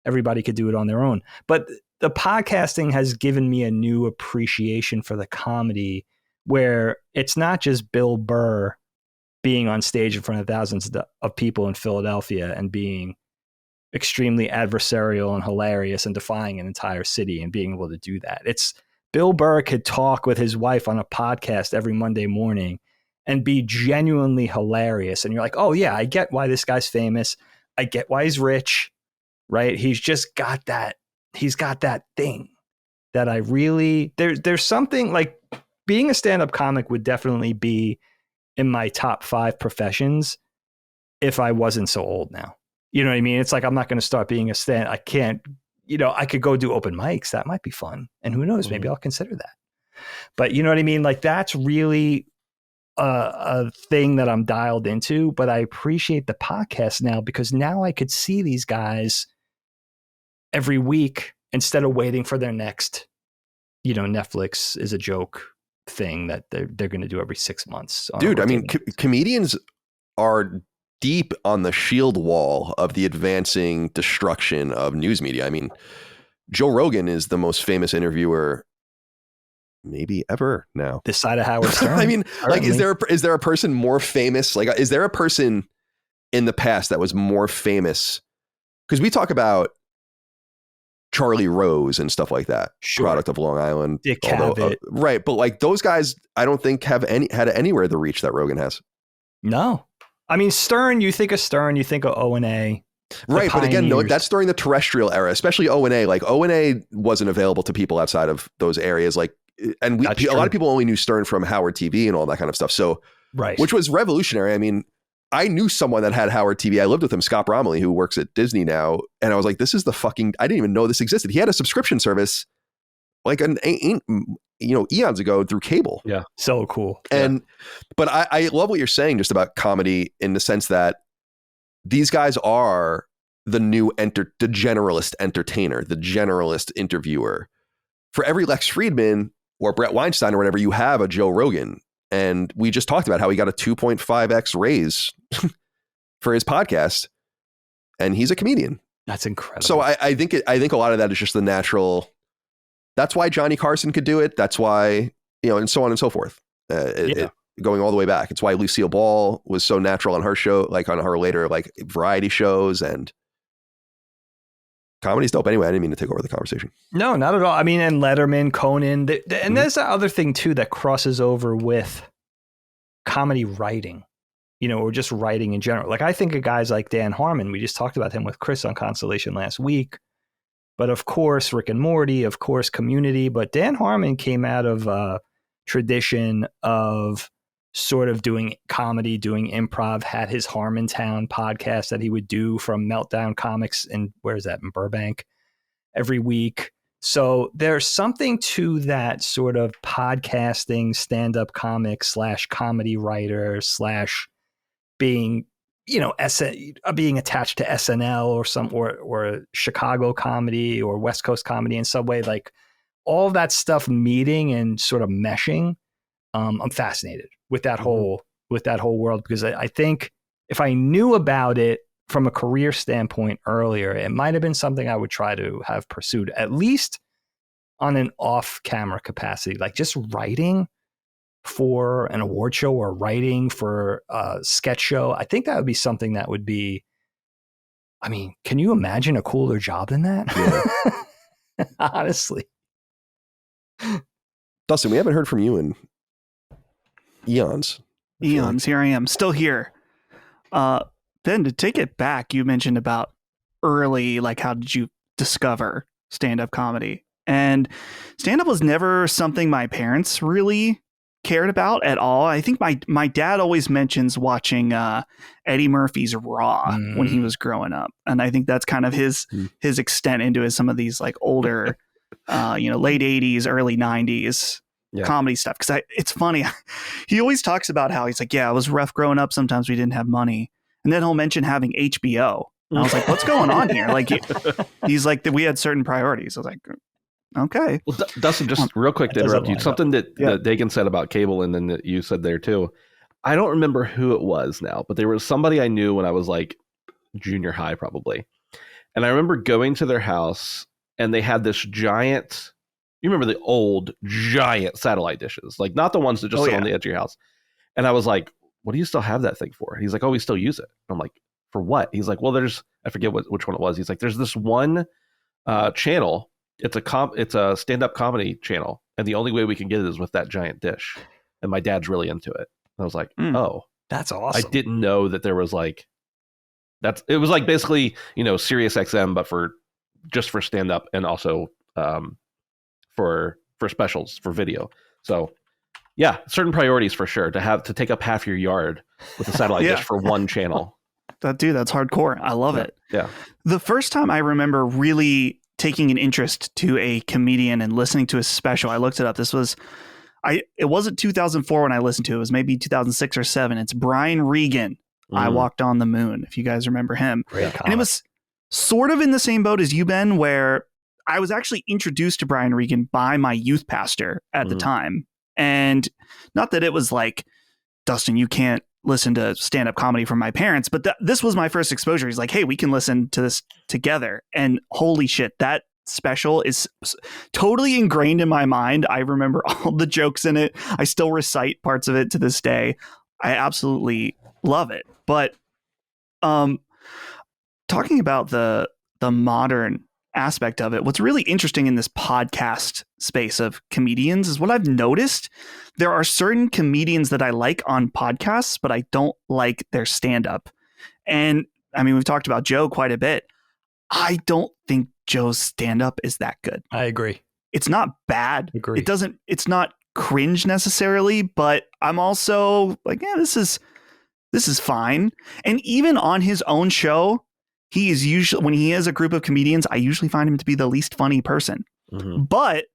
Everybody could do it on their own. But the podcasting has given me a new appreciation for the comedy where it's not just Bill Burr being on stage in front of thousands of people in Philadelphia and being extremely adversarial and hilarious and defying an entire city and being able to do that. It's Bill Burr could talk with his wife on a podcast every Monday morning and be genuinely hilarious. And you're like, oh yeah, I get why this guy's famous. I get why he's rich, right? He's just got that. He's got that thing that I really, there's something like being a stand-up comic would definitely be in my top 5 professions if I wasn't so old now. You know what I mean? It's like, I'm not going to start being I can't, I could go do open mics. That might be fun. And who knows, maybe I'll consider that. But you know what I mean? Like that's really a thing that I'm dialed into, but I appreciate the podcast now because now I could see these guys every week instead of waiting for their next, Netflix is a joke thing that they're going to do every 6 months. Dude, I mean, comedians are deep on the shield wall of the advancing destruction of news media. I mean, Joe Rogan is the most famous interviewer maybe ever now. This side of Howard Stern. I mean, like, is there a person more famous? Like, is there a person in the past that was more famous? Because we talk about Charlie Rose and stuff like that, product of Long Island. Dick Cavett. Right. But like those guys, I don't think had anywhere the reach that Rogan has. No. I mean, Stern, you think of Stern, you think of O&A. Right. But again, no, that's during the terrestrial era, especially O&A. Like O&A wasn't available to people outside of those areas. Like, and a lot of people only knew Stern from Howard TV and all that kind of stuff. So, right. Which was revolutionary. I mean, I knew someone that had Howard TV. I lived with him, Scott Bromley, who works at Disney now. And I was like, this is I didn't even know this existed. He had a subscription service like eons ago through cable. Yeah. So cool. But I love what you're saying just about comedy in the sense that these guys are the new the generalist entertainer, the generalist interviewer. For every Lex Friedman or Brett Weinstein or whatever, you have a Joe Rogan. And we just talked about how he got a 2.5x raise for his podcast. And he's a comedian. That's incredible. So I think a lot of that is just the natural. That's why Johnny Carson could do it. That's why, and so on and so forth. Going all the way back. It's why Lucille Ball was so natural on her show, like on her later like variety shows, and comedy's dope. Anyway, I didn't mean to take over the conversation. No, not at all. I mean, and Letterman, Conan, and there's the other thing too that crosses over with comedy writing, or just writing in general. Like I think of guys like Dan Harmon. We just talked about him with Chris on Constellation last week. But of course, Rick and Morty, of course, Community. But Dan Harmon came out of a tradition of sort of doing comedy, doing improv, had his Harmontown podcast that he would do from Meltdown Comics in Burbank every week. So there's something to that sort of podcasting, stand-up comic / comedy writer / being, being attached to SNL or Chicago comedy or West Coast comedy in some way, like all that stuff meeting and sort of meshing. I'm fascinated with that whole world, because I think if I knew about it from a career standpoint earlier, it might have been something I would try to have pursued, at least on an off-camera capacity, like just writing for an award show or writing for a sketch show. I think that would be something that would be, I mean, can you imagine a cooler job than that? Yeah. Honestly. Dustin, we haven't heard from you in eons. Here I am, still here. Ben, to take it back, you mentioned about early, like how did you discover stand-up comedy? And stand-up was never something my parents really cared about at all. I think my dad always mentions watching Eddie Murphy's Raw when he was growing up, and I think that's kind of his extent into some of these like older, late 80s, early 90s comedy stuff. Because it's funny, he always talks about how he's like, yeah, it was rough growing up. Sometimes we didn't have money, and then he'll mention having HBO. And I was like, what's going on here? Like, he's like, that we had certain priorities. I was like, okay. Well, Dustin, just real quick to interrupt you, something that Dagan said about cable, and then that you said there too. I don't remember who it was now, but there was somebody I knew when I was like junior high, probably. And I remember going to their house, and they had this giant, you remember the old giant satellite dishes, like not the ones that just sit on the edge of your house. And I was like, what do you still have that thing for? He's like, oh, we still use it. I'm like, for what? He's like, well, I forget which one it was. He's like, there's this one channel. It's a stand-up comedy channel, and the only way we can get it is with that giant dish. And my dad's really into it. And I was like, oh, that's awesome. I didn't know that there was like it was like basically, Sirius XM, but for stand-up, and also for specials for video. So yeah, certain priorities for sure, to take up half your yard with a satellite dish for one channel. That's hardcore. I love it. Yeah. The first time I remember really taking an interest to a comedian and listening to a special, I looked it up. It wasn't 2004 when I listened to it. It was maybe 2006 or 7. It's Brian Regan. I Walked on the Moon, if you guys remember him. And it was sort of in the same boat as you, Ben, where I was actually introduced to Brian Regan by my youth pastor at the time. And not that it was like, Dustin, you can't listen to stand-up comedy from my parents, but this was my first exposure. He's like, hey, we can listen to this together. And holy shit, that special is totally ingrained in my mind. I remember all the jokes in it. I still recite parts of it to this day. I absolutely love it. But talking about the modern aspect of it, what's really interesting in this podcast space of comedians is what I've noticed. There are certain comedians that I like on podcasts, but I don't like their stand-up. And I mean, we've talked about Joe quite a bit. I don't think Joe's stand-up is that good. I agree. It's not bad. Agree. It's not cringe necessarily, but I'm also like, yeah, this is fine. And even on his own show, he is usually, when he has a group of comedians, I usually find him to be the least funny person. But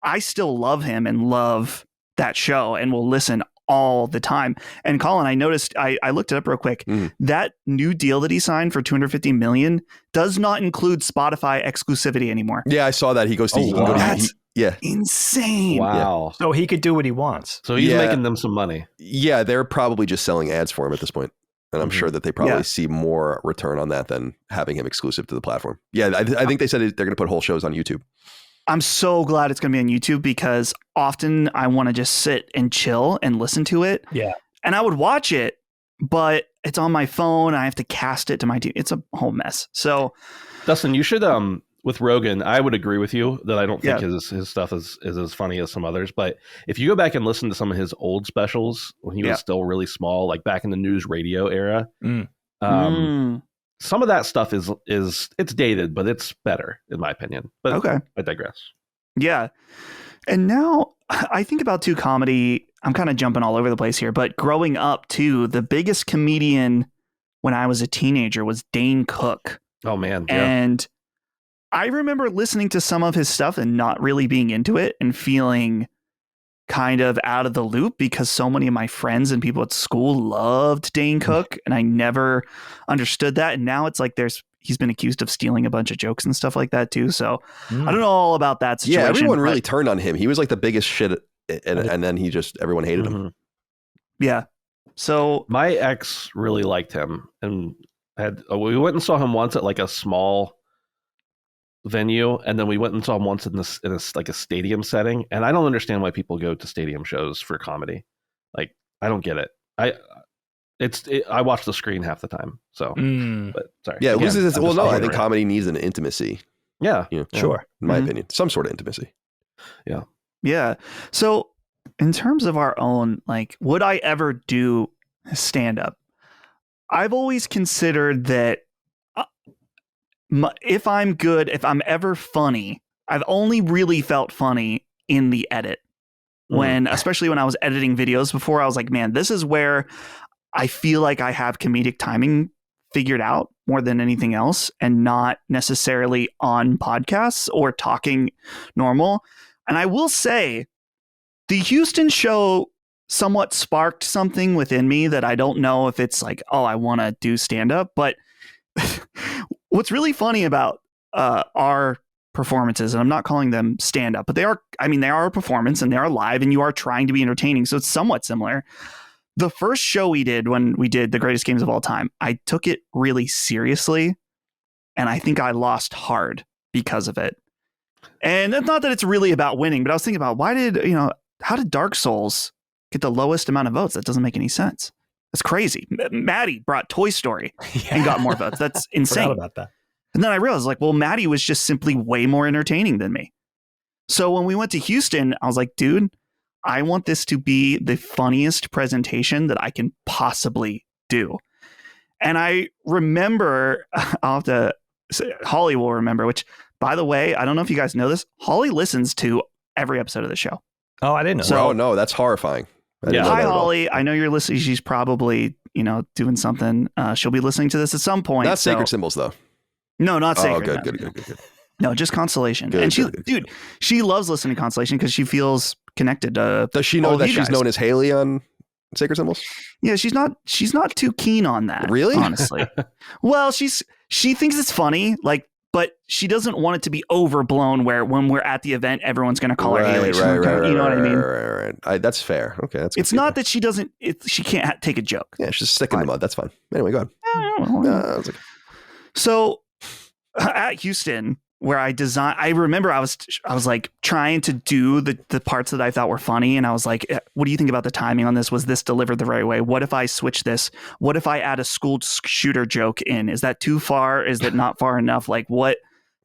I still love him and love that show and will listen all the time. And Colin, I noticed, I looked it up real quick. That new deal that he signed for $250 million does not include Spotify exclusivity anymore. Yeah, I saw that. He goes to, that's insane. Wow. So he could do what he wants. So he's making them some money. Yeah, they're probably just selling ads for him at this point. And I'm sure that they probably see more return on that than having him exclusive to the platform. Yeah, I think they said they're going to put whole shows on YouTube. I'm so glad it's going to be on YouTube because often I want to just sit and chill and listen to it. Yeah. And I would watch it, but it's on my phone. I have to cast it to my TV. It's a whole mess. So, Dustin, you should with Rogan, I would agree with you that I don't think his stuff is as funny as some others. But if you go back and listen to some of his old specials when he was still really small, like back in the news radio era, some of that stuff is it's dated, but it's better in my opinion. But I digress. Yeah. And now I think about too comedy. I'm kind of jumping all over the place here, but growing up too, the biggest comedian when I was a teenager was Dane Cook. Oh man. Yeah. And I remember listening to some of his stuff and not really being into it and feeling kind of out of the loop because so many of my friends and people at school loved Dane Cook and I never understood that. And now it's like he's been accused of stealing a bunch of jokes and stuff like that too. So I don't know all about that situation. Yeah, everyone really turned on him. He was like the biggest shit and then everyone hated him. Yeah. So my ex really liked him and we went and saw him once at like a small venue, and then we went and saw him once in a like a stadium setting, and I don't understand why people go to stadium shows for comedy. Like I don't get it. I watch the screen half the time. So but sorry. Yeah, it loses its I think comedy needs an intimacy. Yeah. Sure. In my opinion. Some sort of intimacy. Yeah. Yeah. So in terms of our own, like, would I ever do stand up? I've always considered that if I'm good, if I'm ever funny, I've only really felt funny in the edit. Especially when I was editing videos before, I was like, man, this is where I feel like I have comedic timing figured out more than anything else, and not necessarily on podcasts or talking normal. And I will say the Houston show somewhat sparked something within me that I don't know if it's like, oh, I want to do stand up, but what's really funny about our performances, and I'm not calling them stand up, but they are a performance and they are live and you are trying to be entertaining. So it's somewhat similar. The first show we did when we did the greatest games of all time, I took it really seriously. And I think I lost hard because of it. And it's not that it's really about winning, but I was thinking about how did Dark Souls get the lowest amount of votes? That doesn't make any sense. That's crazy. Maddie brought Toy Story and got more votes. That's insane. Forgot about that. And then I realized, like, well, Maddie was just simply way more entertaining than me. So when we went to Houston, I was like, dude, I want this to be the funniest presentation that I can possibly do. And I remember, I'll have to say, Holly will remember, which, by the way, I don't know if you guys know this, Holly listens to every episode of the show. Oh, I didn't know. Oh, no, that's horrifying. Hi, Holly. I know you're listening. She's probably, doing something. She'll be listening to this at some point. Not Sacred Symbols, though. No, not Sacred. Oh, good. No, just Constellation. And she loves listening to Constellation because she feels connected to. Does she know that she's known as Haley on Sacred Symbols? Yeah, she's not too keen on that. Really? Honestly. Well, she thinks it's funny, but she doesn't want it to be overblown where when we're at the event, everyone's going to call her Haley. Right, you know what I mean? Right. That's fair. Okay, that's. It's not that she doesn't. She can't take a joke. Yeah, she's stick in the mud. That's fine. Anyway, go ahead. So at Houston, where I remember I was like trying to do the parts that I thought were funny. And I was like, what do you think about the timing on this? Was this delivered the right way? What if I switch this? What if I add a school shooter joke in? Is that too far? Is that not far enough? Like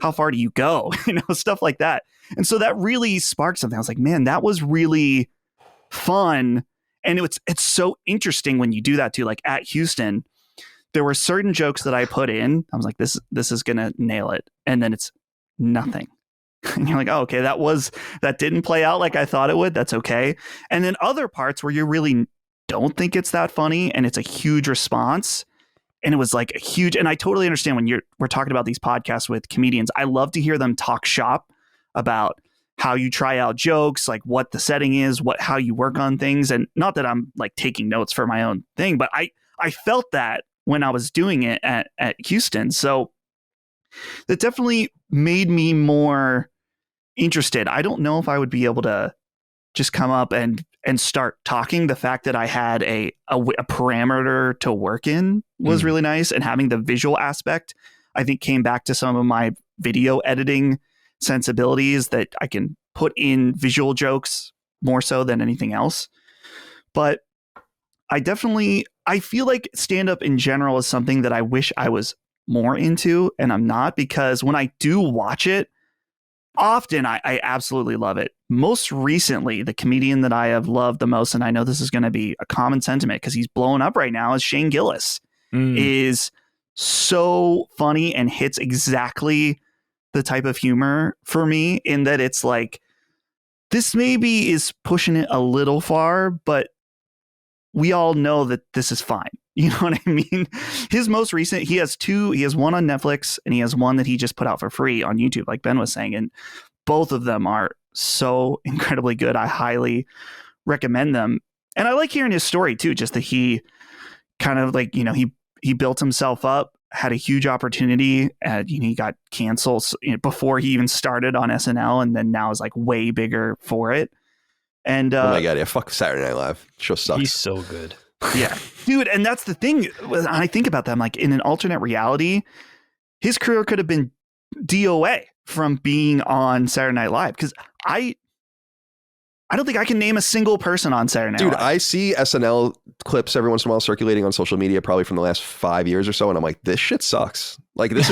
how far do you go? Stuff like that. And so that really sparked something. I was like, man, that was really fun. And it's so interesting when you do that too. Like at Houston, there were certain jokes that I put in. I was like, this is going to nail it. And then it's nothing. And you're like, oh, okay, that didn't play out like I thought it would. That's okay. And then other parts where you really don't think it's that funny and it's a huge response. And it was like a huge, and I totally understand when we're talking about these podcasts with comedians. I love to hear them talk shop about how you try out jokes, like what the setting is, how you work on things. And not that I'm like taking notes for my own thing, but I felt that when I was doing it at Houston. So that definitely made me more interested. I don't know if I would be able to just come up and start talking. The fact that I had a parameter to work in was really nice, and having the visual aspect, I think, came back to some of my video editing sensibilities, that I can put in visual jokes more so than anything else. But I feel like stand-up in general is something that I wish I was more into, and I'm not, because when I do watch it, often I absolutely love it. Most recently, the comedian that I have loved the most, and I know this is going to be a common sentiment because he's blowing up right now, is Shane Gillis. Is so funny and hits exactly the type of humor for me, in that it's like, this maybe is pushing it a little far, but we all know that this is fine. You know what I mean? His most recent, he has one on Netflix, and he has one that he just put out for free on YouTube, like Ben was saying. And both of them are so incredibly good. I highly recommend them. And I like hearing his story too, just that he kind of like, he built himself up, had a huge opportunity, and he got canceled before he even started on SNL, and then now is like way bigger for it. And oh my God, yeah, fuck Saturday Night Live. Show sucks. He's so good. Yeah, dude. And that's the thing. When I think about that, I'm like, in an alternate reality, his career could have been DOA from being on Saturday Night Live. Because I don't think I can name a single person on Saturday Night Live. Dude, I see SNL clips every once in a while circulating on social media, probably from the last 5 years or so. And I'm like, this shit sucks. Like, this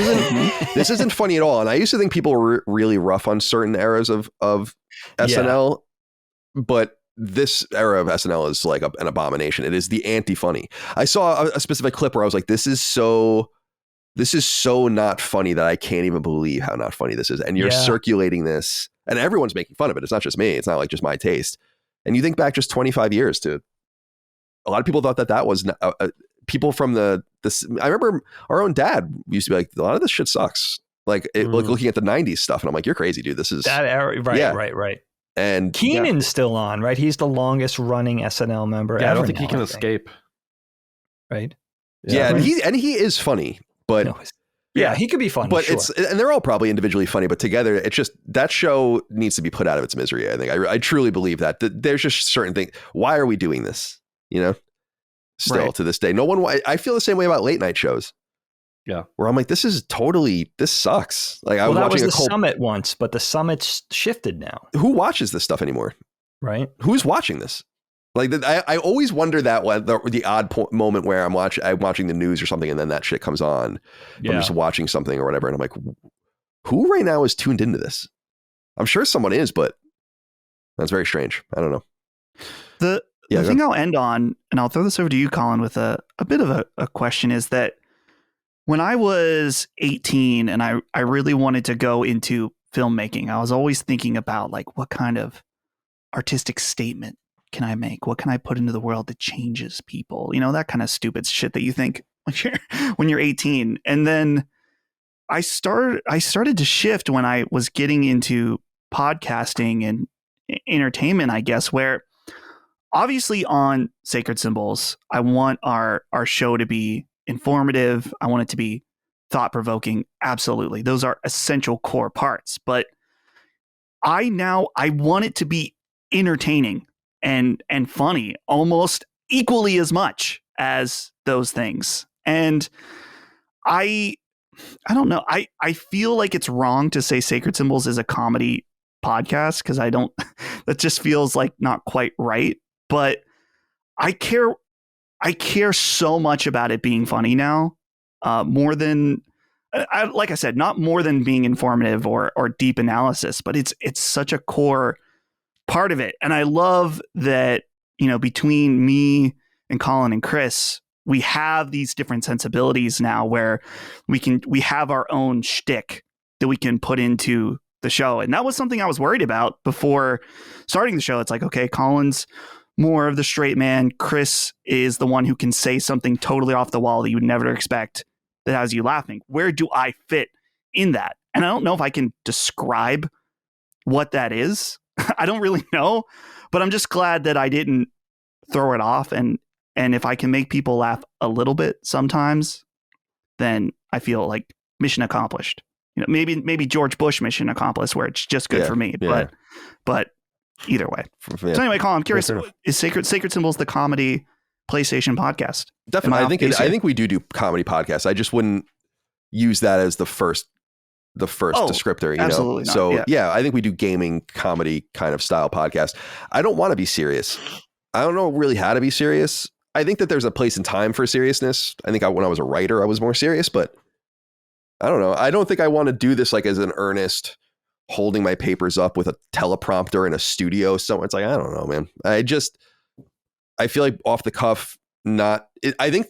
isn't funny at all. And I used to think people were really rough on certain eras of SNL, but this era of SNL is like an abomination. It is the anti-funny. I saw a specific clip where I was like, this is so not funny that I can't even believe how not funny this is. And you're circulating this, and everyone's making fun of it. It's not just me. It's not like just my taste. And you think back just 25 years to, a lot of people thought that was people from this. I remember our own dad used to be like, a lot of this shit sucks. Like, like looking at the 90s stuff, and I'm like, you're crazy, dude. This is that era. Right. And Keenan's still on, right? He's the longest running SNL member. Yeah, I don't think he can escape. Right. Yeah, and he is funny, but he could be funny. But and they're all probably individually funny, but together, it's just, that show needs to be put out of its misery. I think I truly believe that there's just certain things. Why are we doing this? Still to this day, no one. I feel the same way about late night shows. Yeah, where I'm like, this sucks. Like, I was watching the Summit once, but the Summit's shifted now. Who watches this stuff anymore? Right? Who's watching this? Like, I always wonder that the odd moment where I'm watching the news or something, and then that shit comes on. I'm just watching something or whatever, and I'm like, who right now is tuned into this? I'm sure someone is, but that's very strange. I don't know. The thing I'll end on, and I'll throw this over to you, Colin, with a bit of a question, is that when I was 18 and I really wanted to go into filmmaking, I was always thinking about, like, what kind of artistic statement can I make? What can I put into the world that changes people? That kind of stupid shit that you think when you're 18. And then I started to shift when I was getting into podcasting and entertainment, I guess, where obviously on Sacred Symbols, I want our show to be informative. I want it to be thought-provoking. Absolutely. Those are essential core parts. But I want it to be entertaining and funny almost equally as much as those things. And I don't know. I feel like it's wrong to say Sacred Symbols is a comedy podcast, because that just feels like not quite right. But I care so much about it being funny now, more than, like I said, not more than being informative or deep analysis, but it's such a core part of it. And I love that, between me and Colin and Chris, we have these different sensibilities now where we have our own shtick that we can put into the show. And that was something I was worried about before starting the show. It's like, okay, Colin's more of the straight man. Chris is the one who can say something totally off the wall that you would never expect that has you laughing. Where do I fit in that? And I don't know if I can describe what that is. I don't really know, but I'm just glad that I didn't throw it off. And if I can make people laugh a little bit sometimes, then I feel like mission accomplished. Maybe George Bush mission accomplished, where it's just good for me. Yeah. But either way. Yeah. So anyway, Colin, I'm curious, Yeah, is Sacred Symbols the comedy PlayStation podcast? Definitely. I think we do comedy podcasts. I just wouldn't use that as the first descriptor, you absolutely know? not. So yeah, I think we do gaming comedy kind of style podcast. I don't want to be serious. I don't know really how to be serious. I think that there's a place and time for seriousness. I think when I was a writer, I was more serious, but I don't know. I don't think I want to do this like as an earnest holding my papers up with a teleprompter in a studio somewhere. It's like, I don't know, man. I feel like off the cuff, I think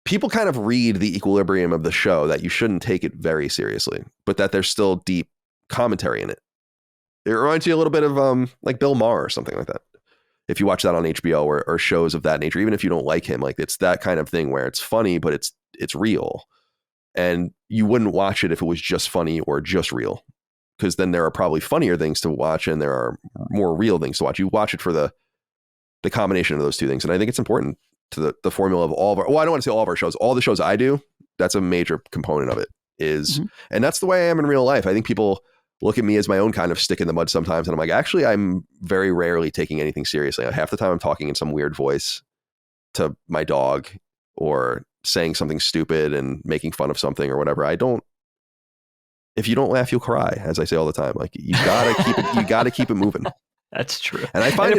people kind of read the equilibrium of the show that you shouldn't take it very seriously, but that there's still deep commentary in it. It reminds you a little bit of like Bill Maher or something like that. If you watch that on HBO or shows of that nature, even if you don't like him, like it's that kind of thing where it's funny, but it's real. And you wouldn't watch it if it was just funny or just real, because then there are probably funnier things to watch and there are more real things to watch. You watch it for the combination of those two things. And I think it's important to the formula of all of our, well, I don't want to say all of our shows, all the shows I do, that's a major component of it is, and that's the way I am in real life. I think people look at me as my own kind of stick in the mud sometimes. And I'm like, actually, I'm very rarely taking anything seriously. Half the time I'm talking in some weird voice to my dog or saying something stupid and making fun of something or whatever. If you don't laugh, you'll cry, as I say all the time. Like you gotta keep it moving. That's true. And I find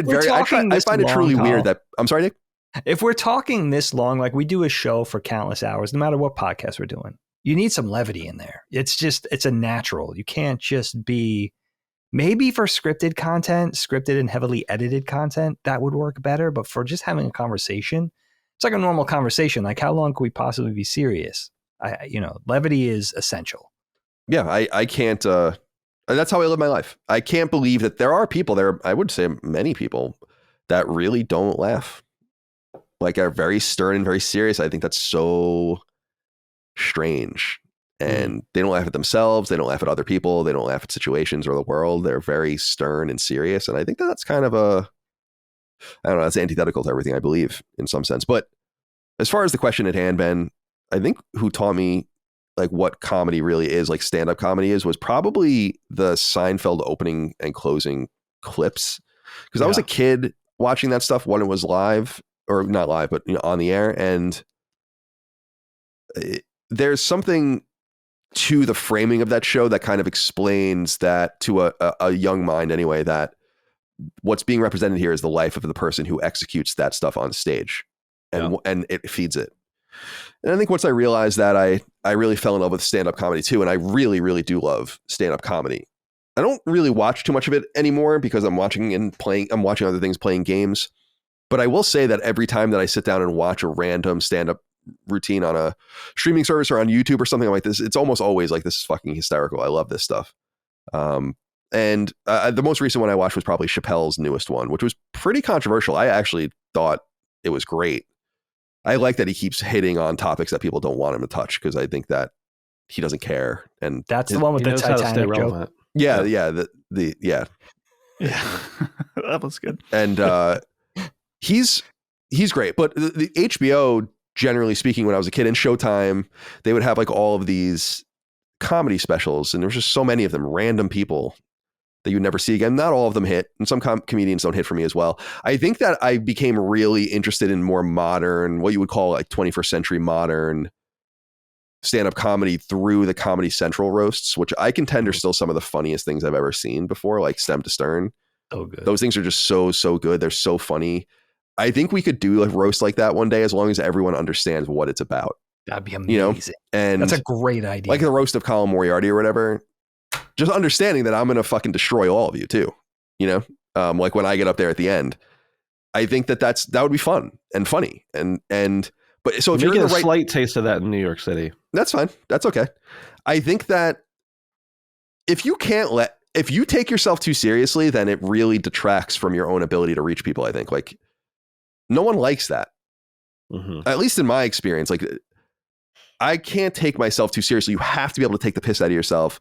I find it truly weird that, I'm sorry, Nick? If we're talking this long, like we do a show for countless hours, no matter what podcast we're doing, you need some levity in there. It's a natural. You can't just be, maybe for scripted and heavily edited content, that would work better. But for just having a conversation, it's like a normal conversation. Like how long could we possibly be serious? Levity is essential. Yeah, I can't, that's how I live my life. I can't believe that there are people there. I would say many people that really don't laugh, like are very stern and very serious. I think that's so strange. And they don't laugh at themselves. They don't laugh at other people. They don't laugh at situations or the world. They're very stern and serious. And I think that's kind of I don't know, that's antithetical to everything I believe in some sense. But as far as the question at hand, Ben, I think who taught me like what comedy really is, like stand-up comedy is, was probably the Seinfeld opening and closing clips. Because I was a kid watching that stuff when it was live, or not live, but on the air. And there's something to the framing of that show that kind of explains that to a young mind anyway, that what's being represented here is the life of the person who executes that stuff on stage, and it feeds it. And I think once I realized that, I really fell in love with stand-up comedy too. And I really, really do love stand-up comedy. I don't really watch too much of it anymore because I'm watching other things, playing games. But I will say that every time that I sit down and watch a random stand-up routine on a streaming service or on YouTube or something like this, it's almost always like, this is fucking hysterical. I love this stuff. And the most recent one I watched was probably Chappelle's newest one, which was pretty controversial. I actually thought it was great. I like that he keeps hitting on topics that people don't want him to touch, because I think that he doesn't care. And that's the one with the Titanic joke. Yeah. That was good. And he's great. But the HBO, generally speaking, when I was a kid, in Showtime, they would have like all of these comedy specials, and there was just so many of them, random people that you would never see again. Not all of them hit, and some comedians don't hit for me as well. I think that I became really interested in more modern, what you would call like 21st century modern stand-up comedy through the Comedy Central roasts, which I contend are still some of the funniest things I've ever seen before, like Stem to Stern. So good. Those things are just so good. They're so funny. I think we could do a roast like that one day, as long as everyone understands what it's about. That'd be amazing. And that's a great idea. Like the roast of Colin Moriarty or whatever. Just understanding that I'm going to fucking destroy all of you too. Like when I get up there at the end, I think that would be fun and funny. But so if you're getting a slight taste of that in New York City, that's fine. That's okay. I think that if you take yourself too seriously, then it really detracts from your own ability to reach people. I think like no one likes that. At least in my experience, like I can't take myself too seriously. You have to be able to take the piss out of yourself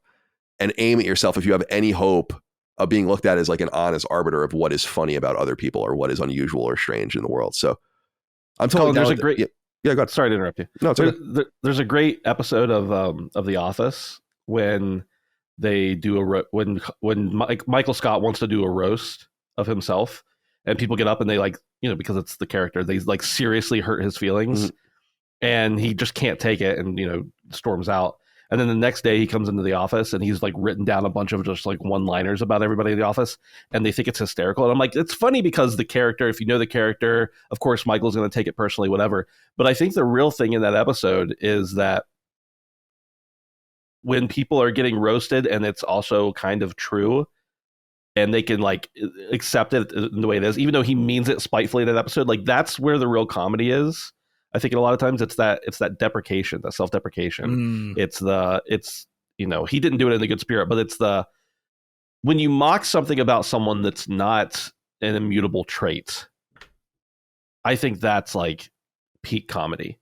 and aim at yourself if you have any hope of being looked at as like an honest arbiter of what is funny about other people or what is unusual or strange in the world. So I'm totally Colin, there's a great. Yeah, go ahead. Sorry to interrupt you. No, it's okay. There's a great episode of The Office when they do when Michael Scott wants to do a roast of himself, and people get up and they like, because it's the character, they like seriously hurt his feelings, and he just can't take it and storms out. And then the next day he comes into the office and he's like written down a bunch of just like one-liners about everybody in the office, and they think it's hysterical. And I'm like, it's funny because the character, if you know the character, of course Michael's going to take it personally, whatever. But I think the real thing in that episode is that when people are getting roasted and it's also kind of true, and they can like accept it in the way it is, even though he means it spitefully in that episode, like that's where the real comedy is. I think a lot of times it's that deprecation, that self-deprecation. It's he didn't do it in a good spirit, but it's when you mock something about someone that's not an immutable trait. I think that's like peak comedy.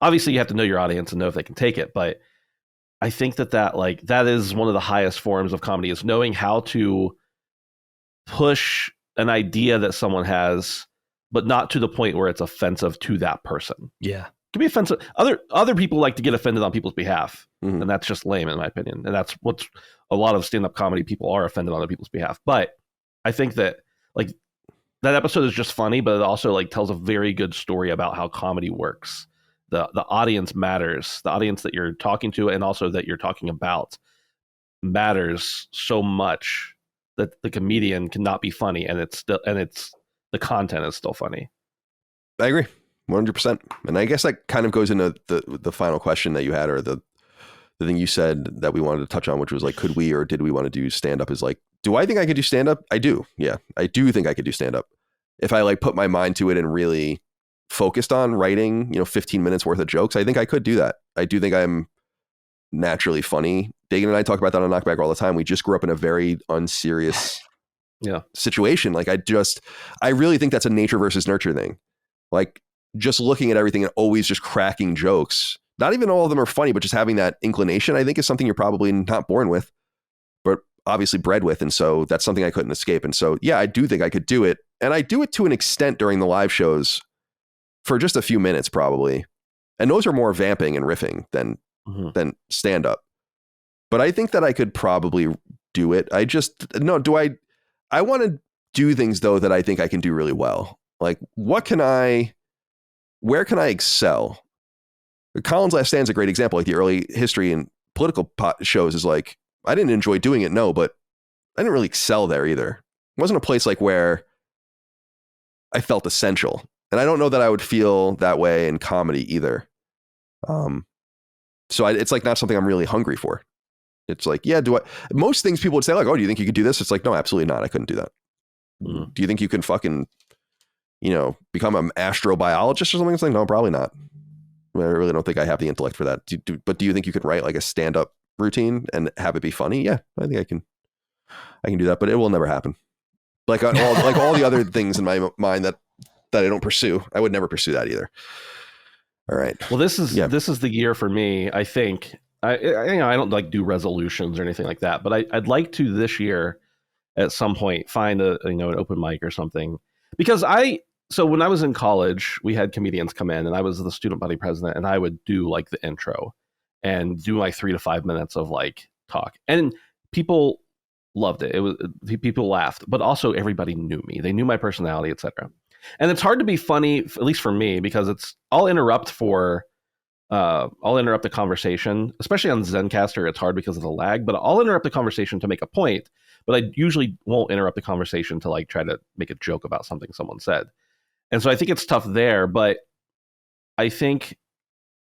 Obviously you have to know your audience and know if they can take it, but I think that is one of the highest forms of comedy, is knowing how to push an idea that someone has, but not to the point where it's offensive to that person. Yeah. It can be offensive. Other people like to get offended on people's behalf, and that's just lame in my opinion. And that's what a lot of stand-up comedy people are, offended on other people's behalf. But I think that like that episode is just funny, but it also like tells a very good story about how comedy works. The audience matters. The audience that you're talking to and also that you're talking about matters so much that the comedian cannot be funny, and the content is still funny. I agree 100%. And I guess that kind of goes into the final question that you had, or the thing you said that we wanted to touch on, which was like, could we or did we want to do stand up? Is like, do I think I could do stand up? I do. Yeah, I do think I could do stand up if I like put my mind to it and really focused on writing 15 minutes worth of jokes. I think I could do that. I do think I'm naturally funny. Dagan and I talk about that on Knockback all the time. We just grew up in a very unserious situation. Like I really think that's a nature versus nurture thing. Like just looking at everything and always just cracking jokes. Not even all of them are funny, but just having that inclination, I think, is something you're probably not born with, but obviously bred with. And so that's something I couldn't escape. And so, yeah, I do think I could do it. And I do it to an extent during the live shows for just a few minutes, probably. And those are more vamping and riffing than stand up. But I think that I could probably do it. I want to do things though that I think I can do really well. Like where can I excel? Colin's Last Stand is a great example. Like the early history and political shows is like, I didn't enjoy doing it. No, but I didn't really excel there either. It wasn't a place like where I felt essential. And I don't know that I would feel that way in comedy either. So it's like not something I'm really hungry for. It's like, yeah, most things people would say like, oh, do you think you could do this? It's like, no, absolutely not. I couldn't do that. Do you think you can fucking, become an astrobiologist or something? It's like, no, probably not. I really don't think I have the intellect for that. But do you think you could write like a stand-up routine and have it be funny? Yeah, I think I can do that, but it will never happen. Like all the other things in my mind that I don't pursue, I would never pursue that either. All right. Well, this is the year for me. I think I don't like do resolutions or anything like that, but I'd like to this year at some point find an open mic or something, because so when I was in college, we had comedians come in and I was the student body president, and I would do like the intro and do like 3 to 5 minutes of like talk, and people loved it. People laughed, but also everybody knew me. They knew my personality, etc. And it's hard to be funny, at least for me, because I'll interrupt the conversation, especially on Zencaster. It's hard because of the lag, but I'll interrupt the conversation to make a point, but I usually won't interrupt the conversation to like try to make a joke about something someone said. And so I think it's tough there, but I think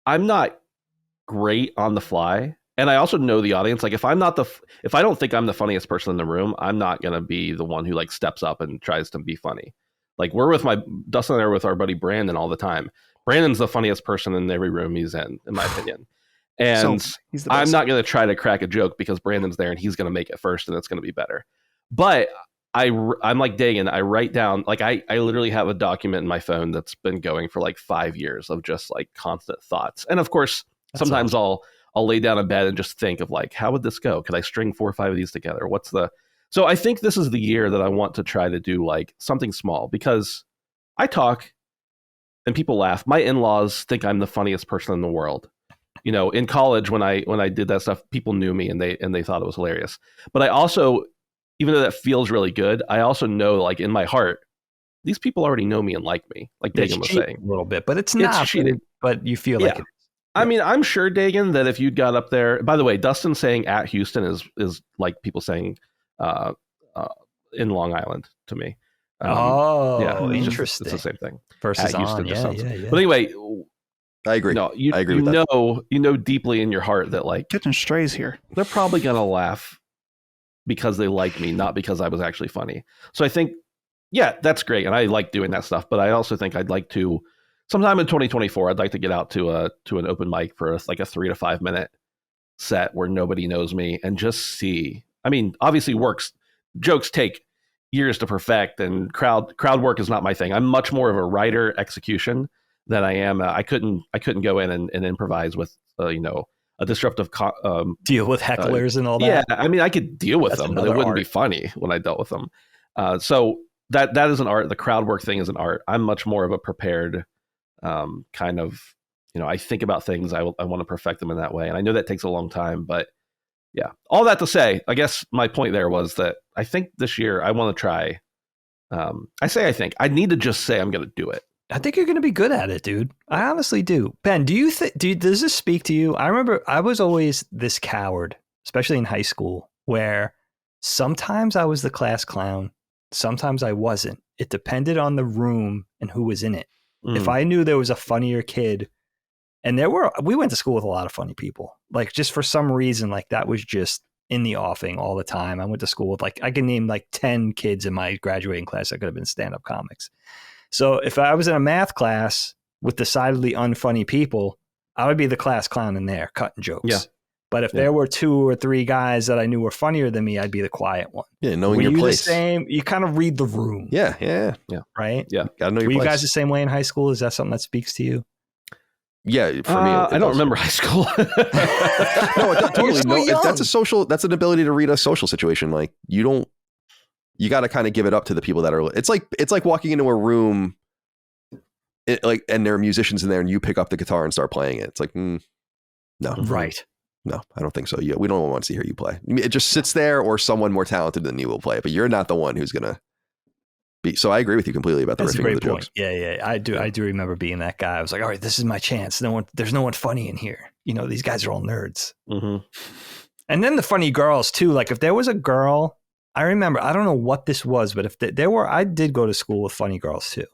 I'm not great on the fly. And I also know the audience. Like if I don't think I'm the funniest person in the room, I'm not going to be the one who like steps up and tries to be funny. Like Dustin and I are with our buddy Brandon all the time. Brandon's the funniest person in every room he's in my opinion. And so I'm not going to try to crack a joke because Brandon's there and he's going to make it first and it's going to be better. But I'm like Dagan. I write down, like I literally have a document in my phone that's been going for like 5 years of just like constant thoughts. And of course, sometimes I'll lay down in bed and just think of like, how would this go? Could I string 4 or 5 of these together? So I think this is the year that I want to try to do like something small, because I talk and people laugh. My in-laws think I'm the funniest person in the world. in college when I did that stuff, people knew me and they thought it was hilarious. But I also, even though that feels really good, I also know, like, in my heart, these people already know me and like me, like Dagan was saying. A little bit, but it's not cheating. But you feel like it is. I mean, I'm sure, Dagan, that if you got up there, by the way, Dustin saying at Houston is like people saying in Long Island to me. Interesting. It's the same thing. Versus at Houston on, yeah. But anyway, I agree. No, I agree with that. You know deeply in your heart that, like, catching strays here, they're probably gonna laugh because they like me, not because I was actually funny. So I think, yeah, that's great, and I like doing that stuff. But I also think I'd like to, sometime in 2024, I'd like to get out to an open mic for like a 3 to 5 minute set where nobody knows me and just see. I mean, obviously, jokes take years to perfect, and crowd work is not my thing. I'm much more of a writer execution than I am. I couldn't go in and improvise with a disruptive deal with hecklers and all that. Yeah, I mean, I could deal with them, but it wouldn't be funny when I dealt with them. So that is an art. The crowd work thing is an art. I'm much more of a prepared kind of, I think about things. I want to perfect them in that way, and I know that takes a long time, but yeah. All that to say, I guess my point there was that I think this year I want to try. I think I need to just say I'm going to do it. I think you're going to be good at it, dude. I honestly do. Ben, does this speak to you? I remember I was always this coward, especially in high school, where sometimes I was the class clown. Sometimes I wasn't. It depended on the room and who was in it. If I knew there was a funnier kid, and we went to school with a lot of funny people, like, just for some reason, like, that was just in the offing all the time. I went to school with, like, I can name like 10 kids in my graduating class that could have been stand-up comics. So if I was in a math class with decidedly unfunny people, I would be the class clown in there cutting jokes. Yeah. But if there were 2 or 3 guys that I knew were funnier than me, I'd be the quiet one. Yeah, knowing your place. The same, you kind of read the room. Yeah. Right? Yeah. Gotta know your place. Were you guys the same way in high school? Is that something that speaks to you? Yeah, for me, I don't remember high school. No, totally. No, that's an ability to read a social situation. Like, you got to kind of give it up to the people that are. It's like walking into a room, and there are musicians in there, and you pick up the guitar and start playing it. It's like, no, right? No, I don't think so. Yeah, we don't want to hear you play. It just sits there, or someone more talented than you will play it, but you're not the one who's gonna be. So I agree with you completely about the riffing of the jokes. Yeah, I do remember being that guy. I was like, all right, this is my chance. There's no one funny in here. These guys are all nerds. Mm-hmm. And then the funny girls too. Like, if there was a girl, I remember, I don't know what this was, but if there were, I did go to school with funny girls too,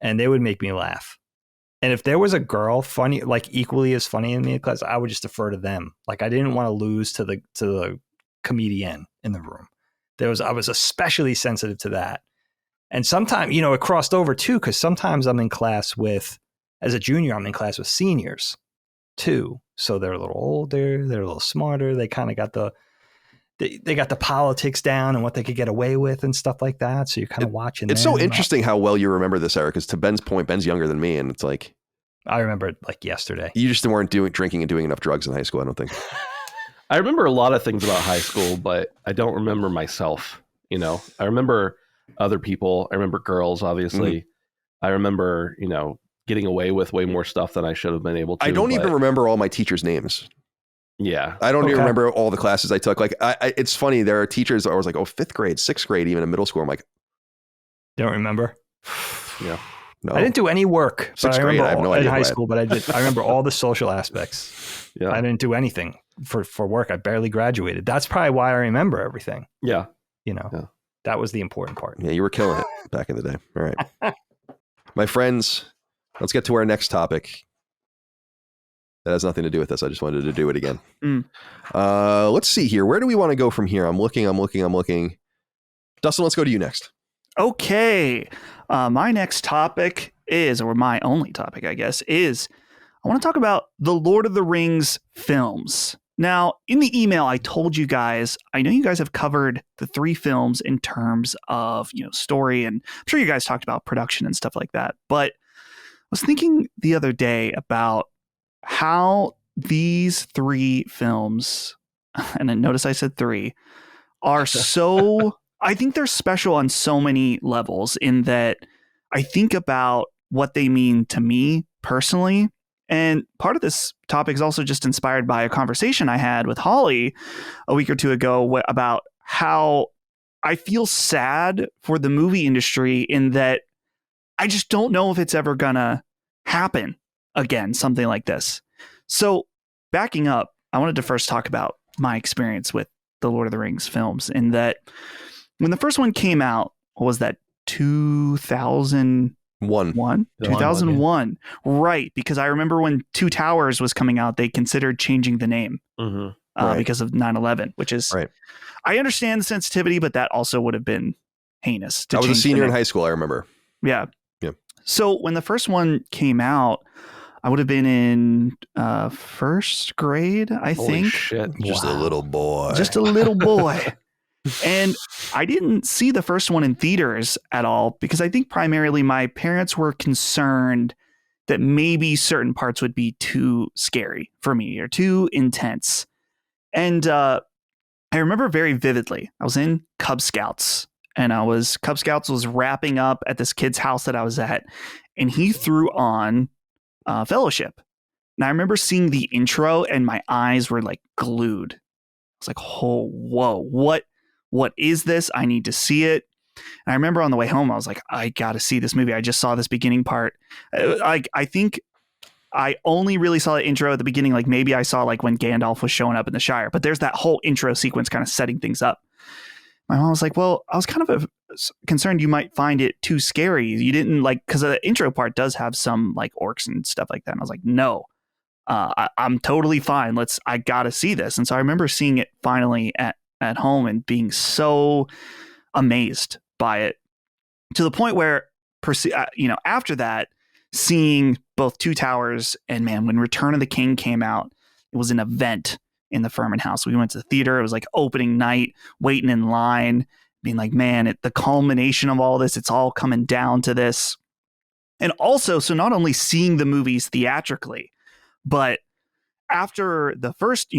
and they would make me laugh. And if there was a girl funny, like equally as funny in me in class, I would just defer to them. Like, I didn't want to lose to the comedian in the room. I was especially sensitive to that. And sometimes, it crossed over too, because sometimes I'm in class as a junior, I'm in class with seniors too. So they're a little older, they're a little smarter. They kind of got they got the politics down and what they could get away with and stuff like that. So you're kind of watching. It's so interesting how well you remember this, Eric, because to Ben's point, Ben's younger than me. And it's like, I remember it like yesterday. You just weren't drinking and doing enough drugs in high school, I don't think. I remember a lot of things about high school, but I don't remember myself. I remember other people. I remember girls, obviously. Mm-hmm. I remember, getting away with way more stuff than I should have been able to. I don't even remember all my teachers' names. Yeah. I don't even remember all the classes I took. Like, it's funny. There are teachers that I was like, 5th grade, 6th grade, even in middle school. I'm like, don't remember. Yeah. No. I didn't do any work. 6th grade, I have no idea. In high school, but I remember all the social aspects. Yeah. I didn't do anything for work. I barely graduated. That's probably why I remember everything. Yeah. That was the important part. Yeah, you were killing it back in the day. All right. My friends, let's get to our next topic. That has nothing to do with this. I just wanted to do it again. Let's see here. Where do we want to go from here? I'm looking. Dustin, let's go to you next. Okay. My next topic or my only topic, I guess, is I want to talk about the Lord of the Rings films. Now, in the email, I told you guys, I know you guys have covered the 3 films in terms of, story, and I'm sure you guys talked about production and stuff like that. But I was thinking the other day about how these 3 films, and then notice I said 3, are so, I think they're special on so many levels, in that I think about what they mean to me personally. And part of this topic is also just inspired by a conversation I had with Holly a week or two ago about how I feel sad for the movie industry in that I just don't know if it's ever gonna happen again, something like this. So backing up, I wanted to first talk about my experience with the Lord of the Rings films, in that when the first one came out, what was that, 2001? 2001. Right, because I remember when Two Towers was coming out, they considered changing the name because of 9/11, which is, I understand the sensitivity, but that also would have been heinous. I was a senior in high school, I remember. Yeah. So when the first one came out, I would have been in first grade, I think. Shit. Just a little boy. Just a little boy. And I didn't see the first one in theaters at all because I think primarily my parents were concerned that maybe certain parts would be too scary for me or too intense. And I remember very vividly, I was in Cub Scouts, and Cub Scouts was wrapping up at this kid's house that I was at, and he threw on Fellowship. And I remember seeing the intro and my eyes were like glued. I was like, oh, whoa, what is this? I need to see it. And I remember on the way home, I was like, I got to see this movie. I just saw this beginning part. I think I only really saw the intro at the beginning. Like maybe I saw like when Gandalf was showing up in the Shire, but there's that whole intro sequence kind of setting things up. My mom was like, well, I was kind of concerned you might find it too scary. You didn't like, because the intro part does have some like orcs and stuff like that. And I was like, no, I'm totally fine. I got to see this. And so I remember seeing it finally at home and being so amazed by it, to the point where, after that, seeing both Two Towers and, man, when Return of the King came out, it was an event in the Furman house. We went to the theater. It was like opening night, waiting in line, being like, man, the culmination of all this, it's all coming down to this. And also, so not only seeing the movies theatrically, but after the first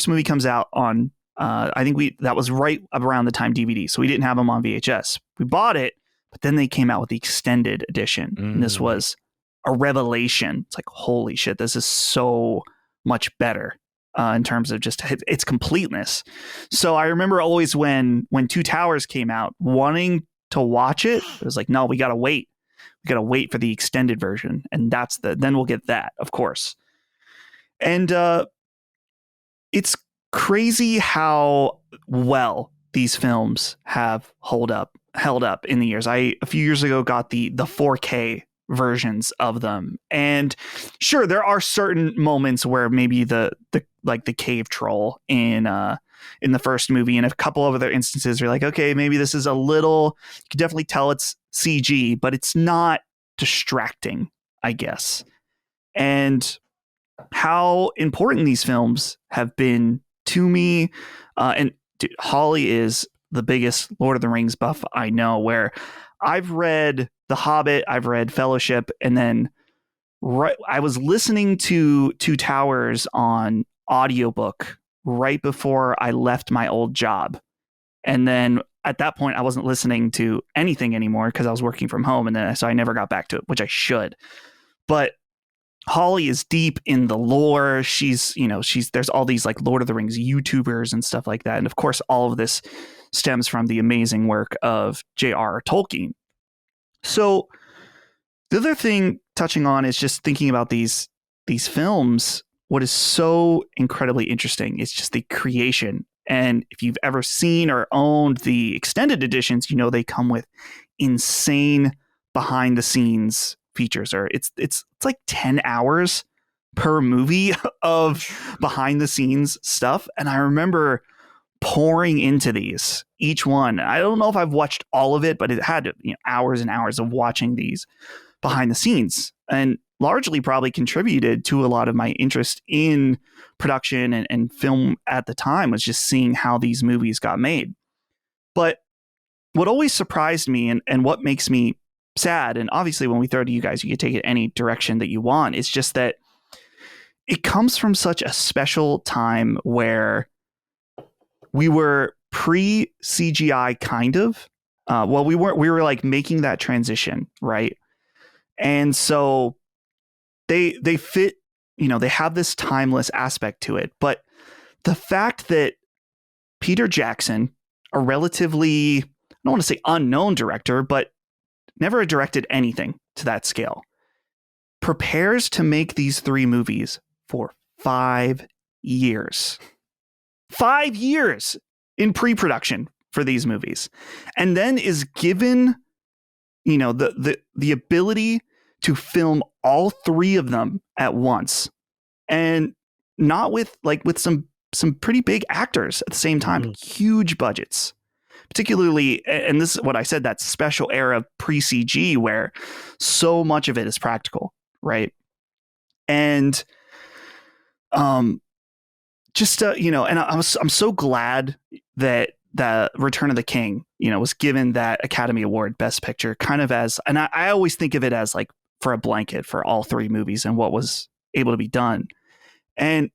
movie comes out on, I think that was right around the time DVD. So we didn't have them on VHS. We bought it, but then they came out with the extended edition. And this was a revelation. It's like, holy shit, this is so much better in terms of just its completeness. So I remember always when Two Towers came out, wanting to watch it. It was like, no, we got to wait. We got to wait for the extended version. And then we'll get that, of course. And it's crazy how well these films have held up in the years. A few years ago got the 4K versions of them, and sure, there are certain moments where maybe the cave troll in the first movie and a couple of other instances you're like, okay, maybe this is a little, you can definitely tell it's CG, but it's not distracting, I guess. And how important these films have been to me. And dude, Holly is the biggest Lord of the Rings buff I know, where I've read The Hobbit, I've read Fellowship, and then I was listening to Two Towers on audiobook right before I left my old job. And then at that point, I wasn't listening to anything anymore because I was working from home. And then so I never got back to it, which I should. But Holly is deep in the lore. She's there's all these like Lord of the Rings YouTubers and stuff like that. And of course, all of this stems from the amazing work of J.R.R. Tolkien. So the other thing touching on is just thinking about these films. What is so incredibly interesting is just the creation. And if you've ever seen or owned the extended editions, they come with insane behind the scenes features, or it's like 10 hours per movie of behind the scenes stuff. And I remember pouring into these, each one. I don't know if I've watched all of it, but it had hours and hours of watching these behind the scenes, and largely probably contributed to a lot of my interest in production and film at the time, was just seeing how these movies got made. But what always surprised me and what makes me sad, and obviously when we throw it to you guys, you can take it any direction that you want, it's just that it comes from such a special time where we were pre-CGI kind of. We were like making that transition, right? And so they fit they have this timeless aspect to it. But the fact that Peter Jackson, a relatively, I don't want to say unknown director, but never directed anything to that scale, prepares to make these 3 movies for 5 years. 5 years in pre-production for these movies. And then is given, the ability to film all 3 of them at once. And not with some pretty big actors at the same time, huge budgets. Particularly, and this is what I said, that special era of pre-CG where so much of it is practical, right? And and I'm so glad that the Return of the King, was given that Academy Award Best Picture, kind of as, and I always think of it as like for a blanket for all 3 movies and what was able to be done. And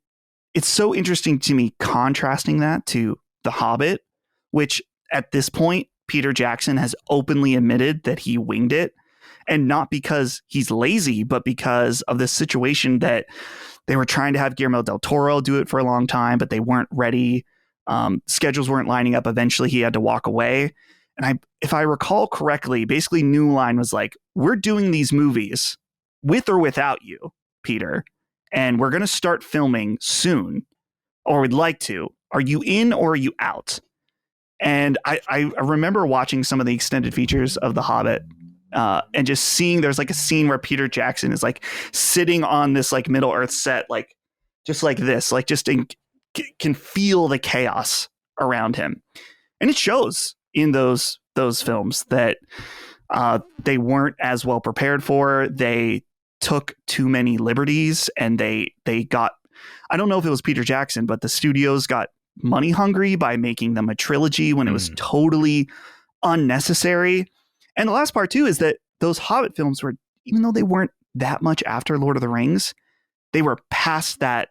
it's so interesting to me contrasting that to The Hobbit, which at this point, Peter Jackson has openly admitted that he winged it, and not because he's lazy, but because of this situation that they were trying to have Guillermo del Toro do it for a long time, but they weren't ready. Schedules weren't lining up. Eventually he had to walk away. And if I recall correctly, basically New Line was like, we're doing these movies with or without you, Peter, and we're going to start filming soon, or we'd like to. Are you in or are you out? And I remember watching some of the extended features of The Hobbit and just seeing there's like a scene where Peter Jackson is like sitting on this like Middle Earth set, like just like this, like can feel the chaos around him. And it shows in those films that they weren't as well prepared for. They took too many liberties, and they got, I don't know if it was Peter Jackson, but the studios got money hungry by making them a trilogy when it was totally unnecessary. And the last part too is that those Hobbit films were, even though they weren't that much after Lord of the Rings, they were past that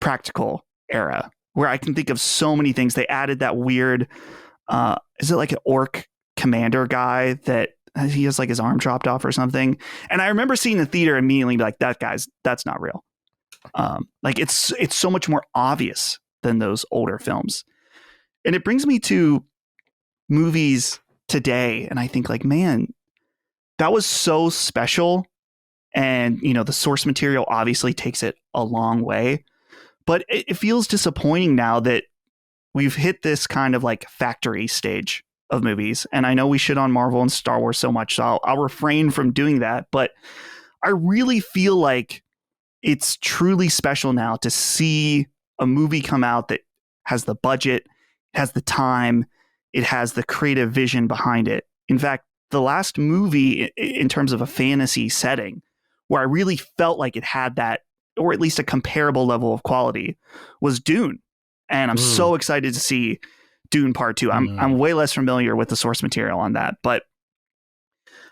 practical era where I can think of so many things. They added that weird, is it like an orc commander guy that he has like his arm chopped off or something? And I remember seeing the theater immediately be like, that's not real. Like it's so much more obvious than those older films. And it brings me to movies today. And I think like, man, that was so special. And, the source material obviously takes it a long way, but it feels disappointing now that we've hit this kind of like factory stage of movies. And I know we shit on Marvel and Star Wars so much, so I'll refrain from doing that. But I really feel like it's truly special now to see a movie come out that has the budget, has the time, it has the creative vision behind it. In fact, the last movie in terms of a fantasy setting where I really felt like it had that, or at least a comparable level of quality, was Dune. And I'm so excited to see Dune Part 2. I'm way less familiar with the source material on that, but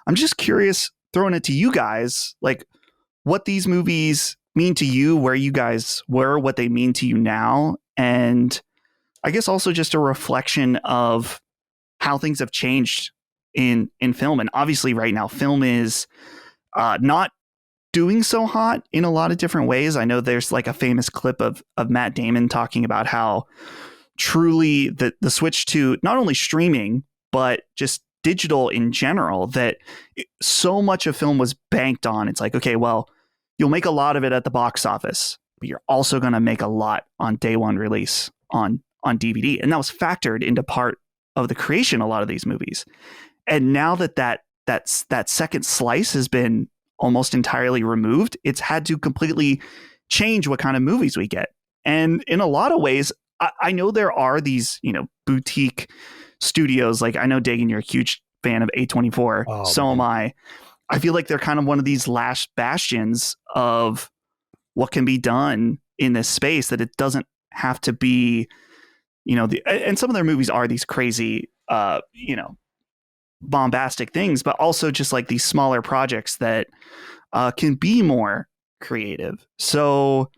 I'm just curious, throwing it to you guys, like what these movies mean to you, where you guys were, what they mean to you now. And I guess also just a reflection of how things have changed in film. And obviously right now film is not doing so hot in a lot of different ways. I know there's like a famous clip of Matt Damon talking about how truly the switch to not only streaming, but just digital in general, that so much of film was banked on. It's like, okay, well, you'll make a lot of it at the box office, but you're also going to make a lot on day one release on DVD. And that was factored into part of the creation of a lot of these movies. And now that second slice has been almost entirely removed, it's had to completely change what kind of movies we get. And in a lot of ways, I know there are these, boutique studios. Like I know, Dagan, you're a huge fan of A24. Oh, so man. Am I. I feel like they're kind of one of these last bastions of what can be done in this space, that it doesn't have to be, and some of their movies are these crazy, bombastic things, but also just like these smaller projects that can be more creative. So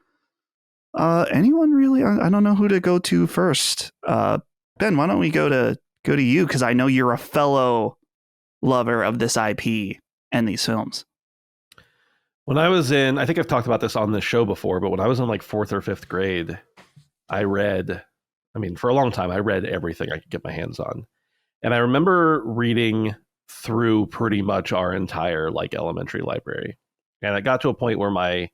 anyone really, I don't know who to go to first. Ben, why don't we go to you? Because I know you're a fellow lover of this IP and these films. When I was in, I think I've talked about this on this show before, but when I was in like 4th or 5th grade, for a long time, I read everything I could get my hands on. And I remember reading through pretty much our entire like elementary library. And it got to a point where my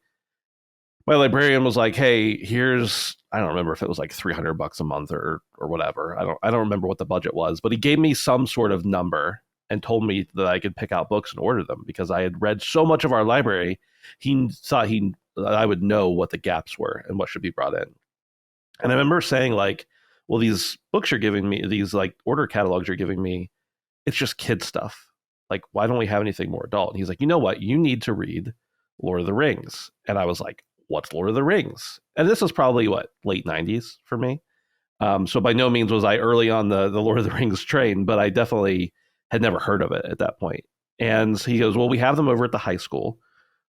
librarian was like, "Hey, here's," I don't remember if it was like $300 a month or whatever. I don't remember what the budget was, but he gave me some sort of number and told me that I could pick out books and order them because I had read so much of our library. He thought that I would know what the gaps were and what should be brought in. And I remember saying like, "Well, these books you're giving me, these like order catalogs you're giving me, it's just kid stuff. Like, why don't we have anything more adult?" And he's like, "You know what? You need to read Lord of the Rings." And I was like, "What's Lord of the Rings?" And this was probably late 90s for me. So by no means was I early on the Lord of the Rings train, but I definitely had never heard of it at that point. And he goes, "Well, we have them over at the high school.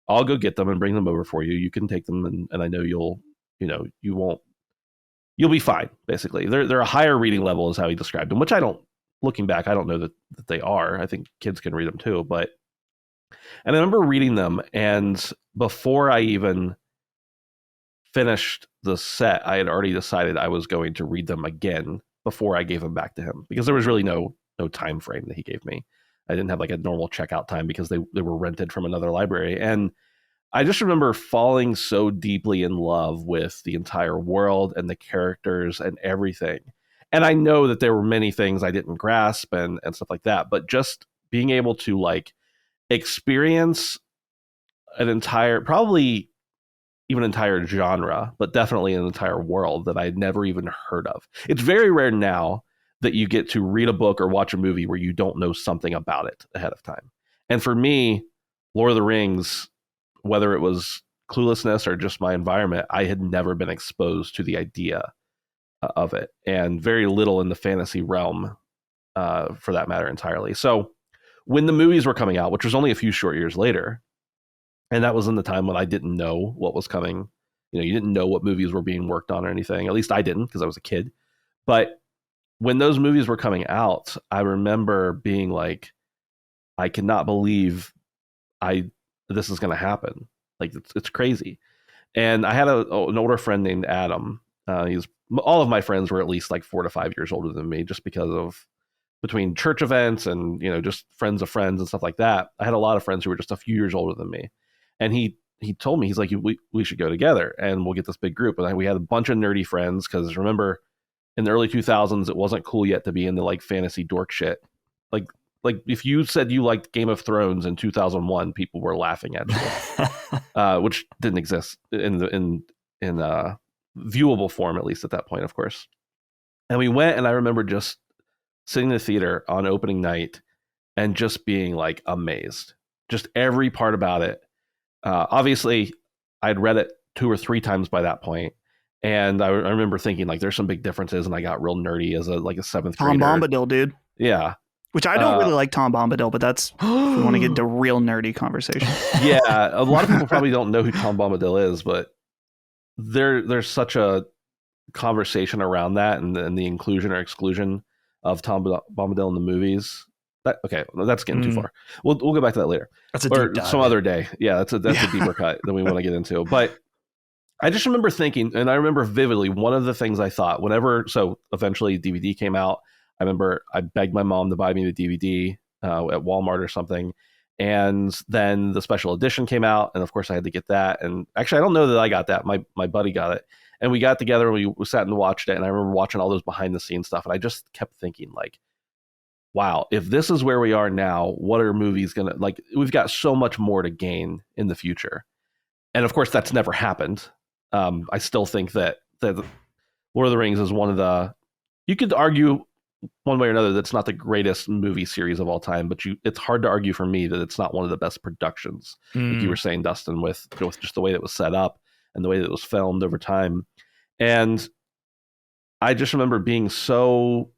I'll go get them and bring them over for you. You can take them, and I know you'll be fine." Basically, they're a higher reading level is how he described them, which looking back, I don't know that they are. I think kids can read them too. And I remember reading them, and before I even finished the set, I had already decided I was going to read them again before I gave them back to him because there was really no time frame that he gave me. I didn't have like a normal checkout time because they were rented from another library. And I just remember falling so deeply in love with the entire world and the characters and everything. And I know that there were many things I didn't grasp and stuff like that, but just being able to like experience an entire, probably even entire genre, but definitely an entire world that I'd never even heard of. It's very rare now that you get to read a book or watch a movie where you don't know something about it ahead of time. And for me, Lord of the Rings, whether it was cluelessness or just my environment, I had never been exposed to the idea of it, and very little in the fantasy realm for that matter entirely. So when the movies were coming out, which was only a few short years later, and that was in the time when I didn't know what was coming, you didn't know what movies were being worked on or anything. At least I didn't because I was a kid. But when those movies were coming out, I remember being like, I cannot believe this is going to happen. Like, it's crazy. And I had an older friend named Adam. All of my friends were at least like 4 to 5 years older than me, just because of between church events and just friends of friends and stuff like that. I had a lot of friends who were just a few years older than me, and he told me, he's like, we should go together and we'll get this big group. And we had a bunch of nerdy friends because remember, in the early 2000s, it wasn't cool yet to be into like fantasy dork shit. Like if you said you liked Game of Thrones in 2001, people were laughing at you, which didn't exist in viewable form, at least at that point, of course. And we went, and I remember just sitting in the theater on opening night and just being like amazed, just every part about it. Obviously, I'd read it 2 or 3 times by that point. And I remember thinking like there's some big differences, and I got real nerdy as a 7th grader. Tom Bombadil, dude. Yeah. Which I don't really like Tom Bombadil, but that's if you want to get into real nerdy conversation. Yeah, a lot of people probably don't know who Tom Bombadil is, but there's such a conversation around that and the inclusion or exclusion of Tom Bombadil in the movies. That's getting too far. We'll go back to that later. That's a deep dive. Some other day. Yeah, that's a deeper cut that we want to get into. But I just remember thinking, and I remember vividly, one of the things I thought so eventually DVD came out. I remember I begged my mom to buy me the DVD at Walmart or something. And then the special edition came out. And of course I had to get that. And actually, I don't know that I got that. My buddy got it. And we got together and we sat and watched it. And I remember watching all those behind the scenes stuff. And I just kept thinking like, wow, if this is where we are now, what are movies going to like? We've got so much more to gain in the future. And of course, that's never happened. I still think that Lord of the Rings is one of the, you could argue one way or another that's not the greatest movie series of all time, but it's hard to argue for me that it's not one of the best productions. Like you were saying, Dustin, with just the way that was set up and the way that it was filmed over time. And I just remember being so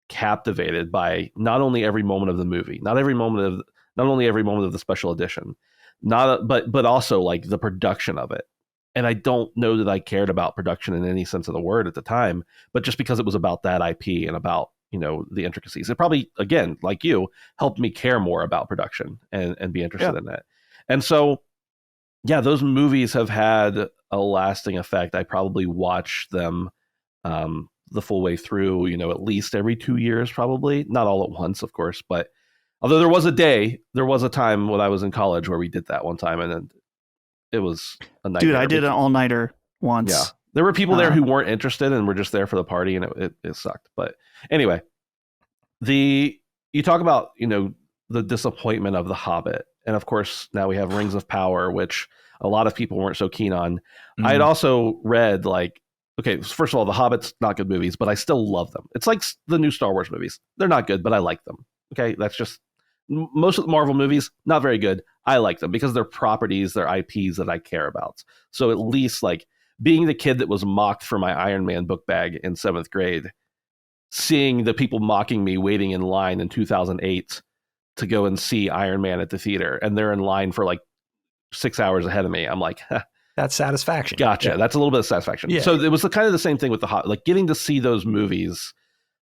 captivated by not only every moment of the movie, not only every moment of the special edition, but also like the production of it. And I don't know that I cared about production in any sense of the word at the time, but just because it was about that IP and about, the intricacies, it probably, again, like you, helped me care more about production and be interested in that. And so yeah, those movies have had a lasting effect. I probably watch them the full way through, at least every 2 years, probably. Not all at once, of course, but although there was a time when I was in college where we did that one time, and it was a nightmare. Dude, I did an all-nighter once. Yeah. There were people there who weren't interested and were just there for the party, and it sucked. But anyway, you talk about, the disappointment of The Hobbit. And of course, now we have Rings of Power, which a lot of people weren't so keen on. Mm. I had also read, okay, first of all, The Hobbit's not good movies, but I still love them. It's like the new Star Wars movies. They're not good, but I like them. Okay, that's just most of the Marvel movies, not very good. I like them because they're properties, they're IPs that I care about. So at least being the kid that was mocked for my Iron Man book bag in 7th grade, seeing the people mocking me waiting in line in 2008 to go and see Iron Man at the theater, and they're in line for 6 hours ahead of me. I'm like, that's satisfaction. Gotcha. Yeah. That's a little bit of satisfaction. Yeah. So it was kind of the same thing with getting to see those movies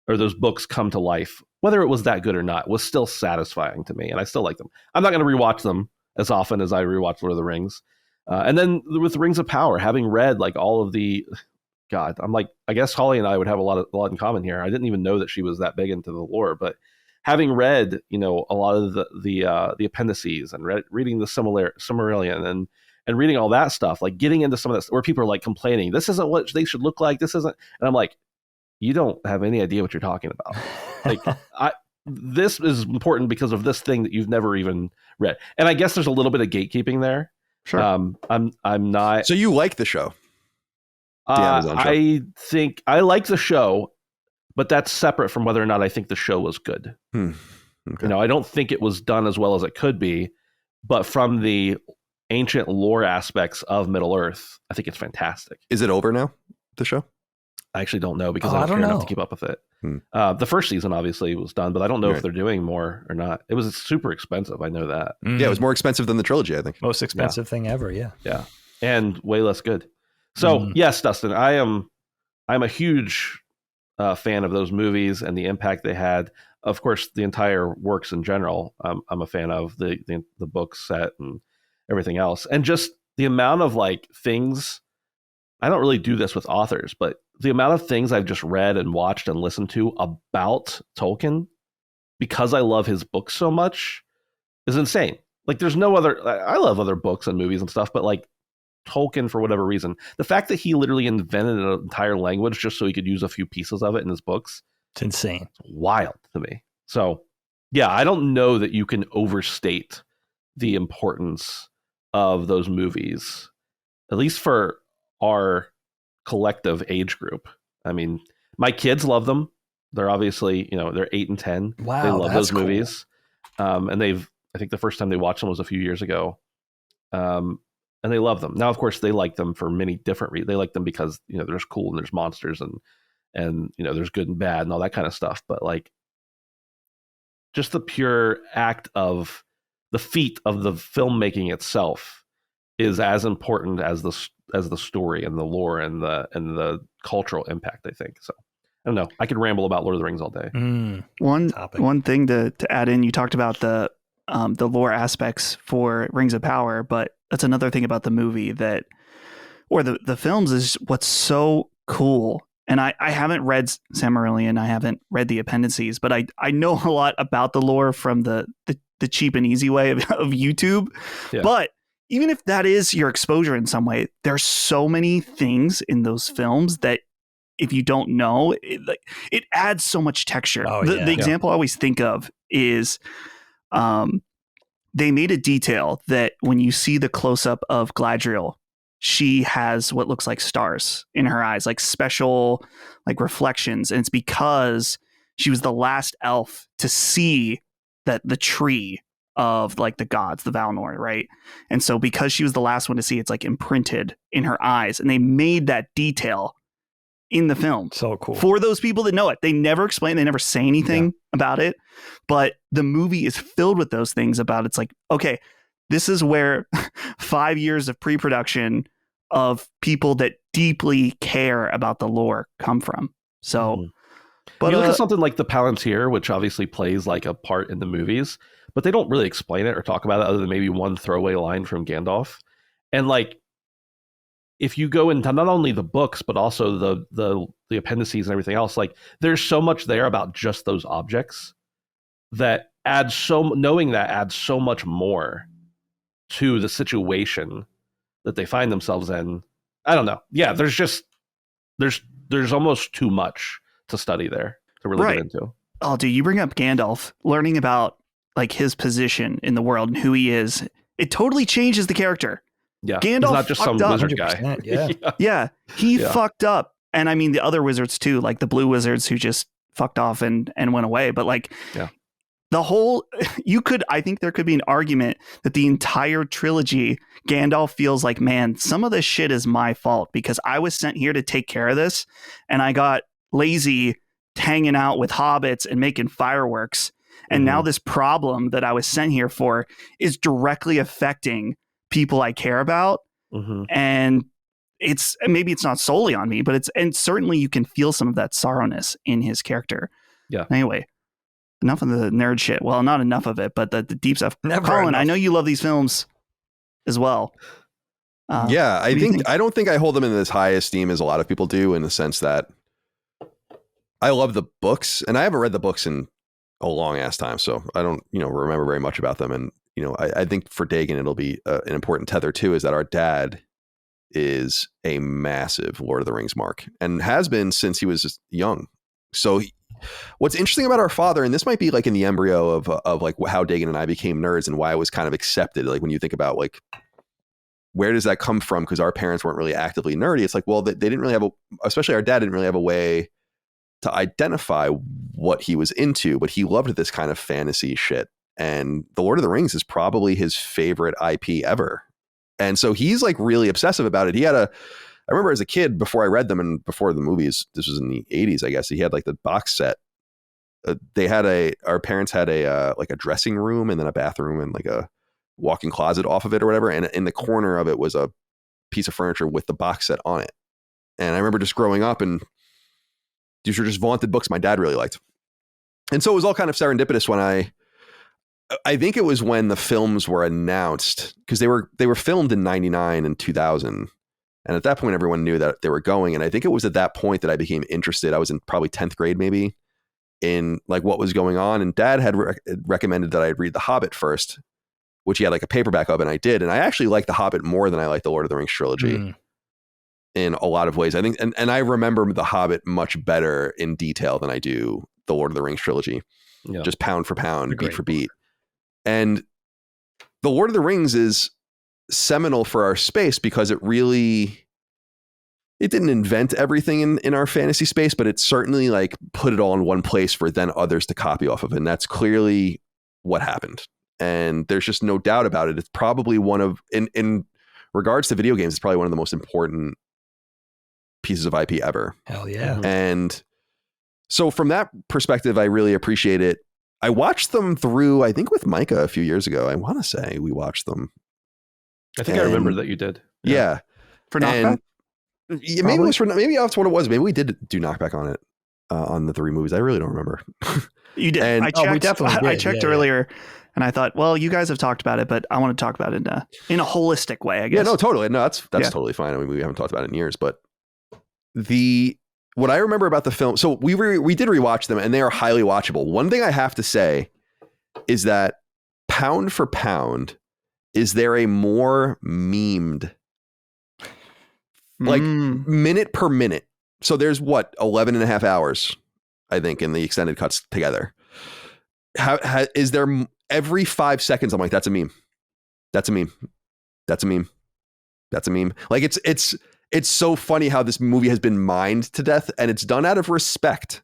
or those books come to life, whether it was that good or not, was still satisfying to me, and I still like them. I'm not going to rewatch them as often as I rewatch Lord of the Rings. And then with Rings of Power, having read all of the, God, I'm I guess Holly and I would have a lot in common here. I didn't even know that she was that big into the lore, but having read, a lot of the appendices and reading the Silmarillion and reading all that stuff, getting into some of this where people are complaining, this isn't what they should look like. This isn't, and I'm like, you don't have any idea what you're talking about. This is important because of this thing that you've never even read. And I guess there's a little bit of gatekeeping there. Sure. I'm not. So you like the show? I think I like the show, but that's separate from whether or not I think the show was good. Okay. I don't think it was done as well as it could be, but from the ancient lore aspects of Middle Earth, I think it's fantastic. Is it over now, the show? I actually don't know because I don't care enough to keep up with it. The first season obviously was done, but I don't know if they're doing more or not. It was super expensive. I know that. Yeah, it was more expensive than the trilogy, I think. Most expensive thing ever, yeah. Yeah. And way less good. So yes, Dustin, I'm a huge fan of those movies and the impact they had. Of course, the entire works in general, I'm a fan of the book set and everything else. And just the amount of things, I don't really do this with authors, but the amount of things I've just read and watched and listened to about Tolkien because I love his books so much is insane. There's no other, I love other books and movies and stuff, but Tolkien, for whatever reason, the fact that he literally invented an entire language just so he could use a few pieces of it in his books, it's insane. It's wild to me. So yeah, I don't know that you can overstate the importance of those movies, at least for our collective age group. I mean, my kids love them. They're obviously, they're 8 and 10. Wow, they love those movies. And I think the first time they watched them was a few years ago. And they love them. Now, of course, they like them for many different reasons. They like them because, there's cool and there's monsters and there's good and bad and all that kind of stuff. But just the pure act of the feat of the filmmaking itself is as important as the story and the lore and the cultural impact, I think. So I don't know. I could ramble about Lord of the Rings all day. One thing to add in, you talked about the lore aspects for Rings of Power, but that's another thing about the movie or the films is what's so cool. And I haven't read Silmarillion, I haven't read the appendices, but I know a lot about the lore from the cheap and easy way of YouTube. Yeah. But even if that is your exposure in some way, there's so many things in those films that if you don't know, it adds so much texture. The example I always think of is they made a detail that when you see the close-up of Galadriel, she has what looks like stars in her eyes, special reflections. And it's because she was the last elf to see the tree of the gods, the Valinor, right? And so because she was the last one to see, it's imprinted in her eyes, and they made that detail in the film. So cool. For those people that know it. They never explain, they never say anything about it, but the movie is filled with those things about it's okay, this is where 5 years of pre-production of people that deeply care about the lore come from. So but you look at something like the Palantir, which obviously plays a part in the movies, but they don't really explain it or talk about it other than maybe one throwaway line from Gandalf. And like, if you go into not only the books, but also the appendices and everything else, like there's so much there about just those objects that knowing that adds so much more to the situation that they find themselves in. I don't know. Yeah, there's almost too much to study there to really get into. Oh, dude, you bring up Gandalf, learning about like his position in the world and who he is. It totally changes the character. Yeah, Gandalf he's not just some wizard guy. Yeah, he fucked up, and I mean the other wizards too, like the blue wizards who just fucked off and went away. But like, the whole, I think there could be an argument that the entire trilogy, Gandalf feels like, man, some of this shit is my fault because I was sent here to take care of this, and I got lazy hanging out with hobbits and making fireworks, and now this problem that I was sent here for is directly affecting people I care about, and maybe it's not solely on me, but and certainly you can feel some of that sorrowness in his character. Yeah. Anyway, enough of the nerd shit. Well, not enough of it, but the deep stuff. Never Colin, enough. I know you love these films as well. I don't think I hold them in as high esteem as a lot of people do, in the sense that I love the books, and I haven't read the books in a long ass time, so I don't remember very much about them. And I think for Dagan, it'll be an important tether too, is that our dad is a massive Lord of the Rings mark and has been since he was young. So what's interesting about our father, and this might be like in the embryo of like how Dagan and I became nerds and why it was kind of accepted. Like when you think about like, where does that come from? Because our parents weren't really actively nerdy. It's like, well, they didn't really have especially our dad didn't really have a way to identify what he was into, but he loved this kind of fantasy shit. And The Lord of the Rings is probably his favorite IP ever. And so he's like really obsessive about it. I remember as a kid, before I read them and before the movies, this was in the 80s, I guess, he had like the box set. Our parents had like a dressing room and then a bathroom and like a walk-in closet off of it or whatever. And in the corner of it was a piece of furniture with the box set on it. And I remember just growing up, and these were just vaunted books my dad really liked. And so it was all kind of serendipitous when I think it was when the films were announced, because they were filmed in 99 and 2000. And at that point, everyone knew that they were going. And I think it was at that point that I became interested. I was in probably 10th grade, maybe, in like what was going on. And Dad had recommended that I read The Hobbit first, which he had like a paperback of, and I did. And I actually liked The Hobbit more than I liked The Lord of the Rings trilogy in a lot of ways. I think, and I remember The Hobbit much better in detail than I do The Lord of the Rings trilogy, just pound for pound, beat for beat. And The Lord of the Rings is seminal for our space because it didn't invent everything in our fantasy space, but it certainly like put it all in one place for then others to copy off of. And that's clearly what happened. And there's just no doubt about it. It's probably in regards to video games, it's probably one of the most important pieces of IP ever. Hell yeah. And so from that perspective, I really appreciate it. I watched them through, I think with Micah a few years ago. I want to say we watched them. I think I remember that you did. Yeah. For knockback? Yeah, maybe that's what it was. Maybe we did do knockback on it, on the 3 movies. I really don't remember. You did. And, I checked, we definitely did. I checked earlier, and I thought, well, you guys have talked about it, but I want to talk about it in a holistic way, I guess. Yeah, no, totally. No, that's totally fine. I mean, we haven't talked about it in years, but what I remember about the film, so we did rewatch them, and they are highly watchable. One thing I have to say is that pound for pound, is there a more memed, like minute per minute? So there's 11 and a half hours, I think, in the extended cuts together. Is there every 5 seconds? I'm like, that's a meme. That's a meme. That's a meme. That's a meme. Like it's so funny how this movie has been mined to death, and it's done out of respect,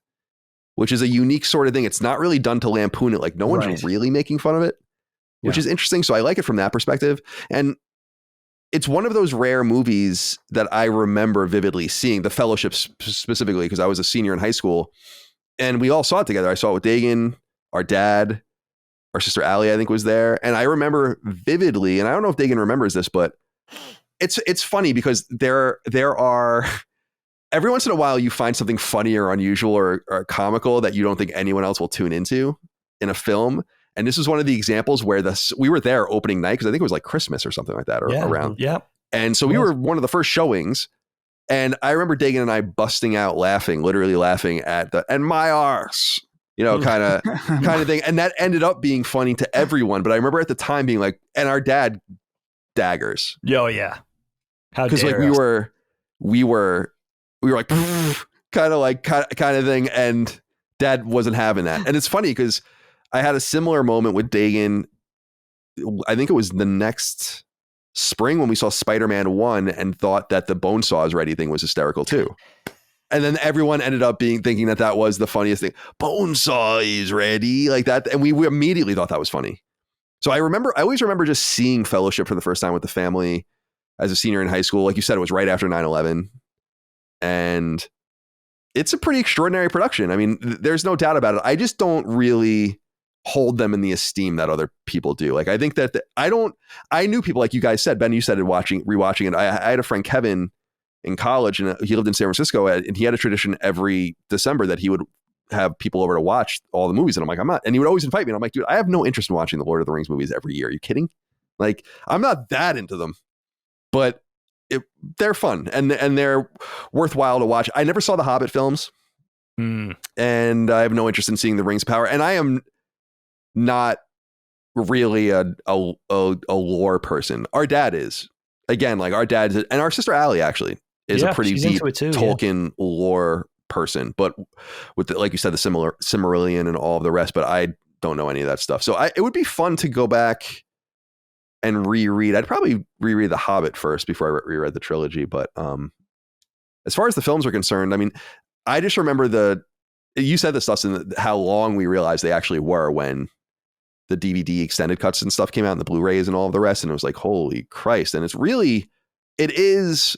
which is a unique sort of thing. It's not really done to lampoon it. Like no one's really making fun of it, which is interesting. So I like it from that perspective. And it's one of those rare movies that I remember vividly seeing, The Fellowship specifically, because I was a senior in high school and we all saw it together. I saw it with Dagan, our dad, our sister Allie, I think, was there. And I remember vividly, and I don't know if Dagan remembers this, but it's funny because there are every once in a while you find something funny or unusual or comical that you don't think anyone else will tune into in a film. And this is one of the examples where we were there opening night, because I think it was like Christmas or something like that, or around. Yep. And so we were one of the first showings. And I remember Dagan and I busting out laughing, literally laughing at and my arse, kind of thing. And that ended up being funny to everyone. But I remember at the time being like, and our dad daggers. Yo, yeah. How because like we were like kind of thing, and Dad wasn't having that. And it's funny because I had a similar moment with Dagan. I think it was the next spring when we saw Spider-Man 1 and thought that the bone saws ready thing was hysterical too. And then everyone ended up thinking that was the funniest thing. Bone saw is ready, like that. And we immediately thought that was funny. So I always remember just seeing Fellowship for the first time with the family as a senior in high school. Like you said, it was right after 9/11. And it's a pretty extraordinary production. I mean, there's no doubt about it. I just don't really hold them in the esteem that other people do. Like, I think that I knew people, like you guys said, Ben, you said rewatching it. I had a friend, Kevin, in college, and he lived in San Francisco, and he had a tradition every December that he would have people over to watch all the movies. And I'm like, I'm not. And he would always invite me. And I'm like, dude, I have no interest in watching the Lord of the Rings movies every year. Are you kidding? Like, I'm not that into them, but they're fun and they're worthwhile to watch. I never saw the Hobbit films, and I have no interest in seeing the Rings of Power. And I am not really a lore person. Our dad is. Again, like our dad is, and our sister Allie actually is a pretty deep Tolkien lore person, but with like you said, the Silmarillion and all of the rest, but I don't know any of that stuff. So it would be fun to go back and reread. I'd probably reread The Hobbit first before I reread the trilogy. But as far as the films are concerned, I mean, I just remember you said this, Dustin, how long we realized they actually were when the DVD extended cuts and stuff came out, and the Blu-rays and all of the rest. And it was like, holy Christ. And it is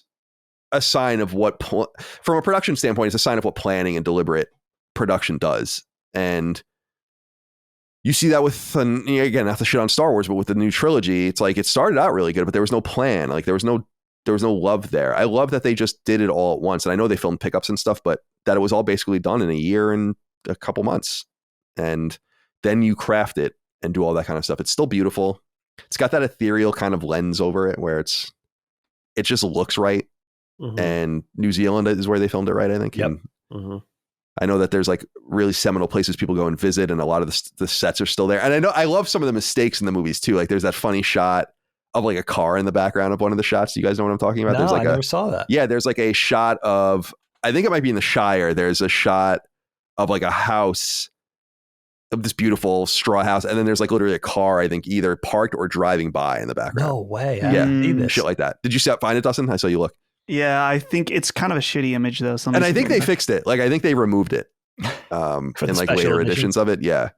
a sign of what, from a production standpoint, it's a sign of what planning and deliberate production does. And you see that with, again, not to shit on Star Wars, but with the new trilogy, it's like, it started out really good, but there was no plan. Like there was no love there. I love that they just did it all at once. And I know they filmed pickups and stuff, but that it was all basically done in a year and a couple months. And then you craft it and do all that kind of stuff. It's still beautiful. It's got that ethereal kind of lens over it where it just looks right. Mm-hmm. And New Zealand is where they filmed it, right? I think. Yep. And I know that there's like really seminal places people go and visit, and a lot of the sets are still there. And I love some of the mistakes in the movies too. Like there's that funny shot of like a car in the background of one of the shots. Do you guys know what I'm talking about? No, there's like I never saw that. Yeah, there's like a shot of, I think it might be in the Shire. There's a shot of like a house, of this beautiful straw house, and then there's like literally a car, I think, either parked or driving by in the background. No way. I didn't see this. Shit like that. Did you find it, Dustin? I saw you look. Yeah, I think it's kind of a shitty image though. And I think they fixed it. Like I think they removed it in like later editions of it. Yeah.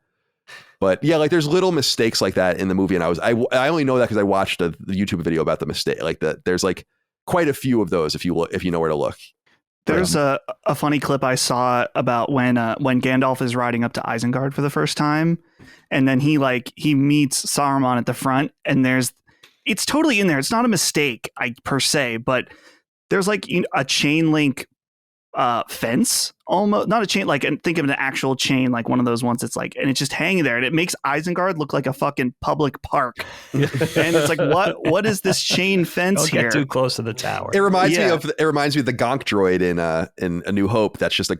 But yeah, like there's little mistakes like that in the movie, and I only know that because I watched the YouTube video about the mistake. Like that, there's like quite a few of those if you know where to look. There's a funny clip I saw about when Gandalf is riding up to Isengard for the first time, and then he meets Saruman at the front, and it's totally in there. It's not a mistake per se, but there's like a chain link fence, almost not a chain, like, and think of an actual chain, like one of those ones. It's like, and it's just hanging there, and it makes Isengard look like a fucking public park. And it's like, what is this chain fence here? Don't get too close to the tower. It reminds me of the Gonk droid in A New Hope. That's just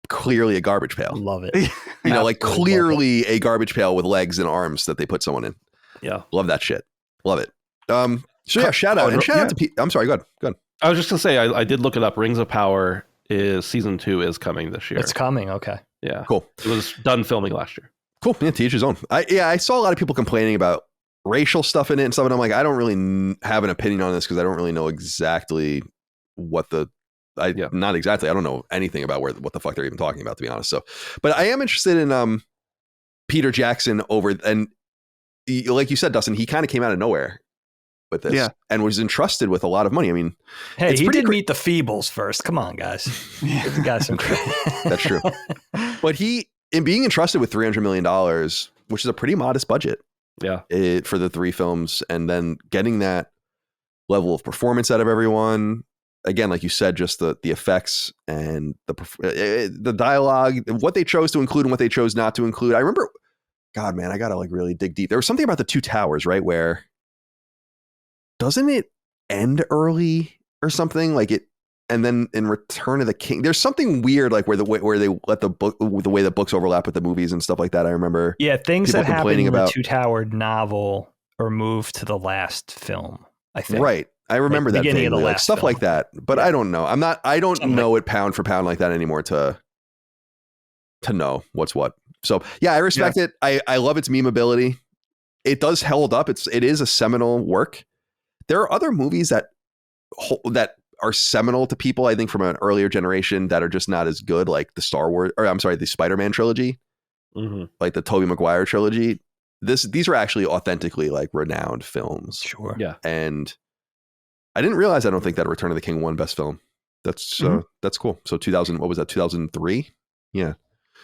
clearly a garbage pail. Love it. Like clearly a garbage pail with legs and arms that they put someone in. Yeah, love that shit. Love it. So yeah, shout out to Pete. I'm sorry. Go ahead. I was just gonna say I did look it up. Rings of Power season 2 is coming this year. It's coming. Okay. Yeah. Cool. It was done filming last year. Cool. Yeah, to each his own. I saw a lot of people complaining about racial stuff in it and stuff, and I'm like, I don't really have an opinion on this because I don't really know exactly what not exactly. I don't know anything about what the fuck they're even talking about, to be honest. So, but I am interested in Peter Jackson and like you said, Dustin, he kind of came out of nowhere with this, and was entrusted with a lot of money. I mean, hey, he did meet the Feebles first. Come on, guys. Give the guy some credit. That's true. But in being entrusted with $300 million, which is a pretty modest budget, for the 3 films, and then getting that level of performance out of everyone. Again, like you said, just the effects and the dialogue, what they chose to include and what they chose not to include. I remember, God, man, I gotta like really dig deep. There was something about the 2 towers, right? Where doesn't it end early or something like it. And then in Return of the King, there's something weird like where they let the way the books overlap with the movies and stuff like that. I remember. Yeah, things that happen in about the Two-Towered novel are moved to the last film, I think. Right. I remember that beginning of the vaguely, like last stuff film. like that. But Yeah. I don't know. I don't Something know it pound for pound like that anymore to know what's what. So yeah, I respect it. I love its memeability. It does hold up. It is a seminal work. There are other movies that are seminal to people, I think, from an earlier generation that are just not as good, like the Spider-Man trilogy, like the Tobey Maguire trilogy. These are actually authentically like renowned films. Sure. Yeah. And I didn't realize, I don't think, that Return of the King won Best Film. That's cool. So 2000, what was that? 2003? Yeah.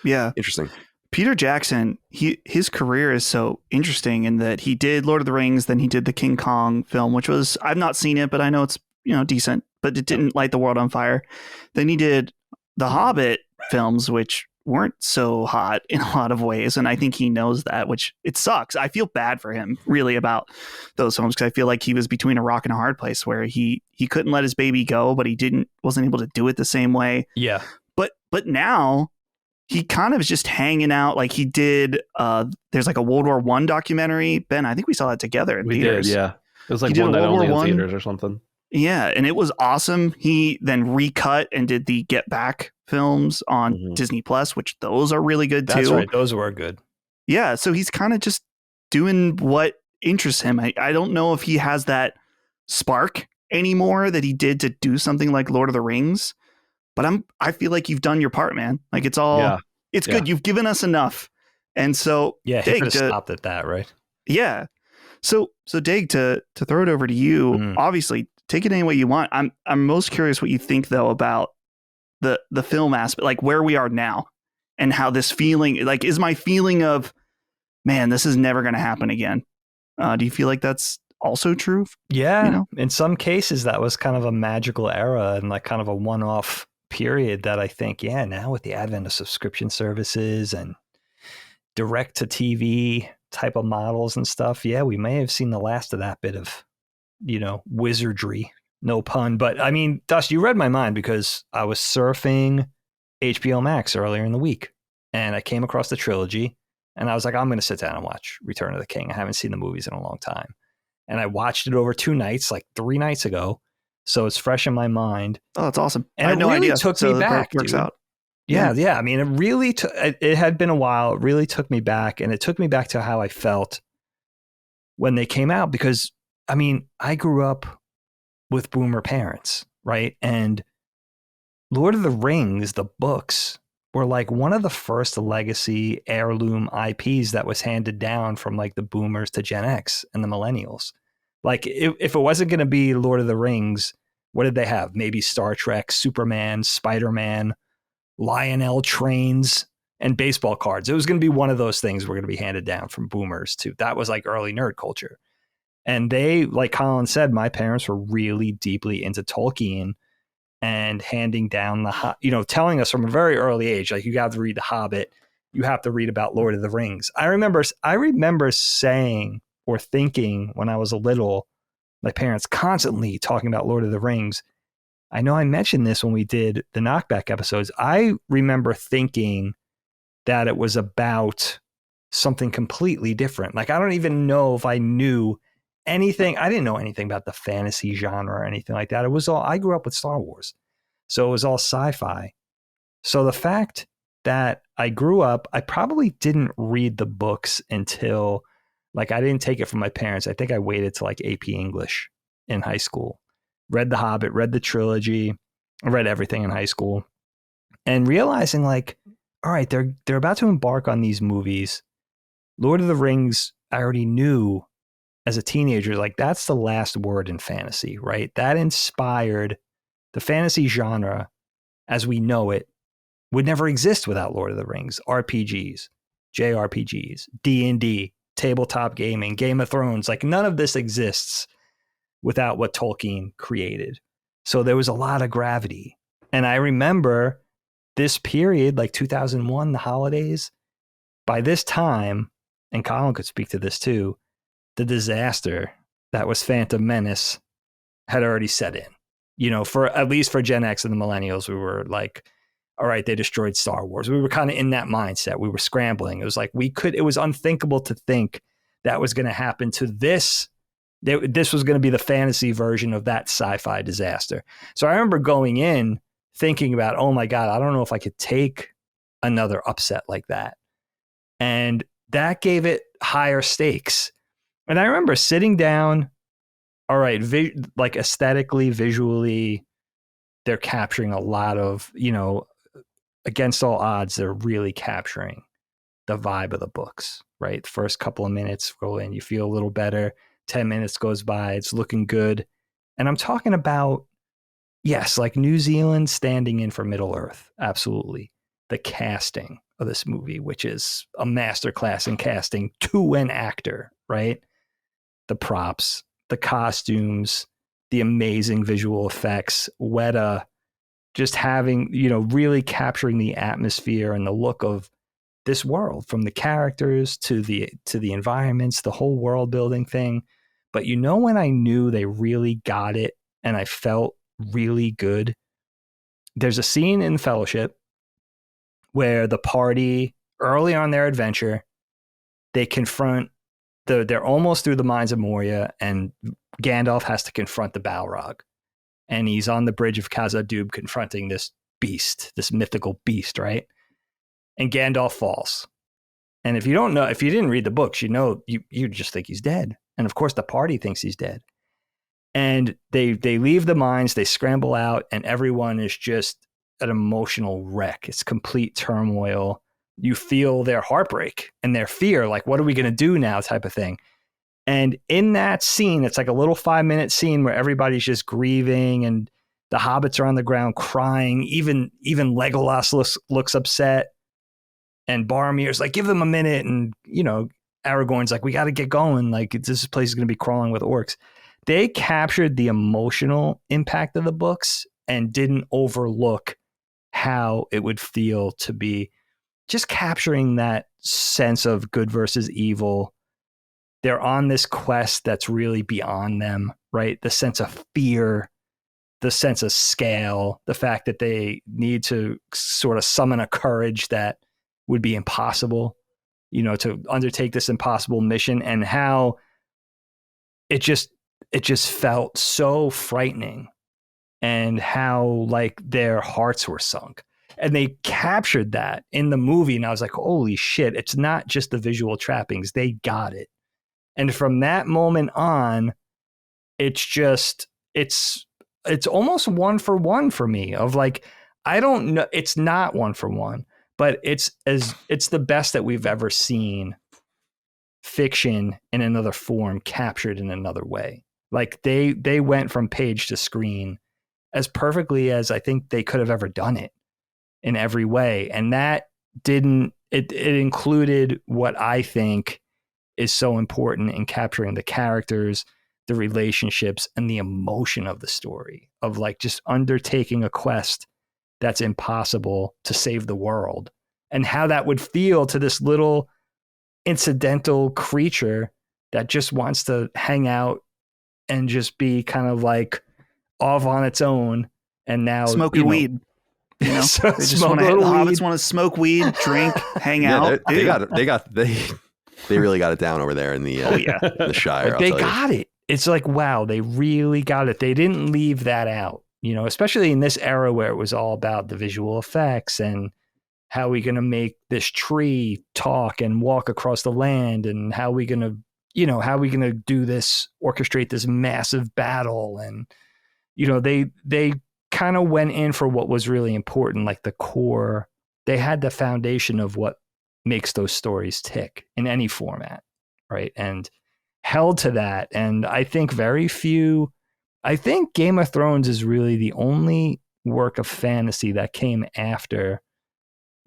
Yeah. Interesting. Peter Jackson, his career is so interesting in that he did Lord of the Rings, then he did the King Kong film, which was, I've not seen it, but I know it's, decent, but it didn't light the world on fire. Then he did the Hobbit films, which weren't so hot in a lot of ways. And I think he knows that, which it sucks. I feel bad for him really about those films, because I feel like he was between a rock and a hard place where he couldn't let his baby go, but he wasn't able to do it the same way. Yeah. But now he kind of is just hanging out. Like he did, there's like a World War I documentary. Ben, I think we saw that together in theaters. We did, yeah. It was like one night only in theaters or something. Yeah, and it was awesome. He then recut and did the Get Back films on Disney Plus, which those are really good too. That's right. Those were good. Yeah, so he's kind of just doing what interests him. I don't know if he has that spark anymore that he did to do something like Lord of the Rings, but I feel like you've done your part, man. Like it's good. You've given us enough. And so he could have stopped at that, right? Yeah. So Dag, to throw it over to you, obviously take it any way you want. I'm most curious what you think though about the film aspect, like where we are now and how this feeling, like, is my feeling of, man, this is never going to happen again. Do you feel like that's also true? Yeah. In some cases that was kind of a magical era and like kind of a one-off period that I think, now with the advent of subscription services and direct to TV type of models and stuff, we may have seen the last of that bit of, wizardry, no pun. But I mean, Dust, you read my mind because I was surfing HBO Max earlier in the week and I came across the trilogy and I was like, I'm going to sit down and watch Return of the King. I haven't seen the movies in a long time. And I watched it over 2 nights, like 3 nights ago. So it's fresh in my mind. Oh, that's awesome. And I had it no really idea. took me back. Works out. Yeah. I mean, it really it had been a while. It really took me back. And it took me back to how I felt when they came out, because I mean, I grew up with boomer parents, right? And Lord of the Rings, the books, were like one of the first legacy heirloom IPs that was handed down from like the boomers to Gen X and the millennials. Like if it wasn't going to be Lord of the Rings, what did they have? Maybe Star Trek, Superman, Spider-Man, Lionel trains, and baseball cards. It was going to be one of those things were going to be handed down from boomers too. That was like early nerd culture. And they, like Colin said, my parents were really deeply into Tolkien and handing down telling us from a very early age, like, you got to read The Hobbit, you have to read about Lord of the Rings. I remember saying or thinking when I was a little, my parents constantly talking about Lord of the Rings. I know I mentioned this when we did the Knockback episodes. I remember thinking that it was about something completely different. Like, I don't even know if I knew anything. I didn't know anything about the fantasy genre or anything like that. It was all, I grew up with Star Wars. So it was all sci-fi. So the fact that I grew up, I probably didn't read the books until, like, I didn't take it from my parents. I think I waited till like AP English in high school. Read The Hobbit, read the trilogy, I read everything in high school, and realizing like, all right, they're about to embark on these movies. Lord of the Rings, I already knew as a teenager, like, that's the last word in fantasy, right? That inspired the fantasy genre as we know it would never exist without Lord of the Rings. RPGs, JRPGs, D&D, tabletop gaming, Game of Thrones, like none of this exists without what Tolkien created. So there was a lot of gravity. And I remember this period, like 2001, the holidays, by this time, and Colin could speak to this too, the disaster that was Phantom Menace had already set in. You know, for at least for Gen X and the millennials, we were like, all right, they destroyed Star Wars. We were kind of in that mindset. We were scrambling. It was like it was unthinkable to think that was going to happen to this. This was going to be the fantasy version of that sci-fi disaster. So I remember going in thinking about, oh my God, I don't know if I could take another upset like that. And that gave it higher stakes. And I remember sitting down, all right, like aesthetically, visually, they're capturing a lot of, you know, against all odds, they're really capturing the vibe of the books, right? The first couple of minutes go in, you feel a little better. 10 minutes goes by, it's looking good. And I'm talking about, yes, like New Zealand standing in for Middle Earth. Absolutely. The casting of this movie, which is a masterclass in casting to an actor, right? The props, the costumes, the amazing visual effects, Weta, just having, you know, really capturing the atmosphere and the look of this world, from the characters to the environments, the whole world building thing. But you know, when I knew they really got it and I felt really good, there's a scene in Fellowship where the party, early on their adventure, they confront they're almost through the mines of Moria, and Gandalf has to confront the Balrog. And he's on the bridge of Khazad-dûm confronting this beast, this mythical beast, right? And Gandalf falls. And if you didn't read the books, you know, you just think he's dead. And of course, the party thinks he's dead. And they leave the mines, they scramble out, and everyone is just an emotional wreck. It's complete turmoil. You feel their heartbreak and their fear, like, what are we going to do now, type of thing. And in that scene, it's like a little 5-minute scene where everybody's just grieving and the hobbits are on the ground crying. Even Legolas looks upset, and Boromir's like, give them a minute. And, you know, Aragorn's like, we got to get going. Like, this place is going to be crawling with orcs. They captured the emotional impact of the books and didn't overlook how it would feel to be just capturing that sense of good versus evil. They're on this quest that's really beyond them, right? The sense of fear, the sense of scale, the fact that they need to sort of summon a courage that would be impossible, you know, to undertake this impossible mission, and how it just felt so frightening, and how like their hearts were sunk. And they captured that in the movie. And I was like, holy shit, it's not just the visual trappings. They got it. And from that moment on, it's almost 1-for-1 for me, of like, I don't know. It's not 1-for-1, but it's the best that we've ever seen fiction in another form captured in another way. Like they went from page to screen as perfectly as I think they could have ever done it in every way. And that it included what I think is so important in capturing the characters, the relationships, and the emotion of the story, of like just undertaking a quest that's impossible to save the world, and how that would feel to this little incidental creature that just wants to hang out and just be kind of like off on its own. And now smoking weed. You know, so they just want to. The hobbits want to smoke weed, drink, hang out. They really got it down over there in the the Shire. They got it. It's like, wow, they really got it. They didn't leave that out, you know, especially in this era where it was all about the visual effects and how are we going to make this tree talk and walk across the land, and how are we going to do this, orchestrate this massive battle. And, you know, they kind of went in for what was really important, like the core. They had the foundation of what makes those stories tick in any format, right? And held to that. And I think I think Game of Thrones is really the only work of fantasy that came after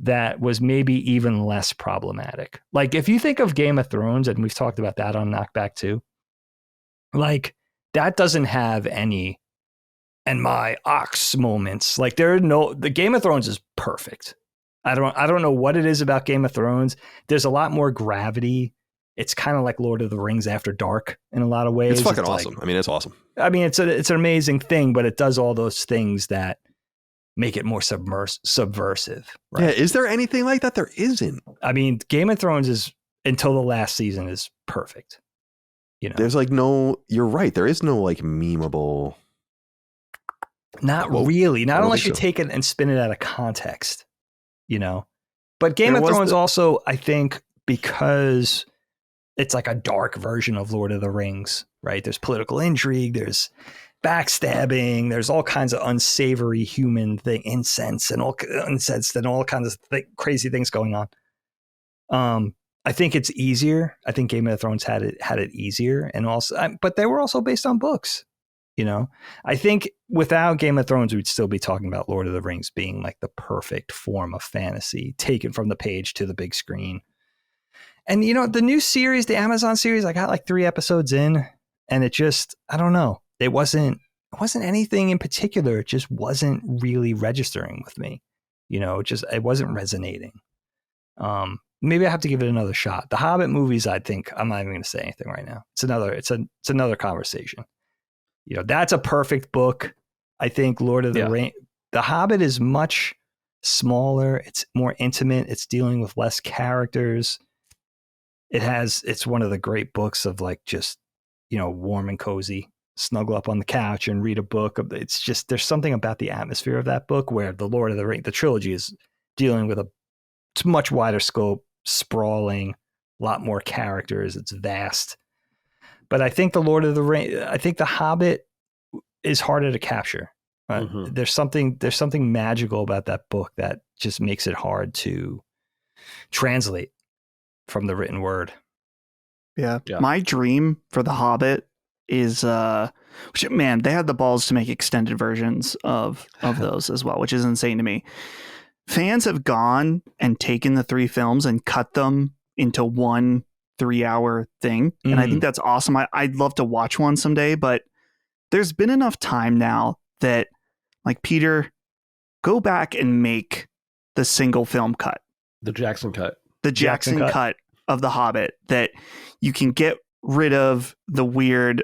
that was maybe even less problematic. Like, if you think of Game of Thrones, and we've talked about that on Knockback too, like that doesn't have any and my ox moments. Like the Game of Thrones is perfect. I don't know what it is about Game of Thrones. There's a lot more gravity it's kind of like Lord of the Rings After Dark in a lot of ways. It's fucking awesome. I mean, it's awesome. I mean, it's an amazing thing, but it does all those things that make it more subversive. Right? Yeah. Is there anything like that? There isn't. I mean, Game of Thrones is, until the last season, is perfect. You know, There's like no, you're right. There is no like memeable. not Well, really, I not don't unless think you so. take it and spin it out of context, you know. But Game There of was Thrones the- also, I think, because it's like a dark version of Lord of the Rings, right? There's political intrigue, there's backstabbing, there's all kinds of unsavory human thing, incensed and all kinds of crazy things going on. I think it's easier. I think Game of Thrones had it easier, and also, but they were also based on books. You know, I think without Game of Thrones, we'd still be talking about Lord of the Rings being like the perfect form of fantasy, taken from the page to the big screen. And you know, the new series, the Amazon series, I got like 3 episodes in, and it just, I don't know, it wasn't anything in particular. It just wasn't really registering with me. You know, it wasn't resonating. Maybe I have to give it another shot. The Hobbit movies, I think I'm not even going to say anything right now. It's another conversation. You know, that's a perfect book. I think Lord of the Rings, The Hobbit is much smaller. It's more intimate. It's dealing with less characters. It's one of the great books of like just, you know, warm and cozy, snuggle up on the couch and read a book. It's just, there's something about the atmosphere of that book, where the Lord of the Rings, the trilogy, is dealing with it's much wider scope, sprawling, a lot more characters. It's vast. But I think The Hobbit is harder to capture. There's something magical about that book that just makes it hard to translate from the written word. Yeah. My dream for The Hobbit is, man, they had the balls to make extended versions of those as well, which is insane to me. Fans have gone and taken the 3 films and cut them into one 3-hour thing. And I think that's awesome. I'd love to watch one someday, but there's been enough time now that, like, Peter, go back and make the single film cut. The Jackson cut. The Jackson cut of The Hobbit, that you can get rid of the weird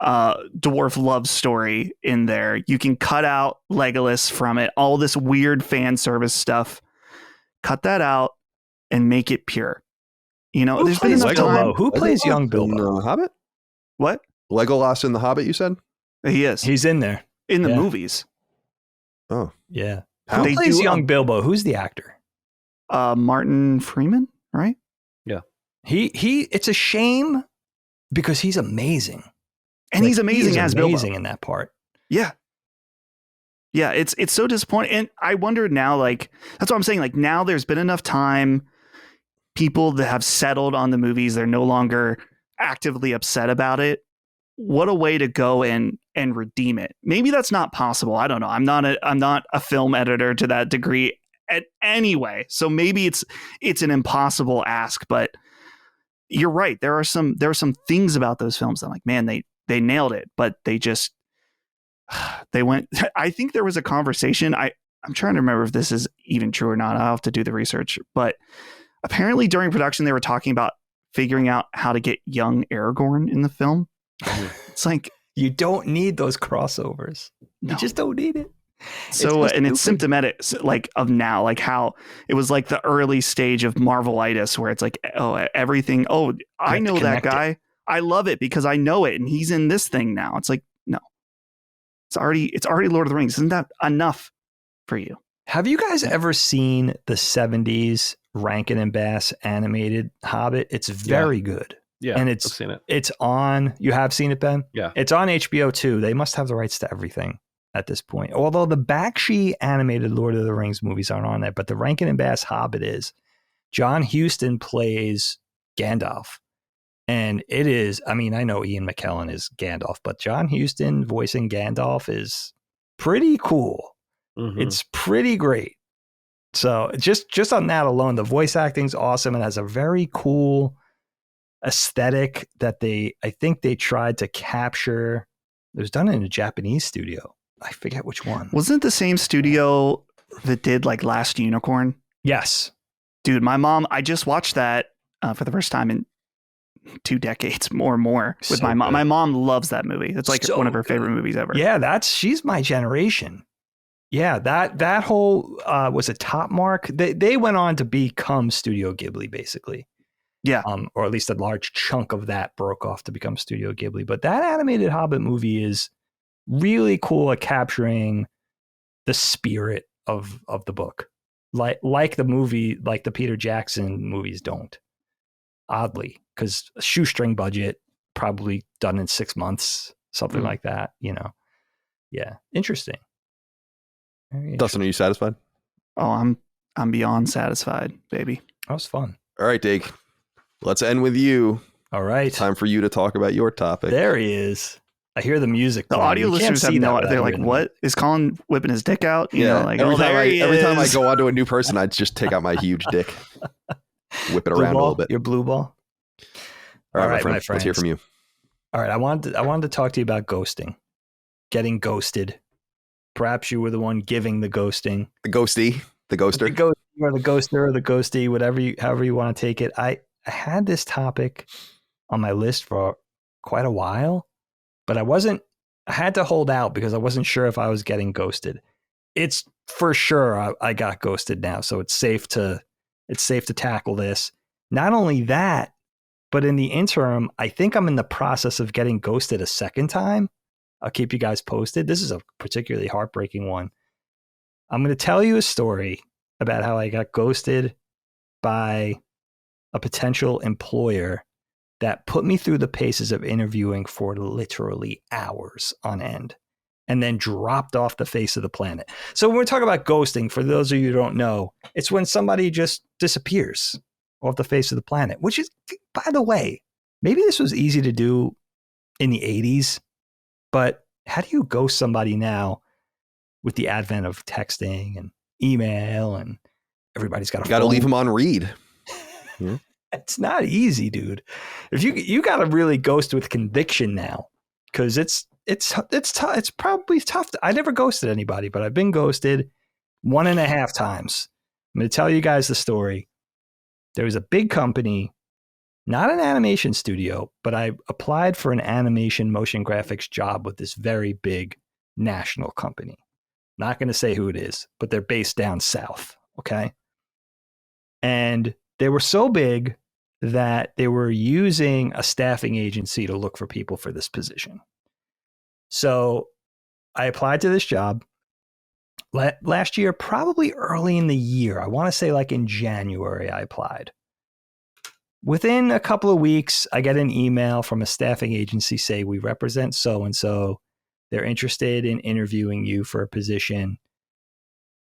dwarf love story in there. You can cut out Legolas from it, all this weird fan service stuff. Cut that out and make it pure. You know, there's been enough time. Who plays young Bilbo? In the Hobbit? What? Legolas in The Hobbit, you said? He is. He's in there. In the movies. Oh. Yeah. How? Who plays young Bilbo? Who's the actor? Martin Freeman, right? Yeah. He it's a shame because he's amazing. And he's amazing as Bilbo. Amazing in that part. Yeah. Yeah, it's so disappointing. And I wonder now, like, that's what I'm saying. Like, now there's been enough time. People that have settled on the movies, they're no longer actively upset about it. What a way to go and redeem it. Maybe that's not possible. I don't know. I'm not a film editor to that degree anyway. So maybe it's an impossible ask, but you're right. There are some things about those films that I'm like, man, they nailed it, but they went. I think there was a conversation. I'm trying to remember if this is even true or not. I'll have to do the research, but apparently during production, they were talking about figuring out how to get young Aragorn in the film. It's like, you don't need those crossovers. No. You just don't need it. So, it's symptomatic, like, of now, like how it was like the early stage of Marvelitis, where it's like, oh, everything. Oh, I know that guy. I love it because I know it, and he's in this thing now. It's like, no, it's already Lord of the Rings. Isn't that enough for you? Have you guys ever seen the 70s Rankin and Bass animated Hobbit? It's very good. Yeah, and I've seen it. It's on. You have seen it, Ben? Yeah, it's on HBO too. They must have the rights to everything at this point. Although the Bakshi animated Lord of the Rings movies aren't on there, but the Rankin and Bass Hobbit is. John Huston plays Gandalf, and it is. I mean, I know Ian McKellen is Gandalf, but John Huston voicing Gandalf is pretty cool. Mm-hmm. It's pretty great. So just on that alone, the voice acting's awesome and has a very cool aesthetic that I think they tried to capture. It was done in a Japanese studio. I forget which one. Wasn't it the same studio that did like Last Unicorn? Yes. Dude, my mom, I just watched that for the first time, and 2 decades or more with So my mom. good. My mom loves that movie. It's like So one of her good. favorite movies ever. Yeah, she's my generation. Yeah, that whole was a top mark. They went on to become Studio Ghibli, basically. Yeah. Or at least a large chunk of that broke off to become Studio Ghibli. But that animated Hobbit movie is really cool at capturing the spirit of the book. Like the movie, like the Peter Jackson movies don't. Oddly, because a shoestring budget, probably done in 6 months, something like that, you know. Yeah. Interesting. Dustin, are you satisfied? Oh, I'm beyond satisfied, baby. That was fun. All right, Dig. Let's end with you. All right. Time for you to talk about your topic. There he is. I hear the music. The playing. audio You can't listeners have see that no. without They're like, hearing "What is Colin whipping his dick out?" You know, like, every time I go onto a new person, I just take out my huge dick, whip it Blue around ball? a little bit. Your blue ball. All right, my friend. Let's hear from you. All right, I wanted to talk to you about ghosting, getting ghosted. Perhaps you were the one giving the ghosting. The ghosty, the ghoster. The ghosty or the ghoster or the ghosty, however you want to take it. I had this topic on my list for quite a while, but I had to hold out because I wasn't sure if I was getting ghosted. It's for sure I got ghosted now, so it's safe to tackle this. Not only that, but in the interim, I think I'm in the process of getting ghosted a second time. I'll keep you guys posted. This is a particularly heartbreaking one. I'm going to tell you a story about how I got ghosted by a potential employer that put me through the paces of interviewing for literally hours on end and then dropped off the face of the planet. So when we talk about ghosting, for those of you who don't know, it's when somebody just disappears off the face of the planet, which is, by the way, maybe this was easy to do in the 80s, but how do you ghost somebody now with the advent of texting and email and everybody's got a phone? Got to leave them on read. It's not easy, dude. If you got to really ghost with conviction now, because it's tough. It's probably tough. I never ghosted anybody, but I've been ghosted 1.5 times. I'm going to tell you guys the story. There was a big company, not an animation studio, but I applied for an animation motion graphics job with this very big national company. Not going to say who it is, but they're based down south. Okay. And they were so big that they were using a staffing agency to look for people for this position. So I applied to this job last year, probably early in the year. I want to say like in January, I applied. Within a couple of weeks, I get an email from a staffing agency say, we represent so-and-so. They're interested in interviewing you for a position.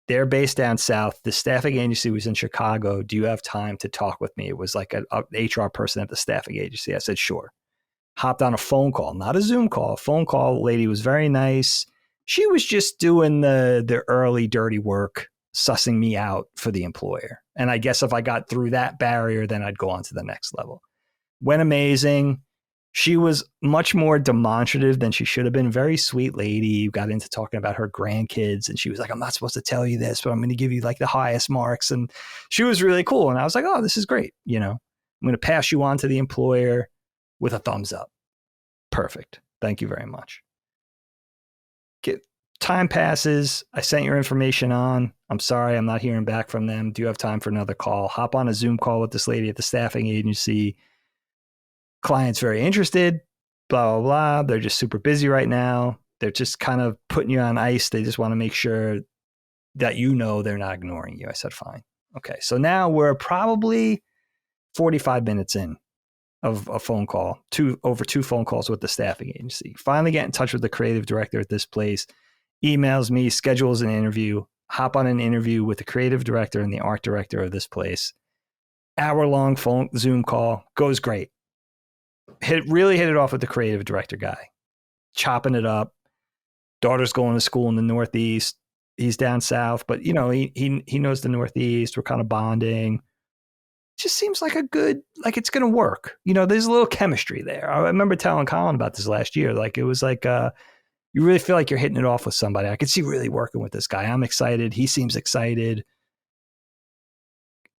They're based down south. The staffing agency was in Chicago. Do you have time to talk with me? It was like an HR person at the staffing agency. I said, sure. Hopped on a phone call, not a Zoom call. A phone call. Lady was very nice. She was just doing the early dirty work, sussing me out for the employer. And I guess if I got through that barrier, then I'd go on to the next level. Went amazing. She was much more demonstrative than she should have been. Very sweet lady. Got into talking about her grandkids. And she was like, I'm not supposed to tell you this, but I'm going to give you like the highest marks. And she was really cool. And I was like, oh, this is great. You know, I'm going to pass you on to the employer with a thumbs up. Perfect. Thank you very much. Time passes. I sent your information on. I'm sorry, I'm not hearing back from them. Do you have time for another call? Hop on a Zoom call with this lady at the staffing agency. Client's very interested, blah, blah, blah. They're just super busy right now. They're just kind of putting you on ice. They just want to make sure that you know they're not ignoring you. I said, fine. Okay. So now we're probably 45 minutes in of a phone call, over 2 phone calls with the staffing agency. Finally get in touch with the creative director at this place, emails me, schedules an interview, hop on an interview with the creative director and the art director of this place. Hour-long phone Zoom call, goes great. Really hit it off with the creative director guy. Chopping it up. Daughter's going to school in the Northeast. He's down south, but you know, he knows the Northeast. We're kind of bonding. Just seems like like it's going to work. You know, there's a little chemistry there. I remember telling Colin about this last year. Like it was like, you really feel like you're hitting it off with somebody. I could see really working with this guy. I'm excited. He seems excited.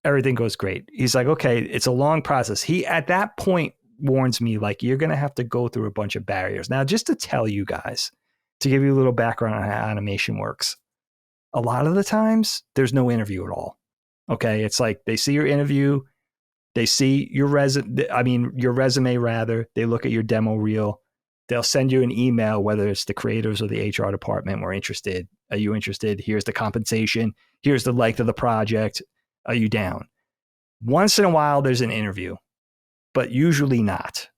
Everything goes great. He's like, okay, it's a long process. He, at that point, warns me, like, you're going to have to go through a bunch of barriers. Now, just to tell you guys, to give you a little background on how animation works, a lot of the times there's no interview at all. Okay. It's like they see your interview, they see your resume rather. They look at your demo reel. They'll send you an email, whether it's the creators or the HR department. We're interested. Are you interested? Here's the compensation. Here's the length of the project. Are you down? Once in a while, there's an interview, but usually not.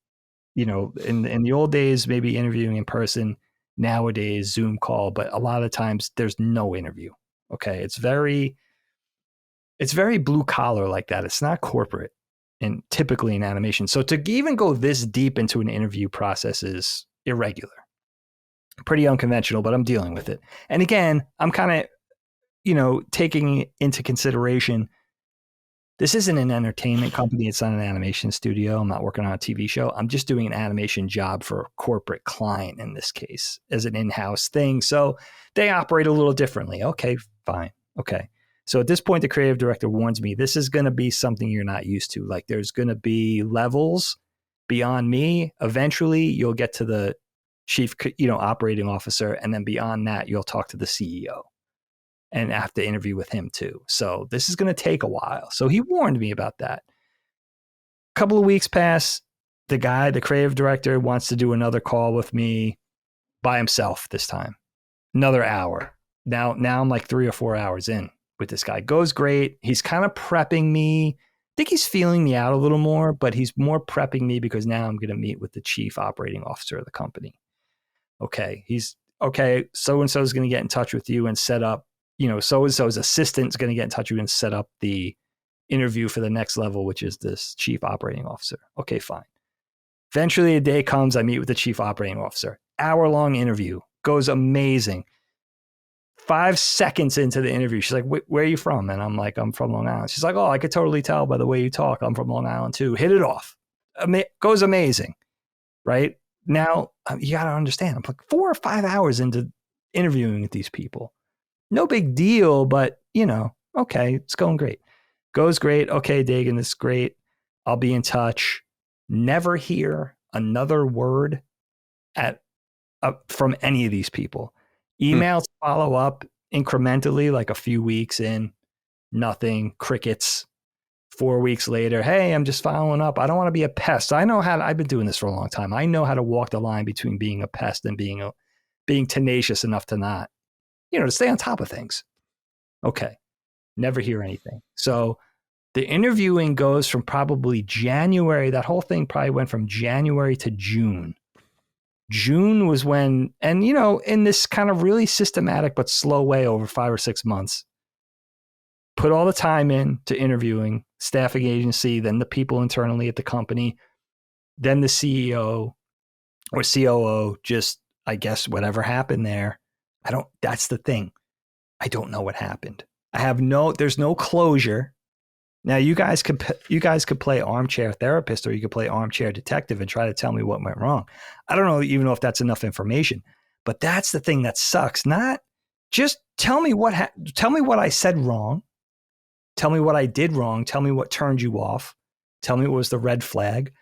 You know, in the old days, maybe interviewing in person. Nowadays, Zoom call. But a lot of times, there's no interview. Okay, it's very blue collar like that. It's not corporate, and typically in animation. So to even go this deep into an interview process is irregular, pretty unconventional, but I'm dealing with it. And again, I'm kind of, you know, taking into consideration, this isn't an entertainment company. It's not an animation studio. I'm not working on a TV show. I'm just doing an animation job for a corporate client in this case as an in-house thing. So they operate a little differently. Okay, fine. Okay. So at this point, the creative director warns me, this is going to be something you're not used to. Like, there's going to be levels beyond me. Eventually, you'll get to the chief, operating officer. And then beyond that, you'll talk to the CEO and have to interview with him too. So this is going to take a while. So he warned me about that. A couple of weeks pass. The creative director, wants to do another call with me by himself this time. Another hour. Now I'm like 3 or 4 hours in with this guy. Goes great. He's kind of prepping me. I think he's feeling me out a little more, but he's more prepping me because now I'm going to meet with the chief operating officer of the company. Okay. So-and-so is going to get in touch with you and set up, so-and-so's assistant is going to get in touch with you and set up the interview for the next level, which is this chief operating officer. Okay, fine. Eventually a day comes, I meet with the chief operating officer. Hour-long interview. Goes amazing. 5 seconds into the interview, she's like, where are you from? And I'm like, I'm from Long Island. She's like, oh, I could totally tell by the way you talk. I'm from Long Island too. Hit it off. Goes amazing, right? Now, you got to understand, I'm like 4 or 5 hours into interviewing with these people. No big deal, but, okay, it's going great. Goes great. Okay, Dagan, this is great. I'll be in touch. Never hear another word from any of these people. Emails follow up incrementally, like a few weeks in, nothing, crickets. 4 weeks later, hey, I'm just following up. I don't want to be a pest. I've been doing this for a long time. I know how to walk the line between being a pest and being tenacious enough to not, to stay on top of things. Okay. Never hear anything. So the interviewing goes from probably January. That whole thing probably went from January to June. June was when, and in this kind of really systematic but slow way over 5 or 6 months, put all the time in to interviewing, staffing agency, then the people internally at the company, then the CEO or COO, just, I guess, whatever happened there. That's the thing. I don't know what happened. There's no closure. Now you guys could play armchair therapist, or you could play armchair detective and try to tell me what went wrong. I don't even know if that's enough information, but that's the thing that sucks. Not just tell me what I said wrong. Tell me what I did wrong. Tell me what turned you off. Tell me what was the red flag.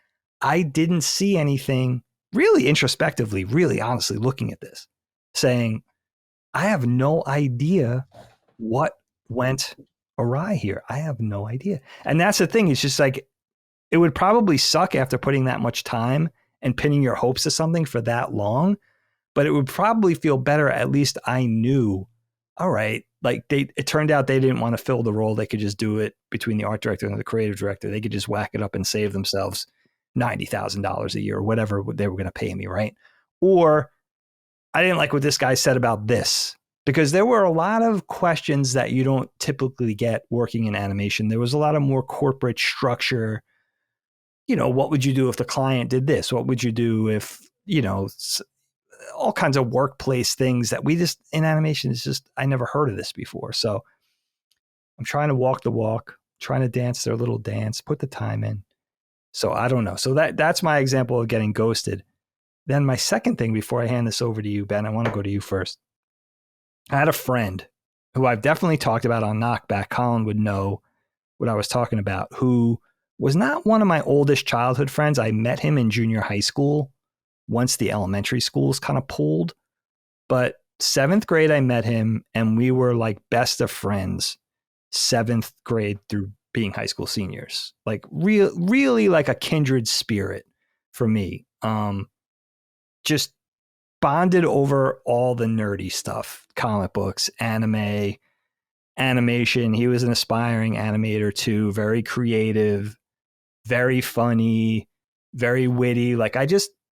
I didn't see anything really introspectively, really honestly looking at this, saying, I have no idea what went awry here. I have no idea. And that's the thing. It's just like, it would probably suck after putting that much time and pinning your hopes to something for that long, but it would probably feel better. At least I knew, all right, like it turned out they didn't want to fill the role. They could just do it between the art director and the creative director. They could just whack it up and save themselves $90,000 a year or whatever they were going to pay me. Right. Or I didn't like what this guy said about this, because there were a lot of questions that you don't typically get working in animation. There was a lot of more corporate structure. What would you do if the client did this? What would you do if, all kinds of workplace things that we just, in animation, is just, I never heard of this before. So I'm trying to walk the walk, trying to dance their little dance, put the time in. So I don't know. So that's my example of getting ghosted. Then my second thing, before I hand this over to you, Ben, I want to go to you first. I had a friend who I've definitely talked about on Knockback. Colin would know what I was talking about, who was not one of my oldest childhood friends. I met him in junior high school once the elementary schools kind of pulled. But 7th grade, I met him and we were like best of friends 7th grade through being high school seniors. Like really like a kindred spirit for me. Just bonded over all the nerdy stuff, comic books, anime, animation. He was an aspiring animator too, very creative, very funny, very witty. Like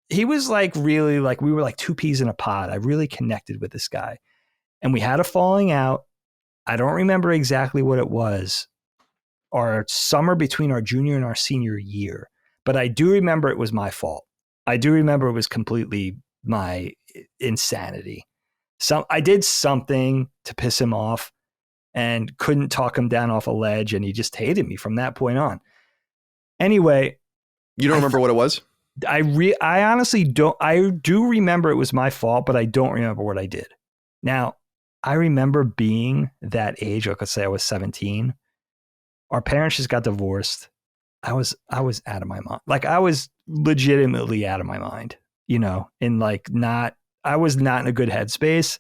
he was like really like, we were like two peas in a pod. I really connected with this guy and we had a falling out. I don't remember exactly what it was, our summer between our junior and our senior year, but I do remember it was my fault. I do remember it was completely my insanity. So I did something to piss him off and couldn't talk him down off a ledge. And he just hated me from that point on. Anyway. You don't remember what it was? I honestly don't. I do remember it was my fault, but I don't remember what I did. Now, I remember being that age. I could say I was 17. Our parents just got divorced. I was out of my mind. Like I was legitimately out of my mind, you know, I was not in a good headspace.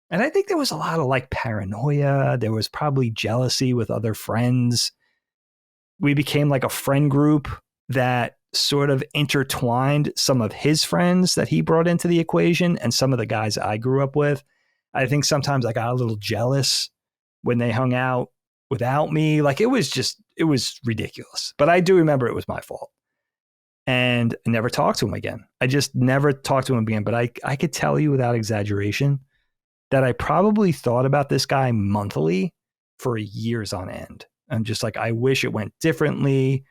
And I think there was a lot of like paranoia. There was probably jealousy with other friends. We became like a friend group that sort of intertwined some of his friends that he brought into the equation and some of the guys I grew up with. I think sometimes I got a little jealous when they hung out without me. Like it was ridiculous. But I do remember it was my fault. And I never talked to him again. I just never talked to him again. But I could tell you without exaggeration that I probably thought about this guy monthly for years on end. I'm just like, I wish it went differently.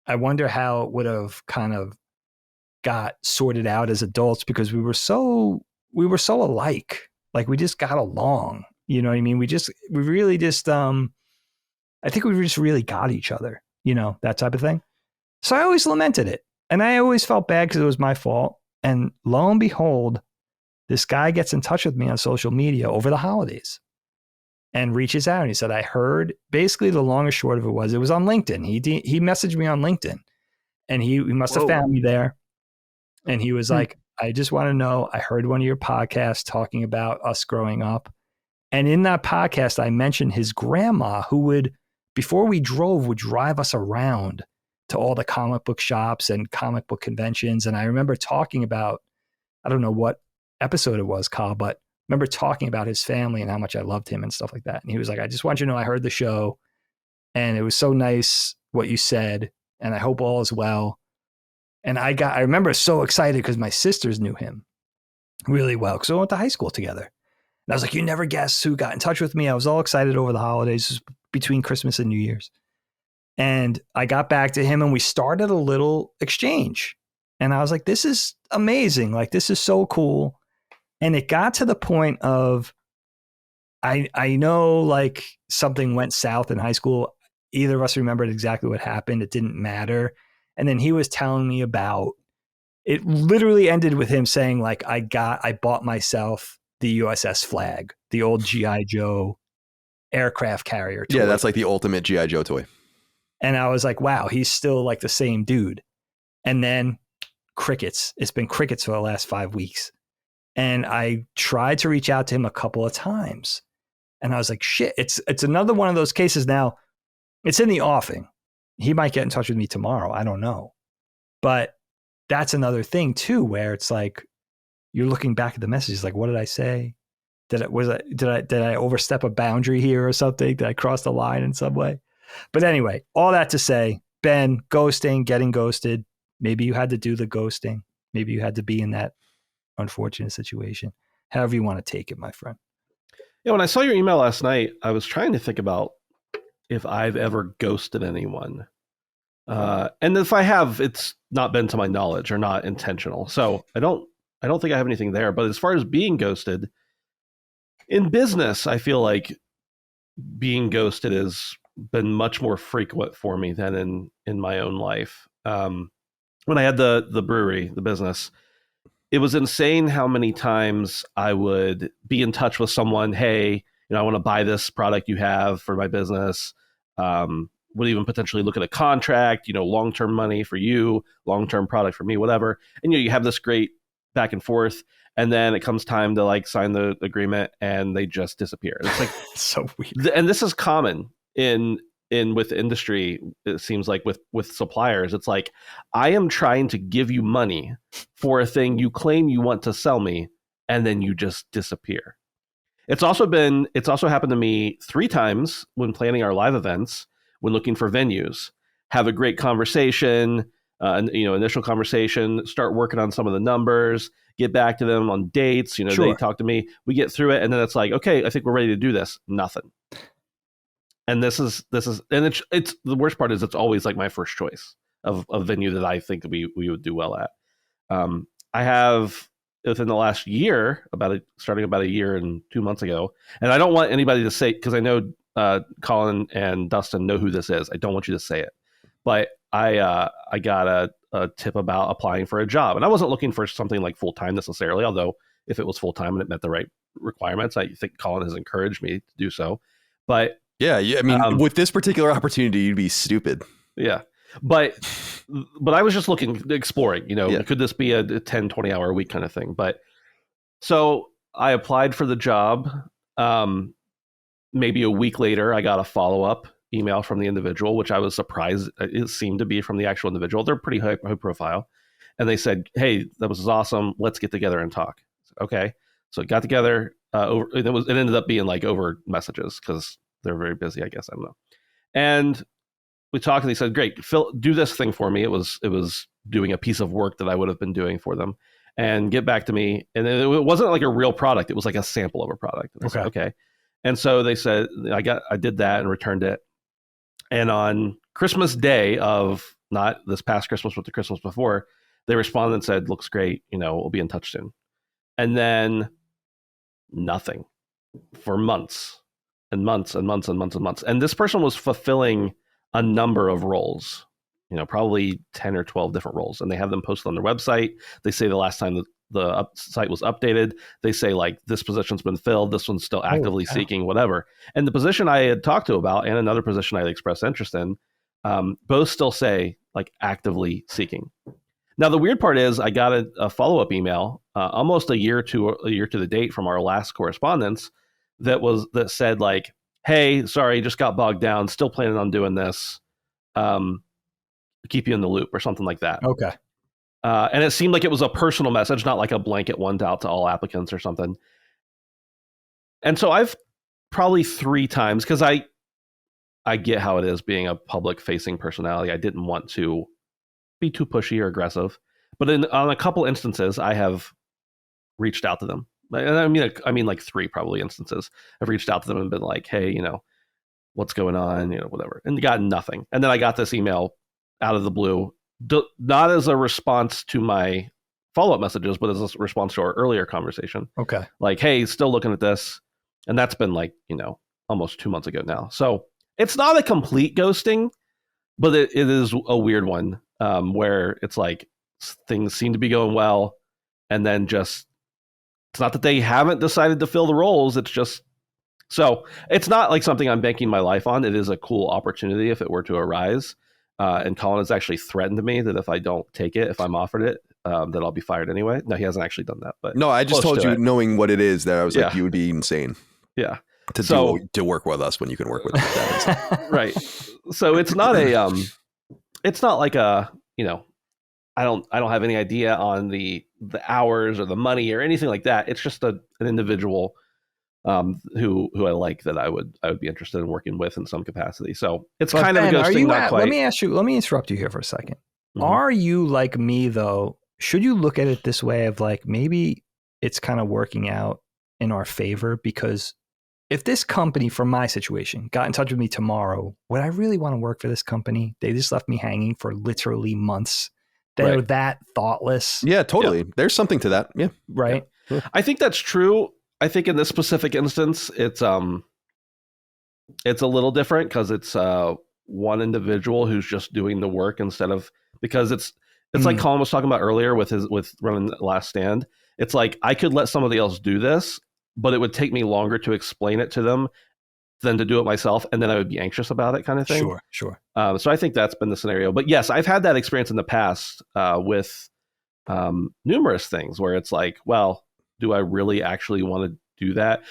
I wonder how it would have kind of got sorted out as adults because we were so alike. Like we just got along. You know what I mean? We really just, I think we just really got each other, you know, that type of thing. So I always lamented it. And I always felt bad because it was my fault. And lo and behold, this guy gets in touch with me on social media over the holidays and reaches out. And he said, I heard, basically the long and short of it was on LinkedIn. He messaged me on LinkedIn and he must have found me there. And he was like, I just want to know, I heard one of your podcasts talking about us growing up. And in that podcast, I mentioned his grandma who would, before we drove, would drive us around to all the comic book shops and comic book conventions. And I remember talking about, I don't know what episode it was, Kyle, but I remember talking about his family and how much I loved him and stuff like that. And he was like, I just want you to know I heard the show and it was so nice what you said. And I hope all is well. And I remember so excited because my sisters knew him really well because we went to high school together. And I was like, you never guess who got in touch with me. I was all excited over the holidays between Christmas and New Year's. And I got back to him and we started a little exchange. And I was like, this is amazing. Like, this is so cool. And it got to the point of, I know like something went south in high school. Either of us remembered exactly what happened. It didn't matter. And then he was telling me about, it literally ended with him saying like, I bought myself the USS Flag, the old G.I. Joe aircraft carrier toy. Yeah, that's like the ultimate G.I. Joe toy. And I was like, wow, he's still like the same dude. And then crickets. It's been crickets for the last 5 weeks. And I tried to reach out to him a couple of times. And I was like, shit, it's another one of those cases now. It's in the offing. He might get in touch with me tomorrow. I don't know. But that's another thing too, where it's like, you're looking back at the messages, like, what did I say? Did I overstep a boundary here or something? Did I cross the line in some way? But anyway, all that to say, Ben, ghosting, getting ghosted. Maybe you had to do the ghosting. Maybe you had to be in that unfortunate situation. However you want to take it, my friend. Yeah, when I saw your email last night, I was trying to think about if I've ever ghosted anyone. And if I have, it's not been to my knowledge or not intentional. So I don't think I have anything there. But as far as being ghosted, in business, I feel like being ghosted has been much more frequent for me than in my own life. When I had the brewery, the business, it was insane how many times I would be in touch with someone. Hey, I want to buy this product you have for my business. would even potentially look at a contract, long-term money for you, long-term product for me, whatever. And you have this great back and forth. And then it comes time to like sign the agreement and they just disappear. It's like so weird. And this is common in with industry. It seems like with suppliers, it's like, I am trying to give you money for a thing you claim you want to sell me, and then you just disappear. It's also happened to me 3 times when planning our live events, when looking for venues. Have a great conversation, initial conversation, start working on some of the numbers, get back to them on dates. Sure. They talk to me, we get through it, and then it's like, okay, I think we're ready to do this. Nothing. And this is, and it's the worst part is it's always like my first choice of a venue that I think we would do well at. I have within the last year, starting about a year and 2 months ago, and I don't want anybody to say, because I know Colin and Dustin know who this is. I don't want you to say it, but I got a tip about applying for a job, and I wasn't looking for something like full time necessarily. Although if it was full time and it met the right requirements, I think Colin has encouraged me to do so. But yeah, I mean, with this particular opportunity, you'd be stupid. Yeah. But I was just exploring, could this be a 10, 20 hour a week kind of thing? But so I applied for the job. Maybe a week later, I got a follow-up email from the individual, which I was surprised it seemed to be from the actual individual. They're pretty high profile. And they said, hey, that was awesome. Let's get together and talk. Okay. So it got together. It ended up being like over messages because they're very busy, I guess. I don't know. And we talked and they said, great, Phil, do this thing for me. It was doing a piece of work that I would have been doing for them, and get back to me. And it wasn't like a real product. It was like a sample of a product. And I said, okay. And so they said, I did that and returned it. And on Christmas Day of not this past Christmas, but the Christmas before, they responded and said, looks great. We'll be in touch soon. And then nothing for months and months and months and months and months. And this person was fulfilling a number of roles, probably 10 or 12 different roles. And they have them posted on their website. They say the last time the site was updated, they say like, this position's been filled, this one's still actively seeking, whatever. And the position I had talked to about and another position I had expressed interest in, both still say like actively seeking. Now, the weird part is I got a follow-up email almost a year to the date from our last correspondence that said like, hey, sorry, just got bogged down, still planning on doing this. Keep you in the loop or something like that. Okay. And it seemed like it was a personal message, not like a blanket one out to all applicants or something. And so I've probably 3 times, because I get how it is being a public facing personality. I didn't want to be too pushy or aggressive, but on a couple instances, I have reached out to them. And I mean like 3 probably instances. I've reached out to them and been like, hey, what's going on, whatever, and got nothing. And then I got this email out of the blue, not as a response to my follow-up messages, but as a response to our earlier conversation. Okay. Like, hey, still looking at this. And that's been like, almost 2 months ago now. So it's not a complete ghosting, but it is a weird one where it's like things seem to be going well. And then just, it's not that they haven't decided to fill the roles. It's just, so it's not like something I'm banking my life on. It is a cool opportunity if it were to arise. And Colin has actually threatened me that if I don't take it, if I'm offered it, that I'll be fired anyway. No, he hasn't actually done that. But no, I just told you, knowing what it is, that I was like, you would be insane. Yeah. To work with us when you can work with us. Right. So it's not it's not like a, I don't have any idea on the hours or the money or anything like that. It's just an individual who I like, that I would be interested in working with in some capacity. So it's kind of a ghosting, not quite. Let me interrupt you here for a second. Mm-hmm. Are you like me though? Should you look at it this way of like, maybe it's kind of working out in our favor? Because if this company, from my situation, got in touch with me tomorrow, would I really want to work for this company? They just left me hanging for literally months. They're that thoughtless. Yeah, totally. Yeah. There's something to that. Yeah. Right. Yeah. I think that's true. I think in this specific instance, it's a little different because it's one individual who's just doing the work instead of, because it's like Colin was talking about earlier with running Last Stand. It's like I could let somebody else do this, but it would take me longer to explain it to them than to do it myself, and then I would be anxious about it, kind of thing. Sure. So I think that's been the scenario. But yes, I've had that experience in the past with numerous things where it's like, well, do I really actually want to do that?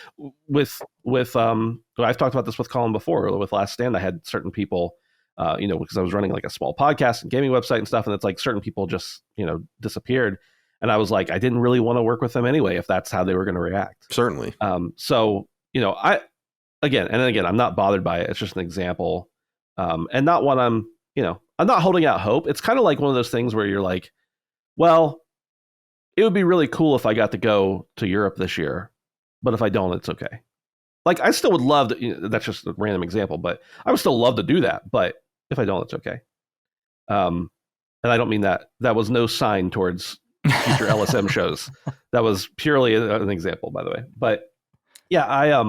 With I've talked about this with Colin before. With Last Stand, I had certain people, because I was running like a small podcast and gaming website and stuff, and it's like certain people just disappeared, and I was like, I didn't really want to work with them anyway if that's how they were going to react. Certainly. So Again, I'm not bothered by it. It's just an example, and not one I'm not holding out hope. It's kind of like one of those things where you're like, well, it would be really cool if I got to go to Europe this year, but if I don't, it's okay. Like, I still would love to, that's just a random example, but I would still love to do that. But if I don't, it's okay. And I don't mean that was no sign towards future LSM shows. That was purely an example, by the way. But yeah,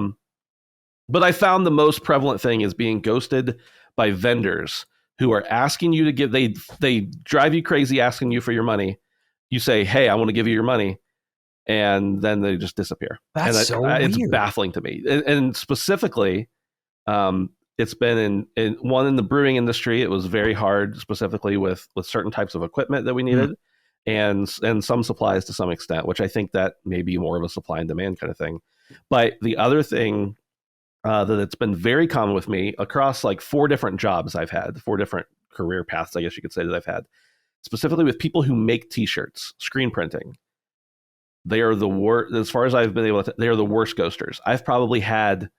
but I found the most prevalent thing is being ghosted by vendors who are asking you to give, they drive you crazy asking you for your money. You say, hey, I want to give you your money. And then they just disappear. That's so weird. It's baffling to me. And specifically, it's been in the brewing industry. It was very hard, specifically with certain types of equipment that we needed, and some supplies to some extent, which I think that may be more of a supply and demand kind of thing. But the other thing that it's been very common with me across like 4 different jobs I've had, 4 different career paths, I guess you could say, that I've had, specifically with people who make t-shirts, screen printing. They are the worst, as far as I've been able to, they are the worst ghosters. I've probably had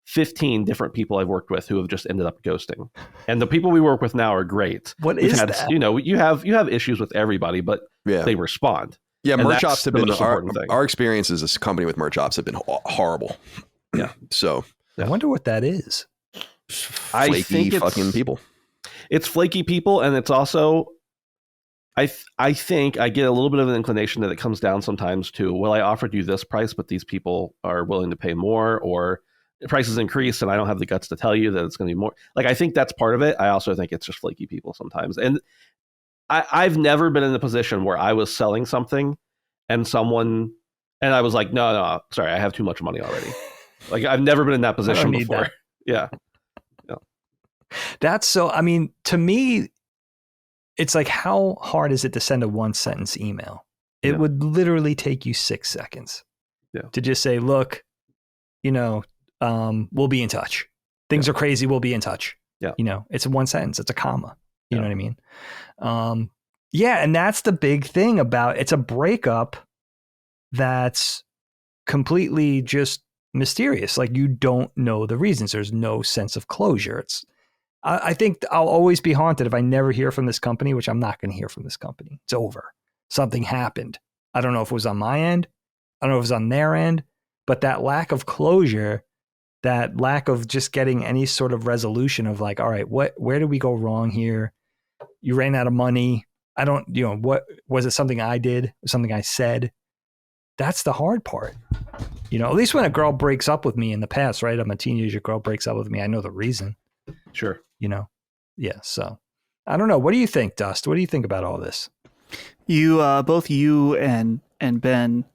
15 different people I've worked with who have just ended up ghosting. And the people we work with now are great. What is that? You have issues with everybody, but they respond. Yeah, and merch ops have been our experiences as a company with merch ops have been horrible. Yeah. So I wonder what that is. Flaky, I think fucking people. It's flaky people, and it's also, I think I get a little bit of an inclination that it comes down sometimes to, well, I offered you this price, but these people are willing to pay more, or the prices increase and I don't have the guts to tell you that it's going to be more. Like, I think that's part of it. I also think it's just flaky people sometimes. And I've never been in a position where I was selling something and I was like, no, sorry, I have too much money already. Like, I've never been in that position before. Yeah. That's so, I mean, to me, it's like, how hard is it to send a 1-sentence email? It would literally take you 6 seconds to just say, look, we'll be in touch. Things are crazy. We'll be in touch. Yeah. It's a 1 sentence. It's a comma. You know what I mean? And that's the big thing about, it's a breakup that's completely just mysterious. Like, you don't know the reasons. There's no sense of closure. I think I'll always be haunted if I never hear from this company, which I'm not going to hear from this company. It's over. Something happened. I don't know if it was on my end. I don't know if it was on their end, but that lack of closure, that lack of just getting any sort of resolution of like, all right, where did we go wrong here? You ran out of money. I don't, what was it? Something I did, something I said? That's the hard part. At least when a girl breaks up with me in the past, right? I'm a teenager, girl breaks up with me. I know the reason. Sure. Yeah. So I don't know. What do you think, Dust? What do you think about all this? You, both you and Ben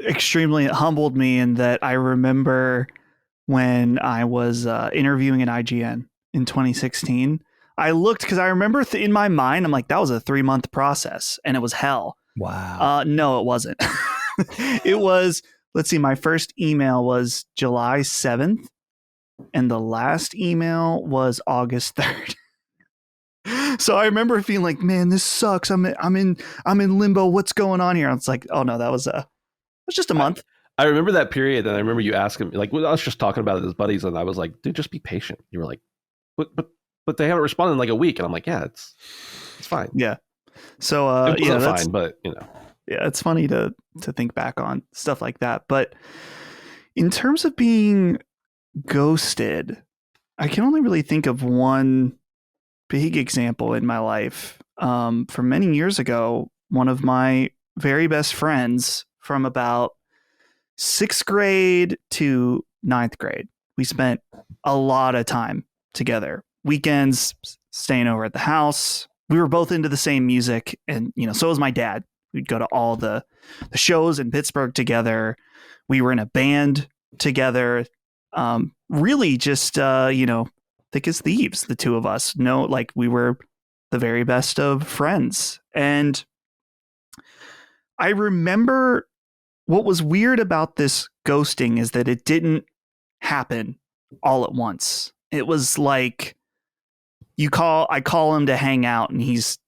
extremely humbled me in that I remember when I was interviewing at IGN in 2016, I looked because I remember in my mind, I'm like, that was a 3-month process and it was hell. Wow. No, it wasn't. It was, let's see, my first email was July 7th and the last email was August 3rd. So I remember feeling like, man, this sucks. I'm in limbo. What's going on here? It's like, oh no, that was just a month. I remember that period, and I remember you asking me, like, I was just talking about it as buddies, and I was like, dude, just be patient. You were like, but they haven't responded in like a week, and I'm like, yeah, it's fine. Yeah. So it wasn't fine, but yeah, it's funny to think back on stuff like that. But in terms of being ghosted, I can only really think of one big example in my life. From many years ago, one of my very best friends from about 6th grade to 9th grade, we spent a lot of time together. Weekends, staying over at the house. We were both into the same music, and so was my dad. We'd go to all the shows in Pittsburgh together. We were in a band together. really just, thick as thieves, the two of us. No, like we were the very best of friends. And I remember what was weird about this ghosting is that it didn't happen all at once. It was like I call him to hang out and he's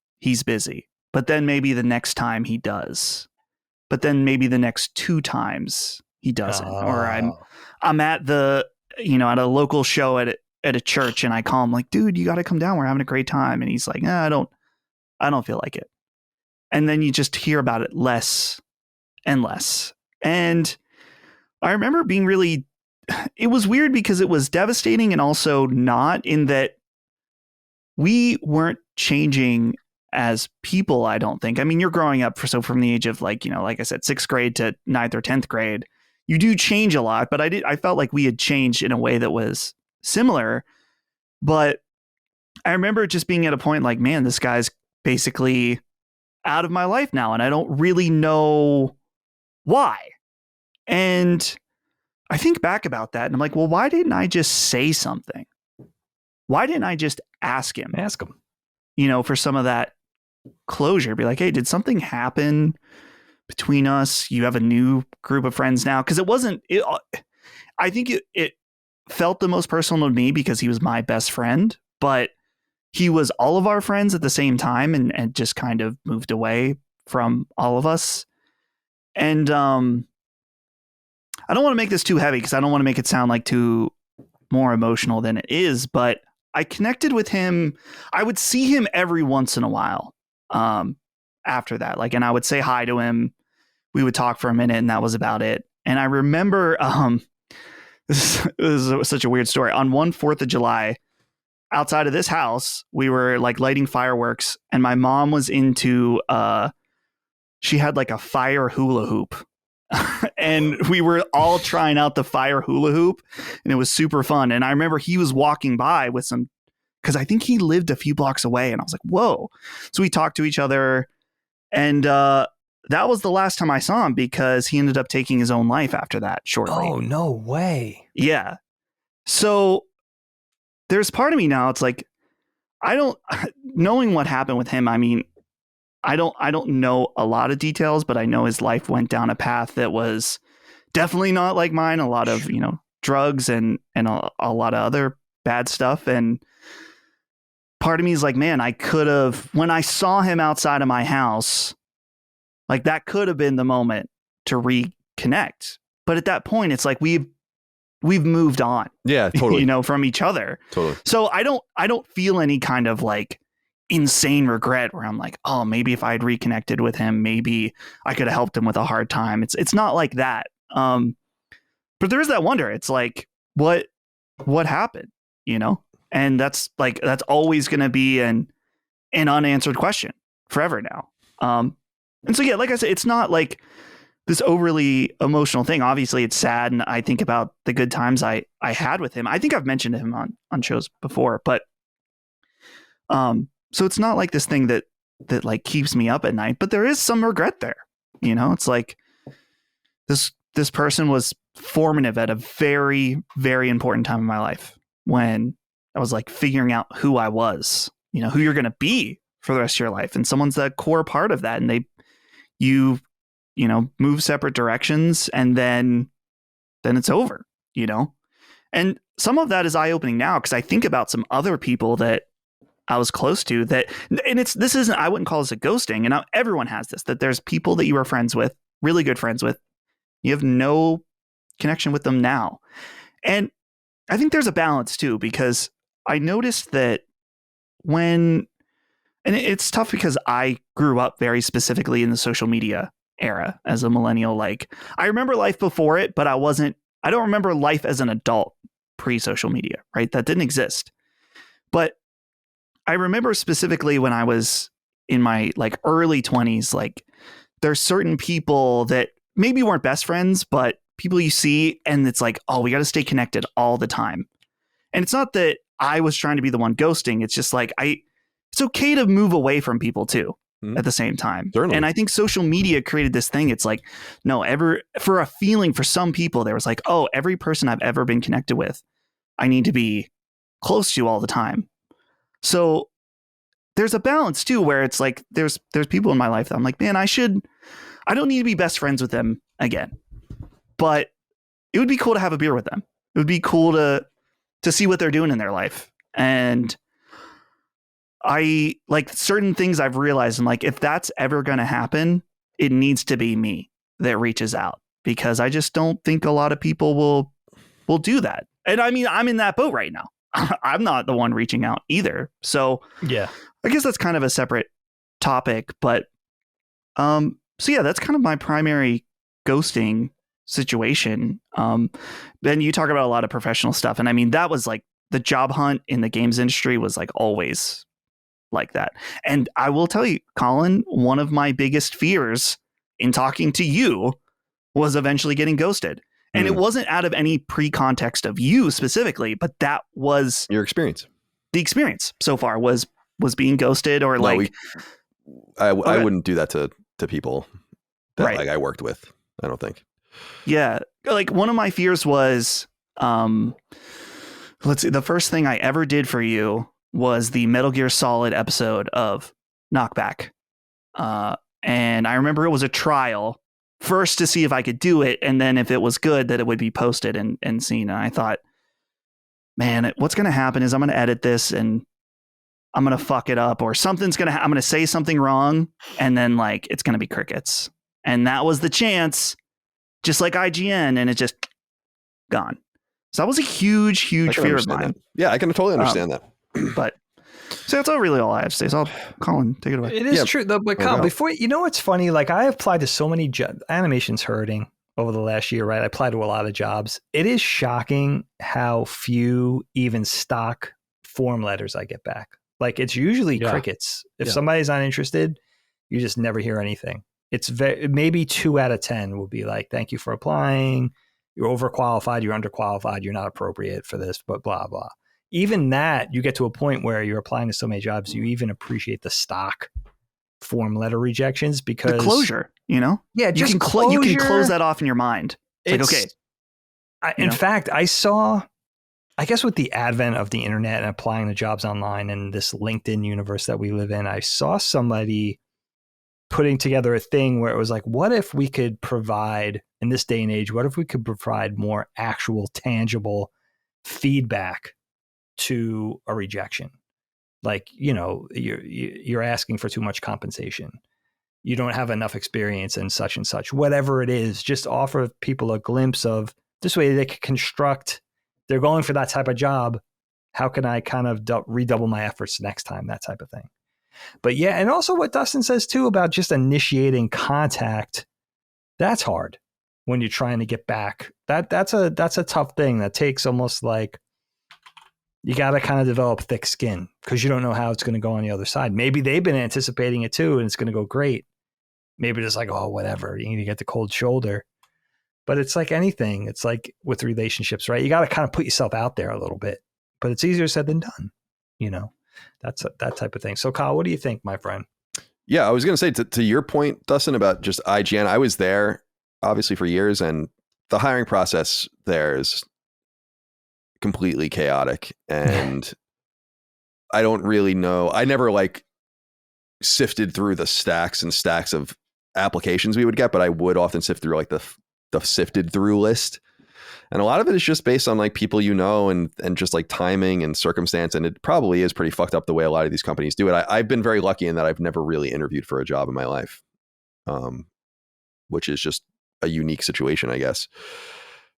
busy. But then maybe the next time he does. But then maybe the next 2 times he doesn't. Or I'm at at a local show at a church and I call him like, dude, you got to come down. We're having a great time. And he's like, I don't feel like it. And then you just hear about it less and less. And I remember being it was weird because it was devastating and also not, in that we weren't changing as people, I don't think. I mean, you're growing up from the age of like I said, 6th grade to 9th or 10th grade, you do change a lot, but I felt like we had changed in a way that was similar. But I remember just being at a point like, man, this guy's basically out of my life now, and I don't really know why. And I think back about that and I'm like, well, why didn't I just say something? Why didn't I just ask him? For some of that closure, be like, hey, did something happen between us? You have a new group of friends now. Because I think it felt the most personal to me because he was my best friend, but he was all of our friends at the same time and just kind of moved away from all of us. And I don't want to make this too heavy because I don't want to make it sound like too more emotional than it is, but I connected with him. I would see him every once in a while after that. And I would say hi to him. We would talk for a minute and that was about it. And I remember this is such a weird story. On 4th of July, outside of this house, we were lighting fireworks and my mom was into, she had a fire hula hoop. And we were all trying out the fire hula hoop and it was super fun. And I remember he was walking by with because I think he lived a few blocks away and I was like, whoa. So we talked to each other and that was the last time I saw him because he ended up taking his own life after that shortly. Oh, no way. Yeah. So there's part of me now. It's like, knowing what happened with him. I mean, I don't know a lot of details, but I know his life went down a path that was definitely not like mine. A lot of, drugs and a lot of other bad stuff. And part of me is like, man, I could have, when I saw him outside of my house, that could have been the moment to reconnect. But at that point, it's like we've moved on. Yeah, totally. From each other. Totally. So I don't feel any kind of insane regret where I'm like, oh, maybe if I had reconnected with him, maybe I could have helped him with a hard time. It's not like that. But there is that wonder. It's like, what happened, and that's always going to be an unanswered question forever now. And so, yeah, like I said, it's not like this overly emotional thing. Obviously it's sad. And I think about the good times I had with him. I think I've mentioned him on shows before, but, so it's not like this thing that keeps me up at night, but there is some regret there. It's like this person was formative at a very, very important time in my life when I was figuring out who I was, who you're going to be for the rest of your life. And someone's the core part of that. And you move separate directions and then it's over, and some of that is eye opening now. Cause I think about some other people that I was close to I wouldn't call this a ghosting. And now everyone has this, that there's people that you were friends with, really good friends with. You have no connection with them now. And I think there's a balance too, because I noticed that and it's tough because I grew up very specifically in the social media era as a millennial. I remember life before it, but I don't remember life as an adult pre-social media, right? That didn't exist. But I remember specifically when I was in my early 20s, there's certain people that maybe weren't best friends, but people you see and it's like, oh, we got to stay connected all the time. And it's not that I was trying to be the one ghosting. It's just it's okay to move away from people too at the same time. Certainly. And I think social media created this thing. It's like, no, for a feeling for some people, there was oh, every person I've ever been connected with I need to be close to all the time. So there's a balance too, where it's like there's people in my life that I'm like, man, I don't need to be best friends with them again, but it would be cool to have a beer with them. It would be cool to see what they're doing in their life. And I like certain things I've realized. I'm like, if that's ever going to happen, it needs to be me that reaches out, because I just don't think a lot of people will do that. And I mean, I'm in that boat right now. I'm not the one reaching out either. So yeah, I guess that's kind of a separate topic, but so yeah, that's kind of my primary ghosting situation. Then you talk about a lot of professional stuff. And I mean, that was like the job hunt in the games industry was like always like that. And I will tell you, Colin, one of my biggest fears in talking to you was eventually getting ghosted. And it wasn't out of any pre-context of you specifically, but that was your experience. The experience so far was being ghosted, or I wouldn't do that to people that right. like I worked with. I don't think. Yeah. Like one of my fears was, let's see, the first thing I ever did for you was the Metal Gear Solid episode of Knockback. And I remember it was a trial first to see if I could do it. And then if it was good, that it would be posted and seen. And I thought, man, what's going to happen is I'm going to edit this and I'm going to fuck it up, or something's going to, I'm going to say something wrong. And then like, it's going to be crickets. And that was the chance, just like IGN, and it just gone. So that was a huge fear of mine. That. Yeah, I can totally understand that. But so that's really all I have to say. So Colin, take it away. It is true though, but Colin, before you know what's funny, like I applied to so many animation's hurting over the last year, right? I applied to a lot of jobs. It is shocking how few even stock form letters I get back. Like it's usually crickets. If somebody's not interested, you just never hear anything. It's maybe 2 out of 10 will be like, thank you for applying. You're overqualified. You're underqualified. You're not appropriate for this, but blah, blah. Even that, you get to a point where you're applying to so many jobs, you even appreciate the stock form letter rejections, because the closure, you know? Yeah, you can close that off in your mind. It's like, okay. In fact, I saw, I guess with the advent of the internet and applying to jobs online and this LinkedIn universe that we live in, I saw somebody putting together a thing where it was like, what if we could provide, in this day and age, what if we could provide more actual, tangible feedback to a rejection? Like, you know, you're asking for too much compensation. You don't have enough experience and such, whatever it is, just offer people a glimpse of this way they can construct, they're going for that type of job. How can I kind of redouble my efforts next time? That type of thing. But yeah, and also what Dustin says too about just initiating contact, that's hard when you're trying to get back. That's a tough thing that takes almost like, you got to kind of develop thick skin, because you don't know how it's going to go on the other side. Maybe they've been anticipating it too, and it's going to go great. Maybe it's like, oh, whatever. You need to get the cold shoulder. But it's like anything. It's like with relationships, right? You got to kind of put yourself out there a little bit, but it's easier said than done. You know, that's that type of thing. So Kyle, what do you think, my friend? Yeah, I was going to say to your point, Dustin, about just IGN. I was there obviously for years, and the hiring process there is completely chaotic, and I don't really know. I never like sifted through the stacks and stacks of applications we would get, but I would often sift through like the sifted through list, and a lot of it is just based on like people you know, and just like timing and circumstance, and it probably is pretty fucked up the way a lot of these companies do it. I've been very lucky in that I've never really interviewed for a job in my life, which is just a unique situation, I guess.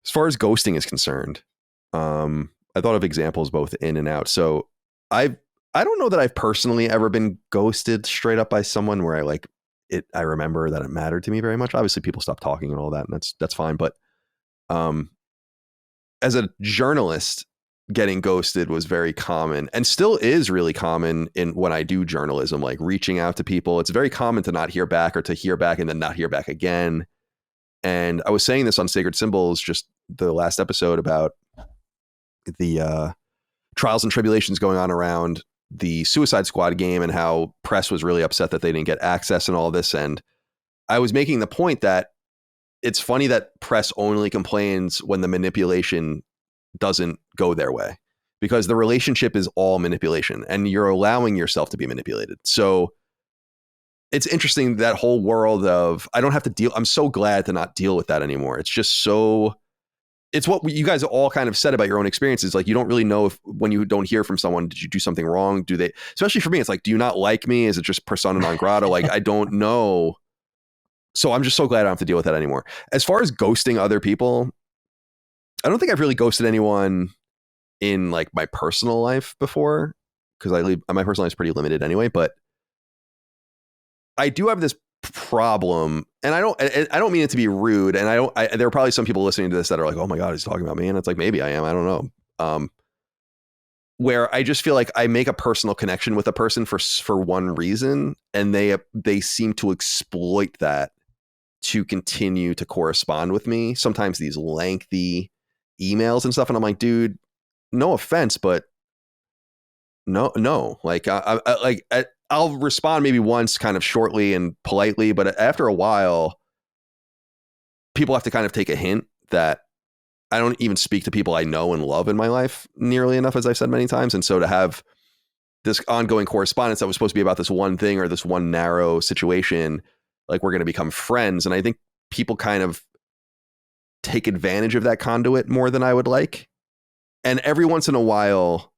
As far as ghosting is concerned, I thought of examples both in and out. So I don't know that I've personally ever been ghosted straight up by someone where I remember that it mattered to me very much. Obviously people stop talking and all that, and that's fine. But as a journalist, getting ghosted was very common, and still is really common in when I do journalism, like reaching out to people. It's very common to not hear back, or to hear back and then not hear back again. And I was saying this on Sacred Symbols, just the last episode, about the trials and tribulations going on around the Suicide Squad game, and how press was really upset that they didn't get access and all this. And I was making the point that it's funny that press only complains when the manipulation doesn't go their way, because the relationship is all manipulation and you're allowing yourself to be manipulated. So it's interesting, that whole world of, I don't have to deal. I'm so glad to not deal with that anymore. It's just so, it's what you guys all kind of said about your own experiences. Like, you don't really know if, when you don't hear from someone, did you do something wrong? Do they, especially for me, it's like, do you not like me? Is it just persona non grata? Like, I don't know. So I'm just so glad I don't have to deal with that anymore. As far as ghosting other people, I don't think I've really ghosted anyone in like my personal life before, because my personal life is pretty limited anyway. But I do have this problem, and I don't mean it to be rude. And there are probably some people listening to this that are like, oh my God, he's talking about me. And it's like, maybe I am. I don't know. Where I just feel like I make a personal connection with a person for one reason, and they seem to exploit that to continue to correspond with me. Sometimes these lengthy emails and stuff. And I'm like, dude, no offense, but no, like, I'll respond maybe once kind of shortly and politely, but after a while, people have to kind of take a hint that I don't even speak to people I know and love in my life nearly enough, as I've said many times. And so to have this ongoing correspondence that was supposed to be about this one thing or this one narrow situation, like, we're going to become friends. And I think people kind of take advantage of that conduit more than I would like. And every once in a while,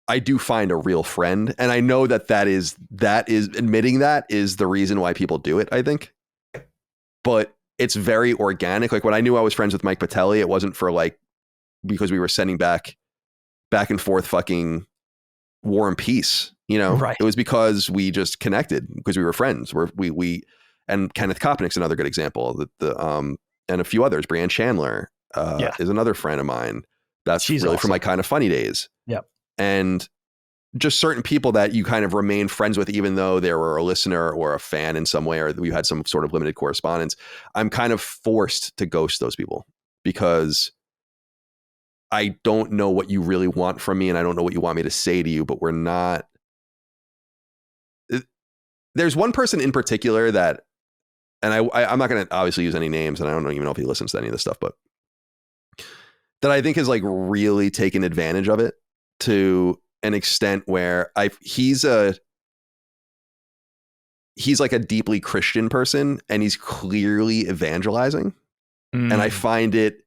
I do find a real friend. And I know that is admitting that is the reason why people do it, I think. But it's very organic. Like, when I knew I was friends with Mike Patelli, it wasn't for like, because we were sending back and forth fucking War and Peace, you know? Right. It was because we just connected, because we were friends. We and Kenneth Kopnick's another good example. And a few others. Brianne Chandler is another friend of mine. She's really awesome. From my Kind of Funny days. Yep. And just certain people that you kind of remain friends with, even though they were a listener or a fan in some way, or we had some sort of limited correspondence. I'm kind of forced to ghost those people because I don't know what you really want from me, and I don't know what you want me to say to you, but we're not. There's one person in particular that, and I'm not going to obviously use any names, and I don't even know if he listens to any of this stuff, but that I think has like really taken advantage of it to an extent where he's like a deeply Christian person, and he's clearly evangelizing. And I find it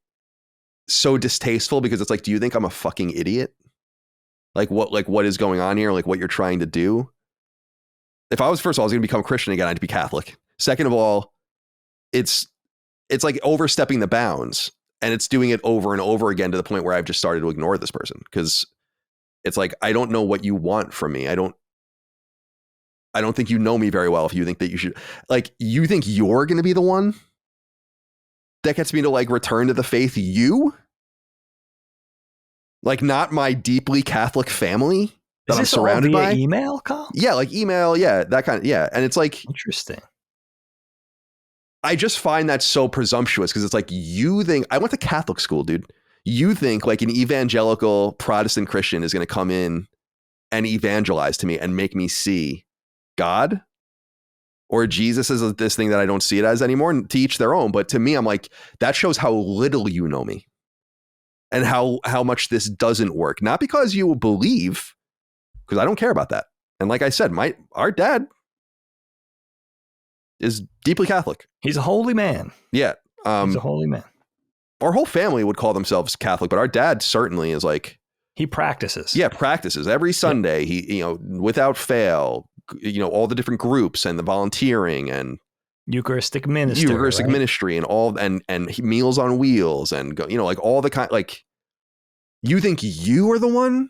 so distasteful, because it's like, do you think I'm a fucking idiot? Like what is going on here? Like, what you're trying to do? If I was, first of all, I was going to become Christian again, I'd be Catholic. Second of all, it's like overstepping the bounds, and it's doing it over and over again to the point where I've just started to ignore this person, because it's like, I don't know what you want from me. I don't think you know me very well if you think that you should, like, you think you're going to be the one that gets me to like return to the faith, like, not my deeply Catholic family that I'm surrounded by. Email, Colin? Yeah, like email, yeah, that kind of, yeah. And it's like, interesting. I just find that so presumptuous, because it's like, you think, I went to Catholic school, dude. You think like an evangelical Protestant Christian is going to come in and evangelize to me and make me see God or Jesus as this thing that I don't see it as anymore, and to each their own. But to me, I'm like, that shows how little you know me and how much this doesn't work. Not because you believe, because I don't care about that. And like I said, our dad is deeply Catholic. He's a holy man. Yeah. He's a holy man. Our whole family would call themselves Catholic, but our dad certainly is like, he practices. Yeah, practices every Sunday. He, without fail, all the different groups and the volunteering and Eucharistic ministry, and all, and Meals on Wheels, and like all the kind, like, you think you are the one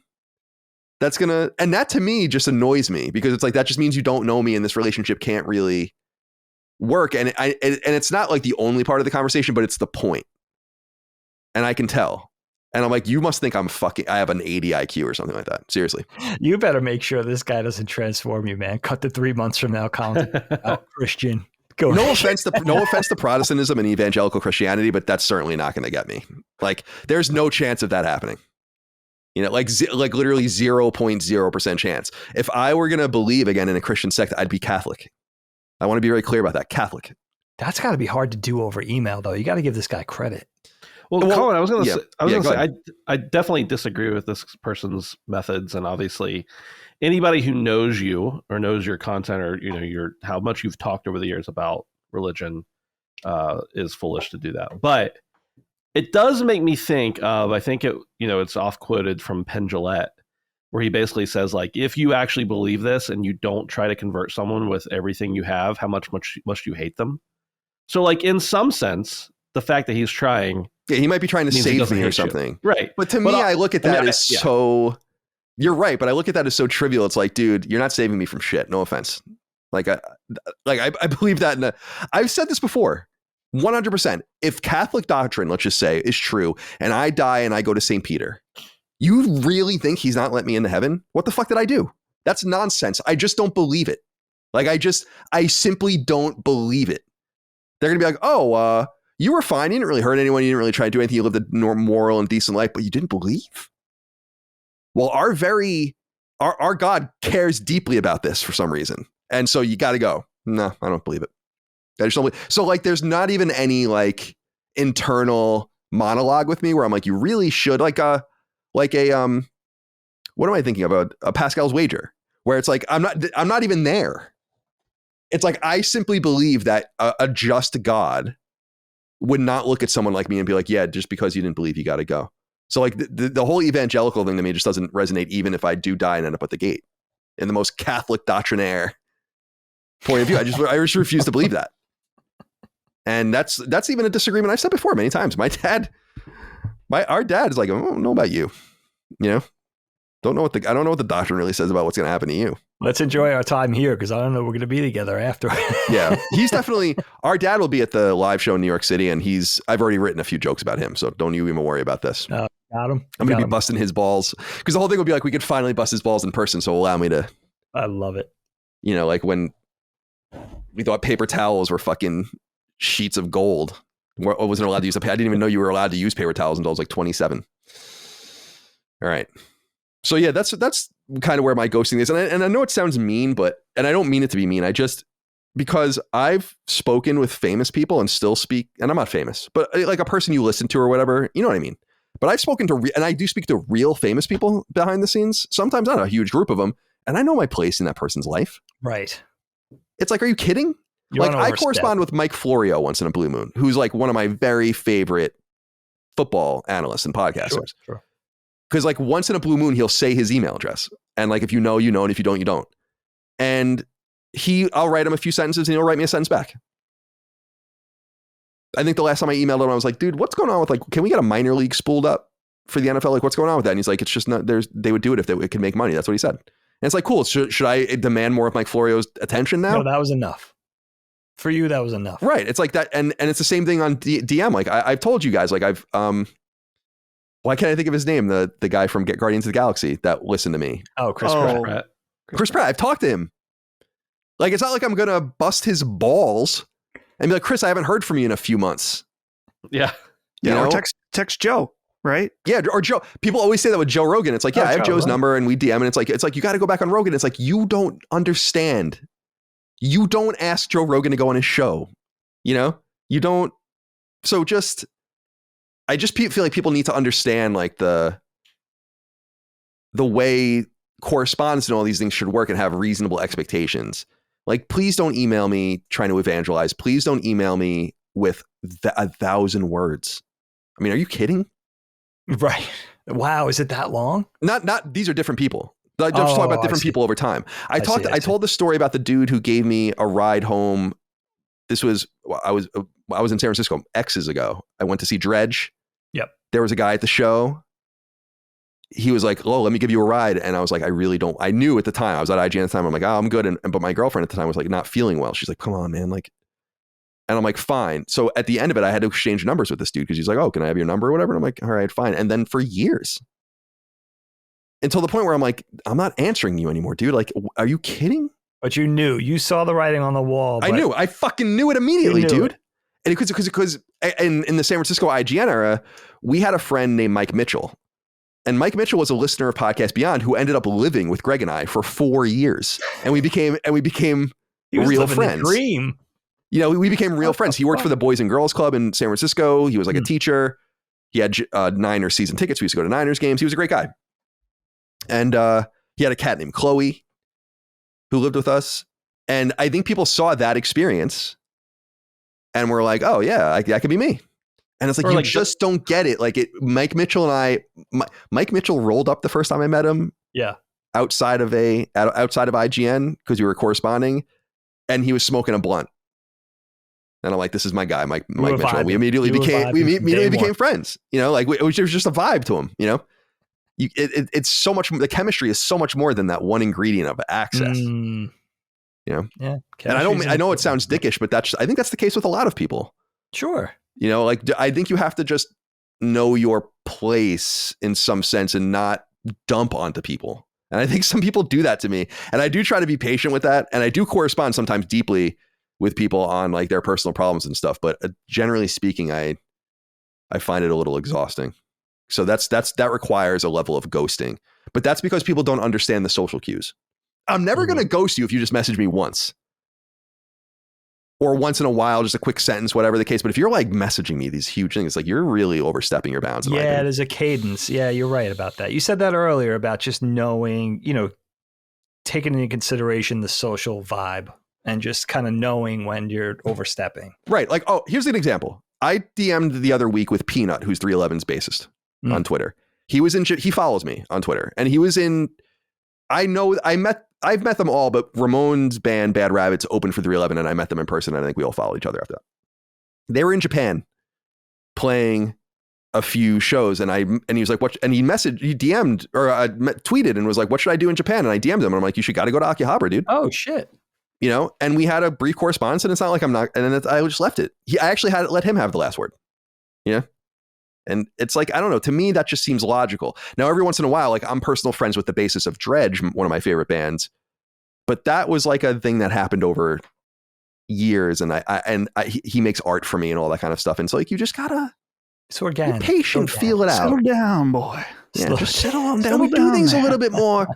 that's gonna, and that to me just annoys me, because it's like, that just means you don't know me, and this relationship can't really work. And it's not like the only part of the conversation, but it's the point. And I can tell. And I'm like, you must think I have an 80 IQ or something like that. Seriously. You better make sure this guy doesn't transform you, man. Cut to 3 months from now, Colin. Christian. Go. No offense to Protestantism and evangelical Christianity, but that's certainly not going to get me. Like, there's no chance of that happening. Like literally 0.0% chance. If I were going to believe again in a Christian sect, I'd be Catholic. I want to be very clear about that. Catholic. That's got to be hard to do over email, though. You got to give this guy credit. Well, Colin, I was going to yeah, say, I definitely disagree with this person's methods, and obviously, anybody who knows you or knows your content or your how much you've talked over the years about religion is foolish to do that. But it does make me think of, I think it's off quoted from Penn Jillette, where he basically says, like, if you actually believe this and you don't try to convert someone with everything you have, how much must you hate them? So, like, in some sense, the fact that he's trying, he might be trying to save me or something, right? But to me, I look at that as so. You're right, but I look at that as so trivial. It's like, dude, you're not saving me from shit. No offense. Like I believe that. I've said this before. 100%. If Catholic doctrine, let's just say, is true, and I die and I go to St. Peter, you really think he's not let me into heaven? What the fuck did I do? That's nonsense. I just don't believe it. Like, I simply don't believe it. They're going to be like, oh, you were fine. You didn't really hurt anyone. You didn't really try to do anything. You lived a moral and decent life, but you didn't believe? Well, our God cares deeply about this for some reason. And so you got to go, no, I don't believe it. I just don't believe. So, like, there's not even any, like, internal monologue with me where I'm like, you really should, like a what am I thinking about? A Pascal's wager, where it's like, I'm not even there. It's like, I simply believe that a just God would not look at someone like me and be like, yeah, just because you didn't believe, you got to go. So, like, the whole evangelical thing to me just doesn't resonate, even if I do die and end up at the gate. In the most Catholic doctrinaire point of view, I just refuse to believe that. And that's even a disagreement I've said before many times. Our dad is like, I don't know about you. I don't know what the doctrine really says about what's going to happen to you. Let's enjoy our time here, because I don't know we're going to be together after. Yeah, he's definitely, our dad will be at the live show in New York City, and I've already written a few jokes about him, so don't you even worry about this. Got him. I'm going to be busting his balls, because the whole thing will be like, we could finally bust his balls in person, so allow me to. I love it. Like when we thought paper towels were fucking sheets of gold. I wasn't allowed to use I didn't even know you were allowed to use paper towels until I was like 27. All right. So yeah, that's kind of where my ghosting is. And I know it sounds mean, and I don't mean it to be mean. Because I've spoken with famous people and still speak, and I'm not famous, but like a person you listen to or whatever, you know what I mean? But I've spoken to, and I do speak to real famous people behind the scenes, sometimes not a huge group of them, and I know my place in that person's life. Right. It's like, are you kidding? Like, I correspond with Mike Florio once in a blue moon, who's like one of my very favorite football analysts and podcasters. Sure. Because like once in a blue moon, he'll say his email address. And like, if you know, you know, and if you don't, you don't. And I'll write him a few sentences and he'll write me a sentence back. I think the last time I emailed him, I was like, dude, what's going on with, like, can we get a minor league spooled up for the NFL? Like, what's going on with that? And he's like, it's just not, they would do it if it could make money. That's what he said. And it's like, cool. Should I demand more of Mike Florio's attention now? No, that was enough. For you, that was enough. Right. It's like that. And it's the same thing on DM. Like I've told you guys, like why can't I think of his name? The guy from Guardians of the Galaxy that listened to me. Oh, Chris Pratt. Chris Pratt. I've talked to him. Like, it's not like I'm going to bust his balls and be like, Chris, I haven't heard from you in a few months. Yeah. Or text Joe, right? Yeah. Or Joe. People always say that with Joe Rogan. It's like, yeah, I have Joe's number and we DM, and it's like, you got to go back on Rogan. It's like, you don't understand. You don't ask Joe Rogan to go on his show. You don't. So I just feel like people need to understand, like, the way correspondence and all these things should work and have reasonable expectations. Like, please don't email me trying to evangelize. Please don't email me with 1,000 words. I mean, are you kidding? Right. Wow. Is it that long? Not. These are different people. I'm just talking about different people over time. I told the story about the dude who gave me a ride home. This was, I was in San Francisco X's ago. I went to see Dredge. Yep. There was a guy at the show. He was like, "Oh, let me give you a ride." And I was like, I really don't. I knew at the time, I was at IGN at the time. I'm like, "Oh, I'm good." But my girlfriend at the time was like not feeling well. She's like, "Come on, man." Like, and I'm like, "Fine." So at the end of it, I had to exchange numbers with this dude because he's like, "Oh, can I have your number or whatever?" And I'm like, "All right, fine." And then for years, until the point where I'm like, I'm not answering you anymore, dude. Like, are you kidding? But you saw the writing on the wall. I knew. I fucking knew it immediately, dude. And because in the San Francisco IGN era, we had a friend named Mike Mitchell. And Mike Mitchell was a listener of Podcast Beyond who ended up living with Greg and I for 4 years. And we became real friends. Dream. We became real friends. He worked for the Boys and Girls Club in San Francisco. He was like a teacher. He had Niners season tickets. We used to go to Niners games. He was a great guy. And he had a cat named Chloe who lived with us. And I think people saw that experience and were like, oh, yeah, that could be me. And it's like, you just don't get it. Like Mike Mitchell rolled up the first time I met him. Yeah. Outside of IGN because we were corresponding, and he was smoking a blunt. And I'm like, this is my guy, Mike Mitchell. We immediately became friends. You know, like it was just a vibe to him. You know, it's so much. The chemistry is so much more than that one ingredient of access. You know, yeah. And I know it sounds dickish, but I think that's the case with a lot of people. Sure. You know, like I think you have to just know your place in some sense and not dump onto people. And I think some people do that to me. And I do try to be patient with that. And I do correspond sometimes deeply with people on like their personal problems and stuff. But generally speaking, I find it a little exhausting. So that requires a level of ghosting. But that's because people don't understand the social cues. I'm never going to ghost you if you just message me once. Or once in a while, just a quick sentence, whatever the case. But if you're like messaging me these huge things, like you're really overstepping your bounds. Yeah, there's a cadence. Yeah, you're right about that. You said that earlier about just knowing, you know, taking into consideration the social vibe and just kind of knowing when you're overstepping. Right. Like, oh, here's an example. I DM'd the other week with Peanut, who's 311's bassist on Twitter. He follows me on Twitter, and he was in. I've met them all, but Ramon's band Bad Rabbits opened for 311, and I met them in person. And I think we all followed each other after that. They were in Japan playing a few shows, and he was like, "What?" And he DM'd or tweeted and was like, "What should I do in Japan?" And I DM'd him, and I'm like, "You should got to go to Akihabara, dude." Oh shit! You know, and we had a brief correspondence, and it's not like I'm not. And then I just left it. I actually let him have the last word. You know. And it's like, I don't know, to me, that just seems logical. Now, every once in a while, like I'm personal friends with the bassist of Dredge, one of my favorite bands. But that was like a thing that happened over years. And he makes art for me and all that kind of stuff. And so like, you just gotta be patient, feel it out. Settle down, boy. Yeah, just settle on down. We do things a little bit more.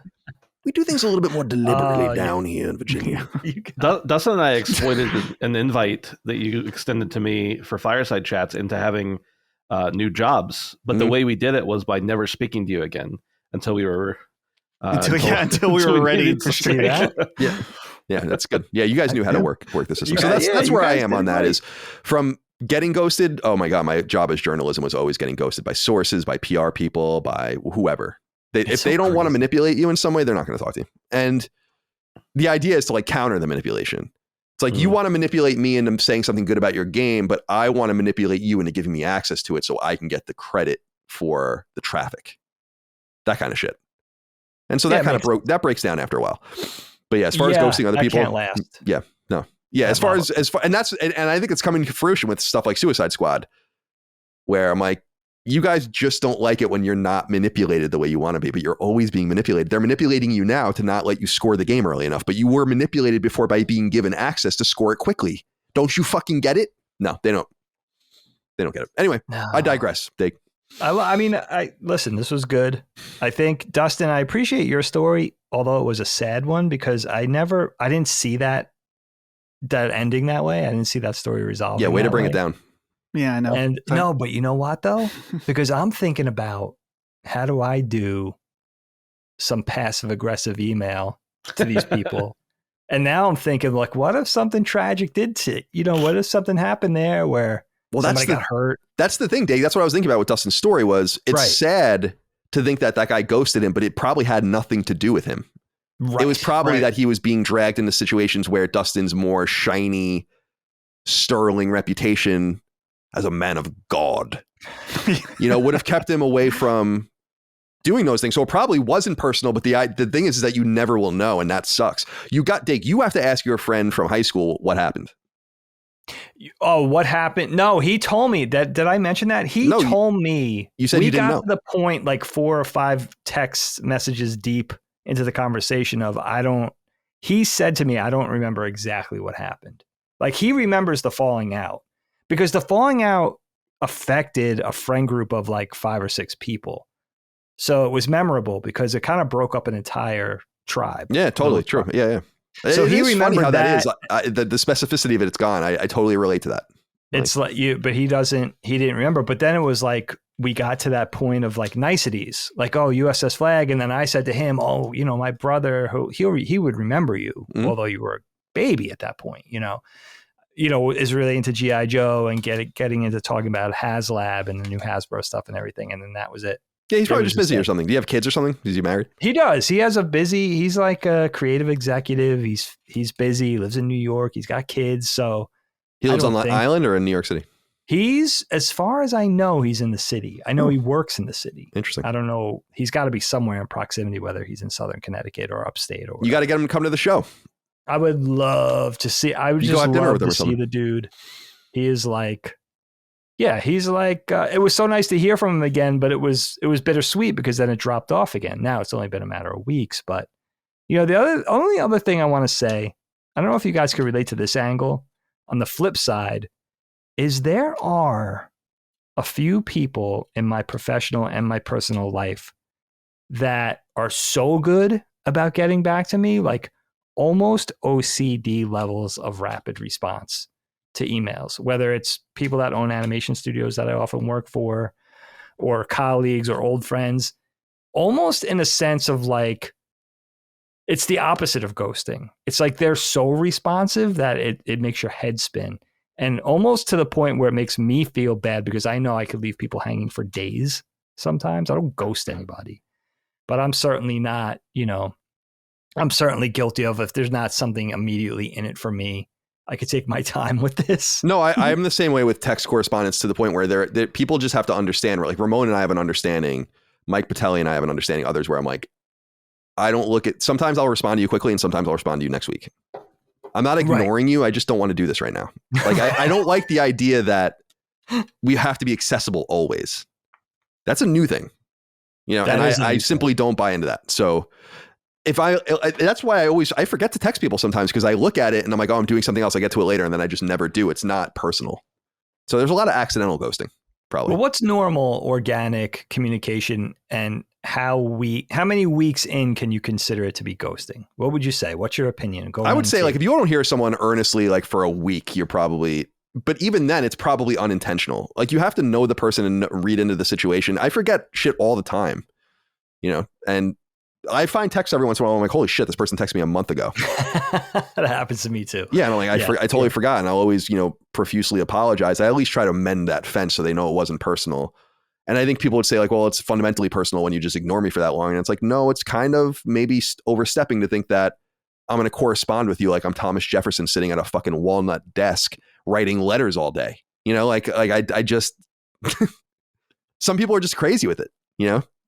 We do things a little bit more deliberately down here in Virginia. Dustin and I exploited an invite that you extended to me for Fireside Chats into having new jobs, but the way we did it was by never speaking to you again until we were until we were ready to say that. Yeah, that's good. Yeah, you guys knew how to work the system. So that's where I am on that. Is from getting ghosted. Oh my god, my job as journalism was always getting ghosted by sources, by PR people, by whoever. If they don't want to manipulate you in some way, they're not going to talk to you. And the idea is to like counter the manipulation. It's like you want to manipulate me into saying something good about your game, but I want to manipulate you into giving me access to it so I can get the credit for the traffic. That kind of shit. And so that breaks down after a while. But yeah, as far as ghosting other people, can't last. Yeah, no. Yeah, as far as and I think it's coming to fruition with stuff like Suicide Squad, where I'm like, you guys just don't like it when you're not manipulated the way you want to be, but you're always being manipulated. They're manipulating you now to not let you score the game early enough, but you were manipulated before by being given access to score it quickly. Don't you fucking get it? No, they don't. They don't get it. Anyway, no. I digress. Listen, this was good. I think, Dustin, I appreciate your story, although it was a sad one, because I didn't see that ending that way. I didn't see that story resolved. Yeah, way to bring it down. Yeah, I know. And no, but you know what though? Because I'm thinking about how do I do some passive aggressive email to these people? And now I'm thinking like, what if something tragic what if something happened there where somebody got hurt? That's the thing, Dave. That's what I was thinking about with Dustin's story was it's sad to think that guy ghosted him, but it probably had nothing to do with him. Right, it was probably that he was being dragged into situations where Dustin's more shiny, sterling reputation as a man of God, would have kept him away from doing those things. So it probably wasn't personal, but the thing is that you never will know. And that sucks. You have to ask your friend from high school what happened. Oh, what happened? No, he told me that. Did I mention that? Told me. You said you didn't know. We got to the point like 4 or 5 text messages deep into the conversation of, he said to me, I don't remember exactly what happened. Like he remembers the falling out. Because the falling out affected a friend group of like 5 or 6 people. So it was memorable because it kind of broke up an entire tribe. Yeah, totally true. Yeah. So he remembered how that is. The specificity of it's gone. I totally relate to that. It's but he didn't remember. But then it was like we got to that point of like niceties, like, oh, USS Flag. And then I said to him, oh, my brother, he would remember you, although you were a baby at that point, is really into G.I. Joe and getting into talking about HasLab and the new Hasbro stuff and everything. And then that was it. Yeah, he's probably just busy or something. Do you have kids or something? Is he married? He does. He has he's like a creative executive. He's busy. He lives in New York. He's got kids. So he lives on Long Island or in New York City? He's, as far as I know, he's in the city. I know he works in the city. Interesting. I don't know. He's got to be somewhere in proximity, whether he's in Southern Connecticut or upstate or whatever. You got to get him to come to the show. I would love to see. I would just love to see the dude. He is like, he's like, it was so nice to hear from him again, but it was bittersweet because then it dropped off again. Now it's only been a matter of weeks. But, the only other thing I want to say, I don't know if you guys could relate to this angle. On the flip side, is there are a few people in my professional and my personal life that are so good about getting back to me, like almost OCD levels of rapid response to emails, whether it's people that own animation studios that I often work for, or colleagues or old friends, almost in a sense of like, it's the opposite of ghosting. It's like they're so responsive that it makes your head spin. And almost to the point where it makes me feel bad because I know I could leave people hanging for days sometimes. I don't ghost anybody. But I'm certainly not, I'm certainly guilty of if there's not something immediately in it for me, I could take my time with this. No, I'm the same way with text correspondence to the point where people just have to understand. Like Ramon and I have an understanding. Mike Patelli and I have an understanding. Others where I'm like, I don't look at, sometimes I'll respond to you quickly and sometimes I'll respond to you next week. I'm not ignoring you. I just don't want to do this right now. Like, I don't like the idea that we have to be accessible always. That's a new thing, and I simply don't buy into that. So that's why I forget to text people sometimes because I look at it and I'm like, oh, I'm doing something else. I get to it later. And then I just never do. It's not personal. So there's a lot of accidental ghosting probably. Well, what's normal organic communication and how many weeks in can you consider it to be ghosting? What would you say? What's your opinion? I would say like if you don't hear someone earnestly like for a week, you're probably, but even then it's probably unintentional. Like you have to know the person and read into the situation. I forget shit all the time, and I find texts every once in a while. I'm like, holy shit, this person texted me a month ago. That happens to me too. Yeah. And I'm like, I totally forgot. And I'll always, profusely apologize. I at least try to mend that fence so they know it wasn't personal. And I think people would say like, well, it's fundamentally personal when you just ignore me for that long. And it's like, no, it's kind of maybe overstepping to think that I'm going to correspond with you like I'm Thomas Jefferson sitting at a fucking walnut desk writing letters all day. I just, some people are just crazy with it,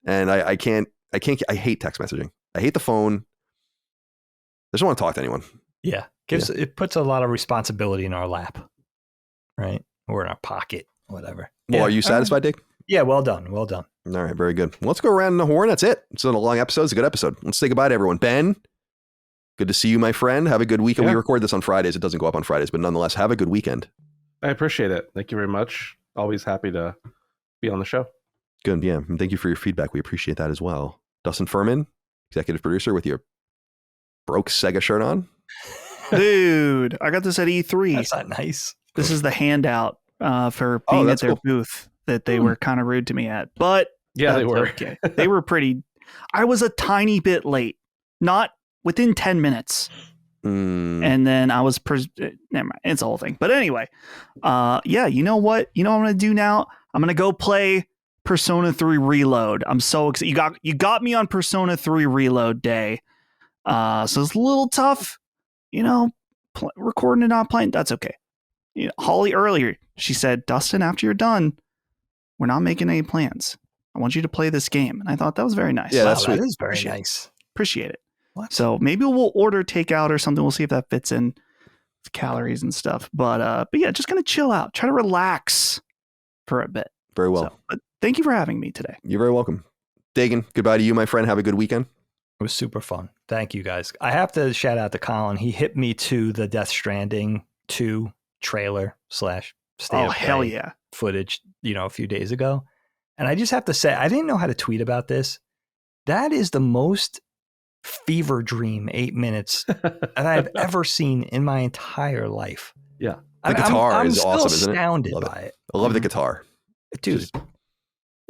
and I hate text messaging. I hate the phone. I just don't want to talk to anyone. Yeah. It puts a lot of responsibility in our lap, right? Or in our pocket, whatever. Well, are you satisfied, Dick? Yeah, well done. Well done. All right, very good. Well, let's go around the horn. That's it. It's been a long episode. It's a good episode. Let's say goodbye to everyone. Ben, good to see you, my friend. Have a good weekend. Yeah. We record this on Fridays. It doesn't go up on Fridays, but nonetheless, have a good weekend. I appreciate it. Thank you very much. Always happy to be on the show. Good, yeah. And thank you for your feedback. We appreciate that as well. Dustin Furman, executive producer with your broke Sega shirt on. Dude, I got this at E3. That's not nice. This is the handout for being at their booth that they were kind of rude to me at. But yeah, they were. Okay. They were pretty. I was a tiny bit late, not within 10 minutes. And then I was, never mind, it's a whole thing. But anyway, you know what? You know what I'm going to do now? I'm going to go play Persona 3 Reload. I'm so excited. You got me on Persona 3 Reload day. So it's a little tough, recording and not playing. That's okay. Holly earlier, she said, Dustin, after you're done, we're not making any plans. I want you to play this game. And I thought that was very nice. Yeah, that's sweet. That is very nice. Appreciate it. What? So maybe we'll order takeout or something. We'll see if that fits in with calories and stuff. But yeah, just going to chill out. Try to relax for a bit. Very well. But thank you for having me today. You're very welcome. Dagan, goodbye to you, my friend. Have a good weekend. It was super fun. Thank you, guys. I have to shout out to Colin. He hit me to the Death Stranding 2 trailer / state of hell yeah footage, a few days ago. And I just have to say, I didn't know how to tweet about this. That is the most fever dream 8 minutes that I've ever seen in my entire life. Yeah. The guitar is awesome, isn't it? I'm astounded by it. I love the guitar. Dude,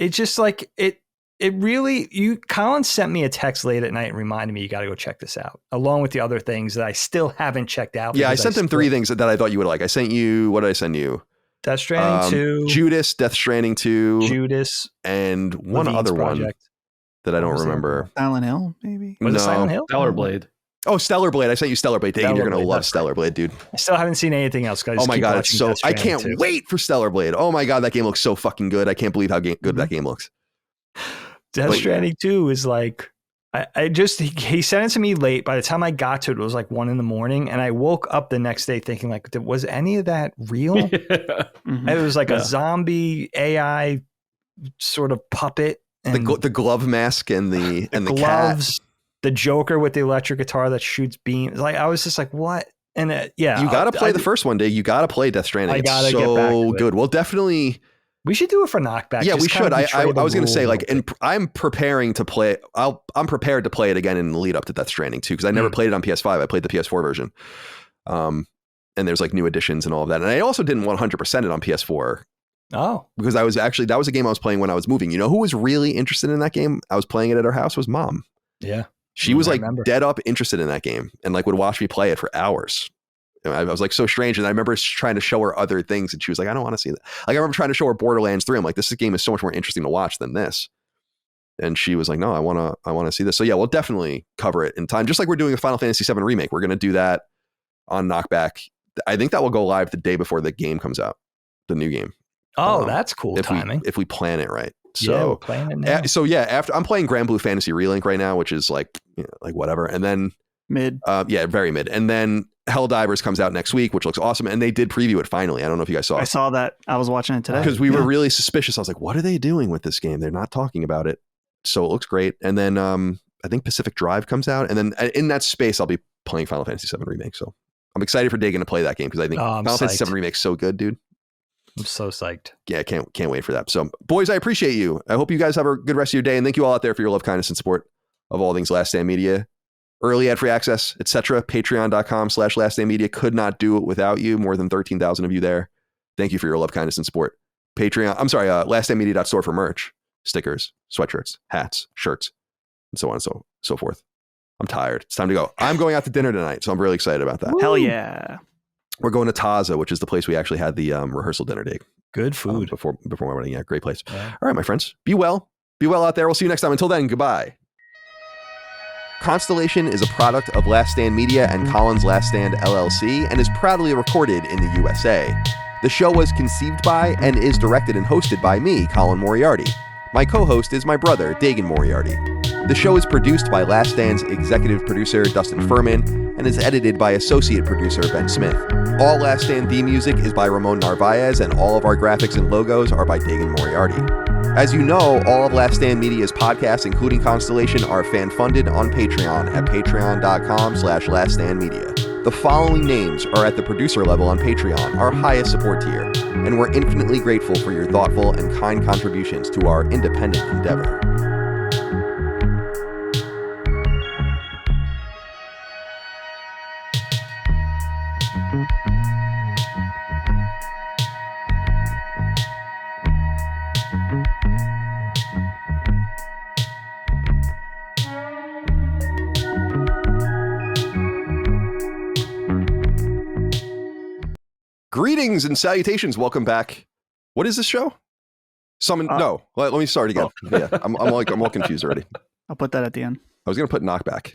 It's just like it really, Colin sent me a text late at night and reminded me, you got to go check this out, along with the other things that I still haven't checked out. Yeah, I sent him 3 things that I thought you would like. I sent you, what did I send you? Death Stranding 2. Judas, Death Stranding 2. Judas. And one Levine's other Project. one that I don't remember. Silent Hill, maybe? Was it Silent Hill? Stellar Blade. Oh, Stellar Blade. I sent you Stellar Blade. Dagan, you're going to love Stellar Blade, dude. I still haven't seen anything else. Oh my God, it's so... I can't wait for Stellar Blade. Oh my God, that game looks so fucking good. I can't believe how good that game looks. Death Stranding 2 is like... he sent it to me late. By the time I got to it, it was like 1 a.m. and I woke up the next day thinking like, was any of that real? It was like a zombie AI sort of puppet. And the glove mask and the gloves, cat. The Joker with the electric guitar that shoots beams. Like I was just like, what? And yeah, you got to play the first one, Dave. You got to play Death Stranding. I gotta it's get back to good. it. Well, definitely. We should do it for knockback. Yeah, Just we should. I was going to say, like, and I'm preparing to play. I'm prepared to play it again in the lead up to Death Stranding 2 because I never played it on PS5. I played the PS4 version. And there's like new additions and all of that. And I also didn't 100% it on PS4. Oh, because that was a game I was playing when I was moving. You know who was really interested in that game? I was playing it at her house. Was Mom. Yeah, she was like dead up interested in that game and like would watch me play it for hours. I was like so strange, and I remember trying to show her other things, and she was like, "I don't want to see that." Like I remember trying to show her Borderlands 3. I'm like, "This game is so much more interesting to watch than this." And she was like, "No, I want to see this." So yeah, we'll definitely cover it in time, just like we're doing a Final Fantasy VII remake. We're going to do that on Knockback. I think that will go live the day before the game comes out, the new game. Oh, that's cool timing. If we plan it right. So, yeah, we're playing it now. So yeah, after I'm playing Grand Blue Fantasy Relink right now, which is like, like whatever. And then mid. Yeah, very mid. And then Helldivers comes out next week, which looks awesome. And they did preview it finally. I don't know if you guys saw it. I saw that. I was watching it today. Because we were really suspicious. I was like, what are they doing with this game? They're not talking about it. So it looks great. And then I think Pacific Drive comes out. And then in that space, I'll be playing Final Fantasy VII Remake. So I'm excited for Dagan to play that game because I think Final Fantasy VII Remake's so good, dude. I'm so psyched. Yeah, can't wait for that. So, boys, I appreciate you. I hope you guys have a good rest of your day, and thank you all out there for your love, kindness, and support of all things Last Stand Media. Early ad-free access, etc. Patreon.com/Last Stand Media. Could not do it without you. More than 13,000 of you there. Thank you for your love, kindness, and support. laststandmedia.store for merch, stickers, sweatshirts, hats, shirts, and so on and so forth. I'm tired. It's time to go. I'm going out to dinner tonight, so I'm really excited about that. Hell yeah. We're going to Taza, which is the place we actually had the rehearsal dinner date. Good food. Before my wedding. Yeah, great place. Yeah. All right, my friends. Be well. Be well out there. We'll see you next time. Until then, goodbye. Constellation is a product of Last Stand Media and Colin's Last Stand LLC and is proudly recorded in the USA. The show was conceived by and is directed and hosted by me, Colin Moriarty. My co-host is my brother, Dagan Moriarty. The show is produced by Last Stand's executive producer, Dustin Furman, and is edited by associate producer, Ben Smith. All Last Stand theme music is by Ramon Narvaez, and all of our graphics and logos are by Dagan Moriarty. As you know, all of Last Stand Media's podcasts, including Constellation, are fan-funded on Patreon at patreon.com/laststandmedia. The following names are at the producer level on Patreon, our highest support tier, and we're infinitely grateful for your thoughtful and kind contributions to our independent endeavor. Greetings and salutations. Welcome back. What is this show? No. Let me start again. Yeah, I'm all confused already. I'll put that at the end. I was going to put Knockback.